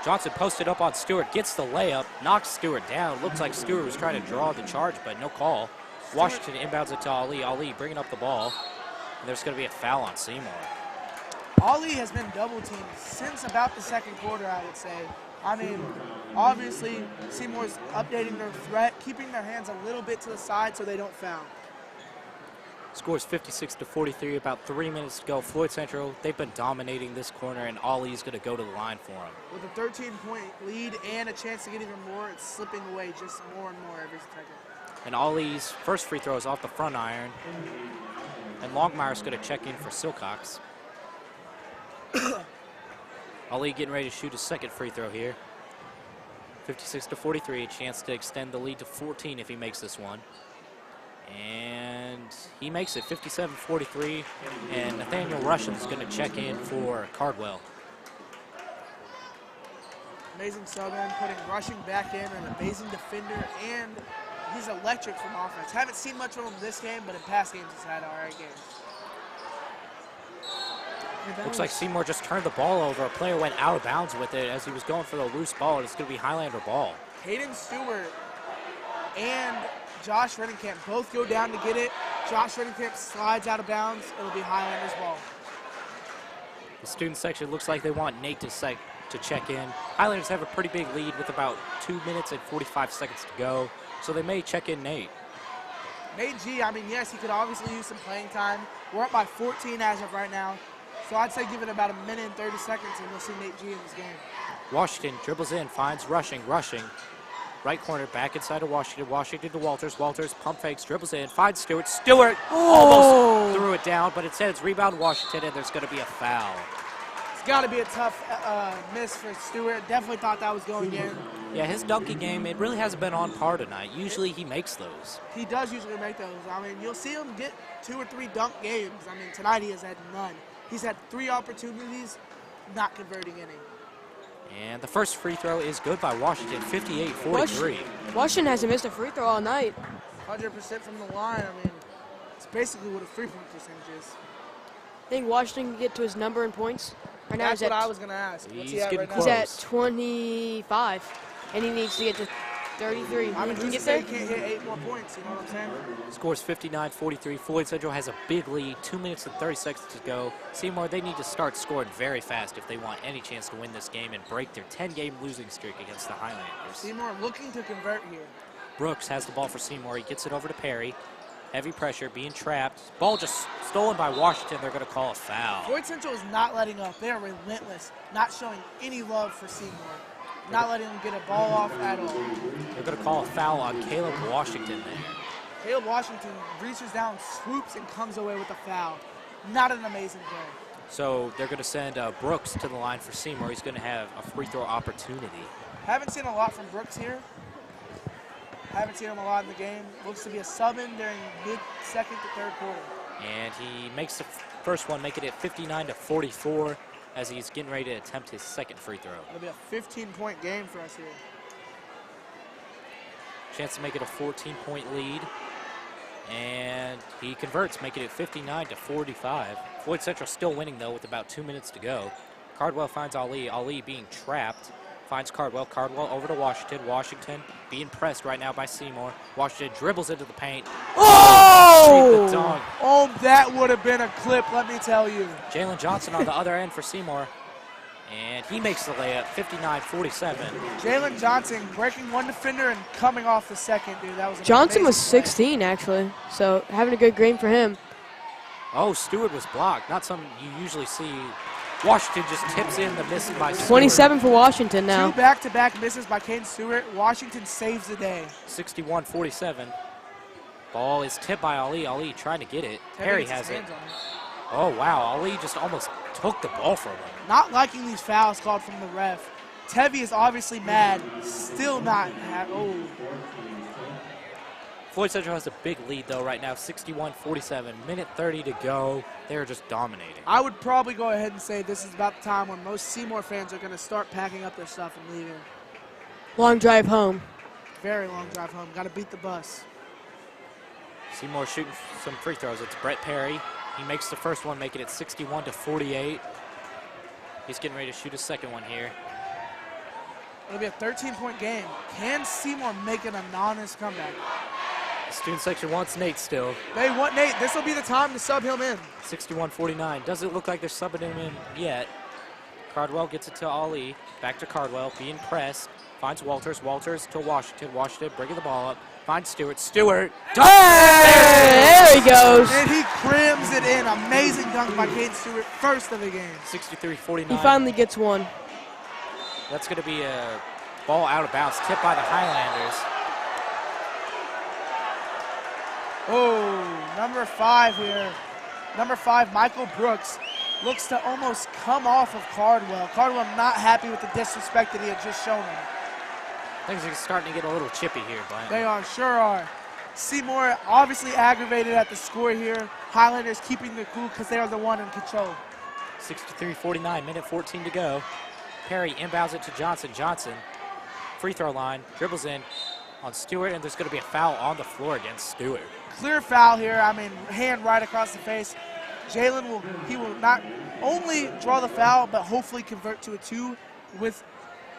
Johnson posted up on Stewart, gets the layup, knocks Stewart down. Looks like Stewart was trying to draw the charge, but no call. Washington inbounds it to Ali. Ali bringing up the ball. And there's going to be a foul on Seymour. Ali has been double teamed since about the second quarter, I would say. I mean, obviously, Seymour's updating their threat, keeping their hands a little bit to the side so they don't foul. Scores 56-43, about 3 minutes to go. Floyd Central, they've been dominating this corner, and Ali's going to go to the line for him. With a 13-point lead and a chance to get even more, it's slipping away just more and more every second. And Ali's first free throw is off the front iron. And Longmire's going to check in for Silcox. Ali getting ready to shoot his second free throw here. 56-43, a chance to extend the lead to 14 if he makes this one. And he makes it 57-43, and Nathaniel Russian's going to check in for Cardwell. Amazing sub-in, putting Rushing back in, an amazing defender, and he's electric from offense. Haven't seen much from him this game, but in past games he's had all right games. Looks like Seymour just turned the ball over. A player went out of bounds with it as he was going for the loose ball, and it's going to be Highlander ball. Hayden Stewart and Josh Reddingkamp both go down to get it. Josh Reddingkamp slides out of bounds. It'll be Highlanders ball. The student section looks like they want Nate to check in. Highlanders have a pretty big lead with about 2 minutes and 45 seconds to go, so they may check in Nate. Nate G, I mean, yes, he could obviously use some playing time. We're up by 14 as of right now, so I'd say give it about 1 minute and 30 seconds and we'll see Nate G in this game. Washington dribbles in, finds Rushing. Right corner, back inside of Washington. Washington to Walters. Walters pump fakes, dribbles in, finds Stewart. Stewart almost threw it down, but it says rebound Washington, and there's going to be a foul. It's got to be a tough miss for Stewart. Definitely thought that was going in. Yeah, his dunking game, it really hasn't been on par tonight. Usually he makes those. He does usually make those. I mean, you'll see him get 2 or 3 dunk games. I mean, tonight he has had none. He's had 3 opportunities, not converting any. And the first free throw is good by Washington, 58-43. Washington hasn't missed a free throw all night. 100% from the line. I mean, it's basically what a 3-point percentage is. I think Washington can get to his number in points. Right now That's what I was going to ask. What's he He's at getting right He's now? close. at 25, and he needs to get to 33. I mean, He can who's to get say there? he can't hit 8 more points, you know what I'm saying? Scores 59-43. Floyd Central has a big lead, 2 minutes and 30 seconds to go. Seymour, they need to start scoring very fast if they want any chance to win this game and break their 10-game losing streak against the Highlanders. Seymour looking to convert here. Brooks has the ball for Seymour. He gets it over to Perry. Heavy pressure, being trapped. Ball just stolen by Washington. They're going to call a foul. Floyd Central is not letting up. They are relentless, not showing any love for Seymour. Not letting him get a ball off at all. They're going to call a foul on Caleb Washington there. Caleb Washington reaches down, swoops, and comes away with a foul. Not an amazing play. So they're going to send Brooks to the line for Seymour. He's going to have a free throw opportunity. Haven't seen a lot from Brooks here. Haven't seen him a lot in the game. Looks to be a sub-in during mid-second to third quarter. And he makes the first one, making it 59-44 as he's getting ready to attempt his second free throw. It'll be a 15-point game for us here. Chance to make it a 14-point lead. And he converts, making it 59-45. Floyd Central still winning, though, with about 2 minutes to go. Cardwell finds Ali. Ali being trapped. Finds Cardwell. Cardwell over to Washington. Washington being pressed right now by Seymour. Washington dribbles into the paint. Oh! The dunk. Oh, that would have been a clip, let me tell you. Jalen Johnson on the other end for Seymour. And he makes the layup, 59-47. Jalen Johnson breaking one defender and coming off the second, dude. That was an Johnson was amazing play. 16, actually, so having a good game for him. Oh, Stewart was blocked. Not something you usually see. Washington just tips in the misses by Stewart. 27 for Washington now. 2 back-to-back misses by Caden Stewart. Washington saves the day. 61-47. Ball is tipped by Ali. Ali trying to get it. Perry gets his has it. hands on it. Oh, wow. Ali just almost took the ball from him. Not liking these fouls called from the ref. Tevye is obviously mad. Still not. Oh. Floyd Central has a big lead, though, right now, 61-47. Minute 30 to go. They're just dominating. I would probably go ahead and say this is about the time when most Seymour fans are going to start packing up their stuff and leaving. Long drive home. Very long drive home. Got to beat the bus. Seymour shooting some free throws. It's Brett Perry. He makes the first one, making it 61-48. He's getting ready to shoot his second one here. It'll be a 13-point game. Can Seymour make an anonymous comeback? The student section wants Nate still. They want Nate. This will be the time to sub him in. 61-49. Doesn't look like they're subbing him in yet. Cardwell gets it to Ali. Back to Cardwell, being pressed. Finds Walters. Walters to Washington. Washington bringing the ball up. Finds Stewart. Stewart. Dunk! There he goes. And he crams it in. Amazing dunk by Caden Stewart. First of the game. 63-49. He finally gets one. That's going to be a ball out of bounds. Tipped by the Highlanders. Oh, number 5 here. Number 5, Michael Brooks, looks to almost come off of Cardwell. Cardwell not happy with the disrespect that he had just shown him. Things are starting to get a little chippy here, Brian. They are, sure are. Seymour obviously aggravated at the score here. Highlanders keeping the cool because they are the one in control. 63-49, minute 14 to go. Perry inbounds it to Johnson. Johnson, free throw line, dribbles in on Stewart, and there's going to be a foul on the floor against Stewart. Clear foul here. I mean, hand right across the face. Jalen will not only draw the foul, but hopefully convert to a 2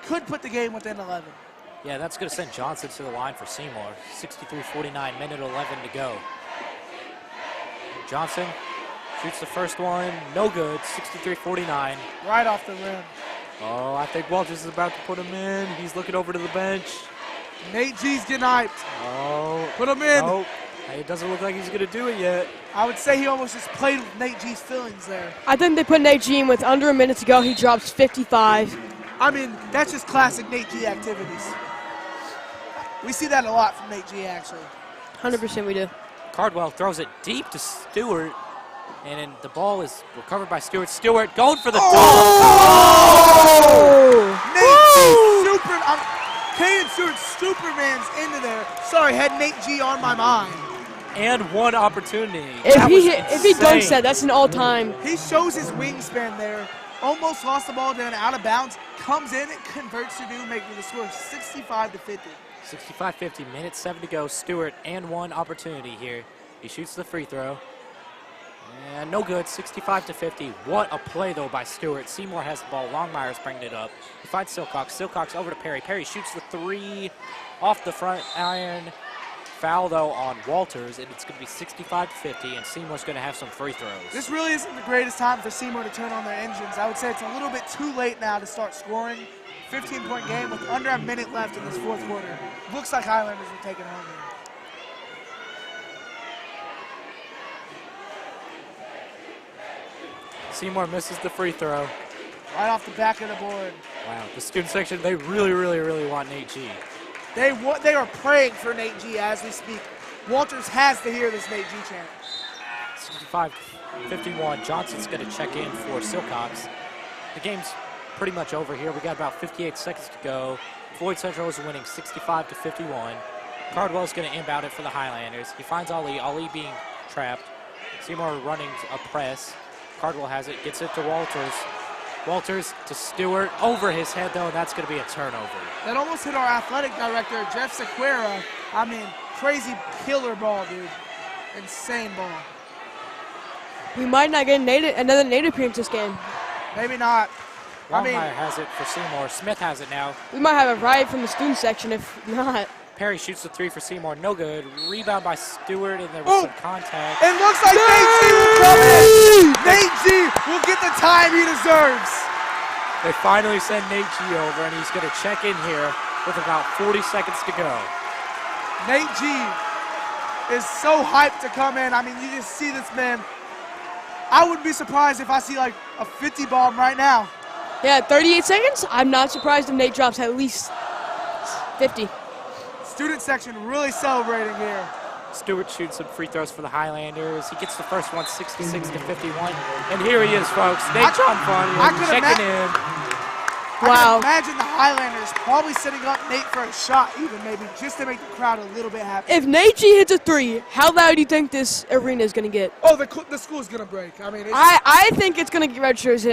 could put the game within 11. Yeah, that's going to send Johnson to the line for Seymour. 63-49, minute 11 to go. Johnson shoots the first one, no good, 63-49. Right off the rim. Oh, I think Walters is about to put him in. He's looking over to the bench. Nate G's getting hyped. Oh. Put him in. Nope. It doesn't look like he's going to do it yet. I would say he almost just played with Nate G's feelings there. I think they put Nate G in with under a minute to go. He drops 55. I mean, that's just classic Nate G activities. We see that a lot from Nate G, actually. 100% we do. Cardwell throws it deep to Stewart, and then the ball is recovered by Stewart. Stewart going for the dunk. Nate G, Caden Stewart, Superman's into there. Sorry, had Nate G on my mind. And one opportunity. If he dunks that, that's an all-time. He shows his wingspan there. Almost lost the ball down out of bounds. Comes in and converts to do, making the score 65-50. 65-50, minute 7 to go. Stewart and one opportunity here. He shoots the free throw. And no good, 65-50. What a play, though, by Stewart. Seymour has the ball. Longmire's bringing it up. He finds Silcox. Silcox over to Perry. Perry shoots the 3 off the front iron. Foul, though, on Walters, and it's going to be 65-50, and Seymour's going to have some free throws. This really isn't the greatest time for Seymour to turn on their engines. I would say it's a little bit too late now to start scoring. 15-point game with under a minute left in this fourth quarter. Looks like Highlanders will take it home here. Seymour misses the free throw. Right off the back of the board. Wow, the student section, they really, really, really want Nate G. They are praying for Nate G as we speak. Walters has to hear this Nate G chant. 65-51, Johnson's going to check in for Silcox. The game's pretty much over here. We got about 58 seconds to go. Floyd Central is winning 65-51. Cardwell's going to inbound it for the Highlanders. He finds Ali. Ali being trapped. Seymour running a press. Cardwell has it, gets it to Walters. Walters to Stewart, over his head though, and that's going to be a turnover. That almost hit our athletic director, Jeff Sequeira. I mean, crazy killer ball, dude. Insane ball. We might not get another Nate appearance this game. Maybe not. Longmire has it for Seymour. Smith has it now. We might have a riot from the student section if not. Perry shoots the 3 for Seymour, no good. Rebound by Stewart, and there was some contact. It looks like Nate G will come in. Nate G will get the time he deserves. They finally send Nate G over, and he's going to check in here with about 40 seconds to go. Nate G is so hyped to come in. I mean, you just see this man I wouldn't be surprised if I see like a 50 bomb right now. Yeah, 38 seconds. I'm not surprised if Nate drops at least 50. Student section really celebrating here. Stewart shoots some free throws for the Highlanders. He gets the first one, 66 to 51. And here he is, folks. Nate Jonfania checking in. I Wow. can imagine the Highlanders probably setting up Nate for a shot even maybe just to make the crowd a little bit happy. If Nate G hits a 3, how loud do you think this arena is going to get? Oh, the school's going to break. I mean, I think it's going to register as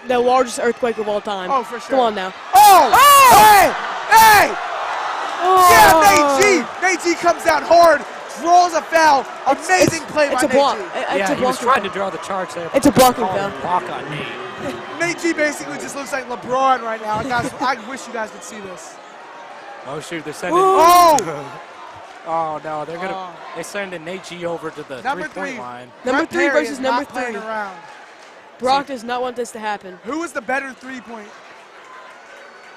the largest earthquake of all time. Oh, for sure. Come on now. Oh! Hey! Hey! Oh. Yeah, Nate G! Nate G comes down hard, draws a foul. Amazing play by It's a Nate block. G. Yeah, he was trying to draw the charge there. It's a blocking Called foul. Block on Nate. Nate G basically just looks like LeBron right now. Guys, I wish you guys could see this. Oh shoot, they're sending. Oh! Oh no, they're sending Nate G over to the Number 3-point three. line. Number Brett 3 Perry versus is number not playing 3. around. Brock does not want this to happen. Who is the better three-point?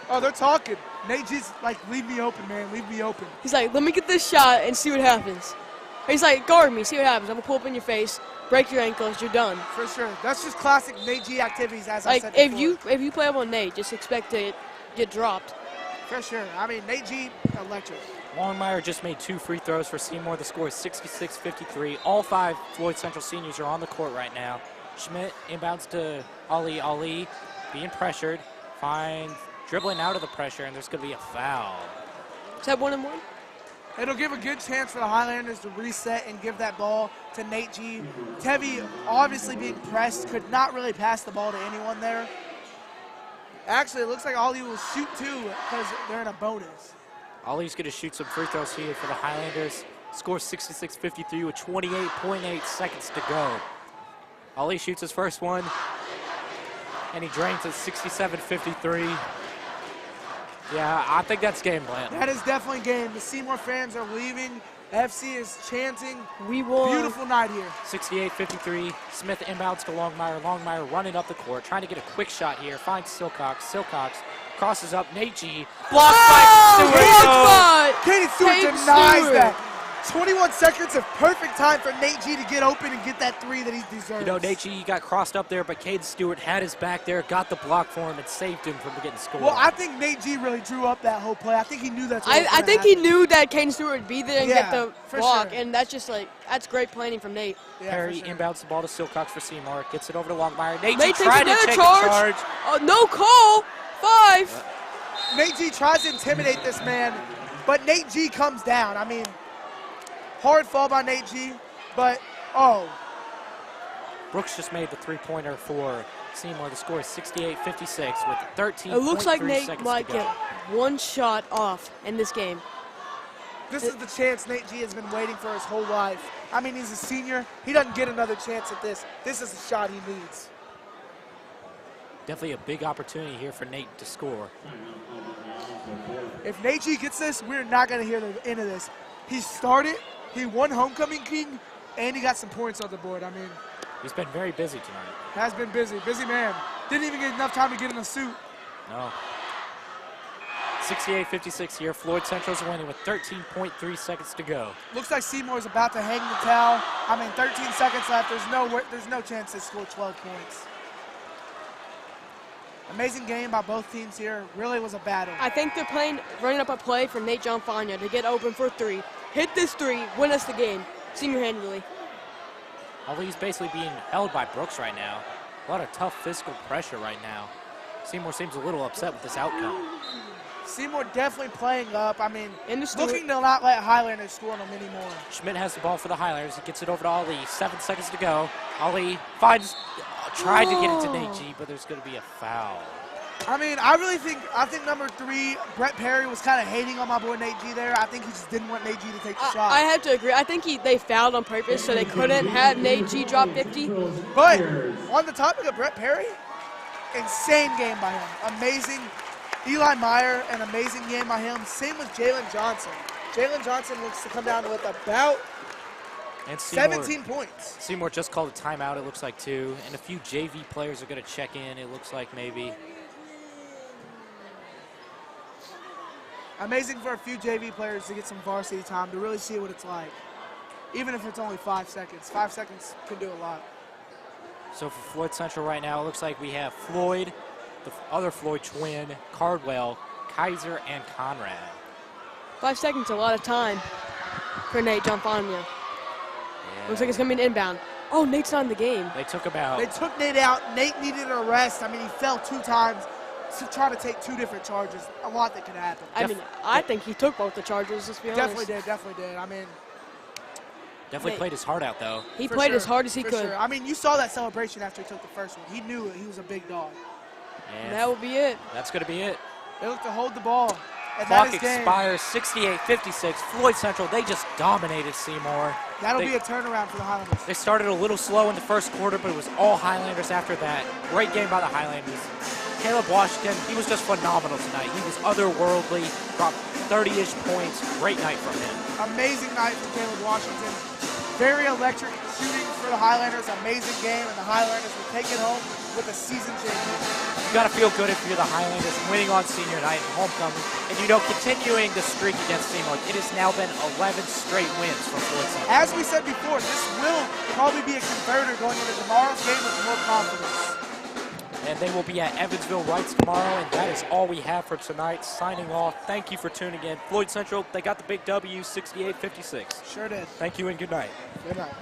Oh, they're talking. Nate G's like, leave me open, man. Leave me open. He's like, let me get this shot and see what happens. He's like, guard me, see what happens. I'm going to pull up in your face, break your ankles, you're done. For sure. That's just classic Nate G activities, as I Like, said if before. you play up on Nate, just expect to get dropped. For sure. I mean, Nate G, electric. Longmire just made 2 free throws for Seymour. The score is 66-53. All 5 Floyd Central seniors are on the court right now. Schmidt inbounds to Ali, being pressured, dribbling out of the pressure, and there's going to be a foul. Is that 1-1? It'll give a good chance for the Highlanders to reset and give that ball to Nate G. Tevi, obviously being pressed, could not really pass the ball to anyone there. Actually, it looks like Ali will shoot too because they're in a bonus. Ali's going to shoot some free throws here for the Highlanders. Score 66-53 with 28.8 seconds to go. Ali shoots his first one, and he drains at 67-53. Yeah, I think that's game plan. That is definitely game. The Seymour fans are leaving. FC is chanting. We won. Beautiful night here. 68-53. Smith inbounds to Longmire. Longmire running up the court, trying to get a quick shot here. Finds Silcox. Silcox crosses up. Nate G. Blocked by Stewart. Blocked by Katie Stewart Kate denies Stewart. that. 21 seconds of perfect time for Nate G to get open and get that 3 that he deserves. You know, Nate G got crossed up there, but Caden Stewart had his back there, got the block for him, and saved him from getting scored. Well, I think Nate G really drew up that whole play. I think he knew that's what was I gonna think happen. he knew that Kane Stewart would be there and Yeah, get the for block, sure. and that's just like, that's great planning from Nate. Yeah, Perry for sure. inbounds the ball to Silcox for Seymour, gets it over to Longmire. Nate G Nate takes tried to another take charge. a charge. Oh, no call. 5. Nate G tries to intimidate this man, but Nate G comes down. I mean, hard fall by Nate G, but, oh. Brooks just made the three-pointer for Seymour. The score is 68-56 with 13.3 It looks like Nate seconds might to go. get one shot off in this game. This is the chance Nate G has been waiting for his whole life. I mean, he's a senior. He doesn't get another chance at this. This is the shot he needs. Definitely a big opportunity here for Nate to score. If Nate G gets this, we're not going to hear the end of this. He started, he won Homecoming King, and he got some points on the board. I mean, He's been very busy tonight. has been busy. Busy man. Didn't even get enough time to get in a suit. No. 68-56 here. Floyd Central's winning with 13.3 seconds to go. Looks like Seymour's about to hang the towel. I mean, 13 seconds left. There's no chance to score 12 points. Amazing game by both teams here. Really was a battle. I think they're running up a play for Nate Jonfania to get open for 3. Hit this 3, win us the game, single-handedly. Ali's basically being held by Brooks right now. A lot of tough physical pressure right now. Seymour seems a little upset with this outcome. Seymour definitely playing up. I mean, And the Stewart- looking to not let Highlanders score on them anymore. Schmidt has the ball for the Highlanders. He gets it over to Ali. 7 seconds to go. Ali finds, tried to get it to Nate G, but there's going to be a foul. I mean, I think number 3, Brett Perry, was kind of hating on my boy Nate G there. I think he just didn't want Nate G to take the shot. I have to agree. I think they fouled on purpose so they couldn't have Nate G drop 50. But on the topic of Brett Perry, insane game by him. Amazing. Eli Meyer, an amazing game by him. Same with Jalen Johnson. Jalen Johnson looks to come down with about And Seymour, 17 points. Seymour just called a timeout, it looks like, too. And a few JV players are going to check in, it looks like, maybe. Amazing for a few JV players to get some varsity time, to really see what it's like. Even if it's only 5 seconds. 5 seconds can do a lot. So for Floyd Central right now, it looks like we have Floyd, the other Floyd twin, Cardwell, Kaiser, and Conrad. 5 seconds, a lot of time for Nate Gianfania. Yeah. Looks like it's going to be an inbound. Oh, Nate's not in the game. They took about. They took Nate out. Nate needed a rest. I mean, he fell 2 times to try to take 2 different charges. A lot that could happen. I mean, I think he took both the charges, let's be honest. Definitely did. I mean, Definitely Nate. played his heart out, though. He for played sure, as hard as he for could. sure. I mean, you saw that celebration after he took the first one. He knew he was a big dog. And That will be it. that's going to be it. They look to hold the ball. And Clock that is game. expires 68-56. Floyd Central, they just dominated Seymour. That'll They- be a turnaround for the Highlanders. They started a little slow in the first quarter, but it was all Highlanders after that. Great game by the Highlanders. Caleb Washington, he was just phenomenal tonight. He was otherworldly, dropped 30-ish points. Great night from him. Amazing night from Caleb Washington. Very electric shooting for the Highlanders. Amazing game, and the Highlanders will take it home with a season champion. You got to feel good if you're the Highlanders winning on senior night and homecoming. And continuing the streak against Seymour. It has now been 11 straight wins for Floyd Central. As we said before, this will probably be a converter going into tomorrow's game with more confidence. And they will be at Evansville Rights tomorrow, and that is all we have for tonight. Signing off. Thank you for tuning in. Floyd Central, they got the big W, 68-56. Sure did. Thank you and good night. Good night.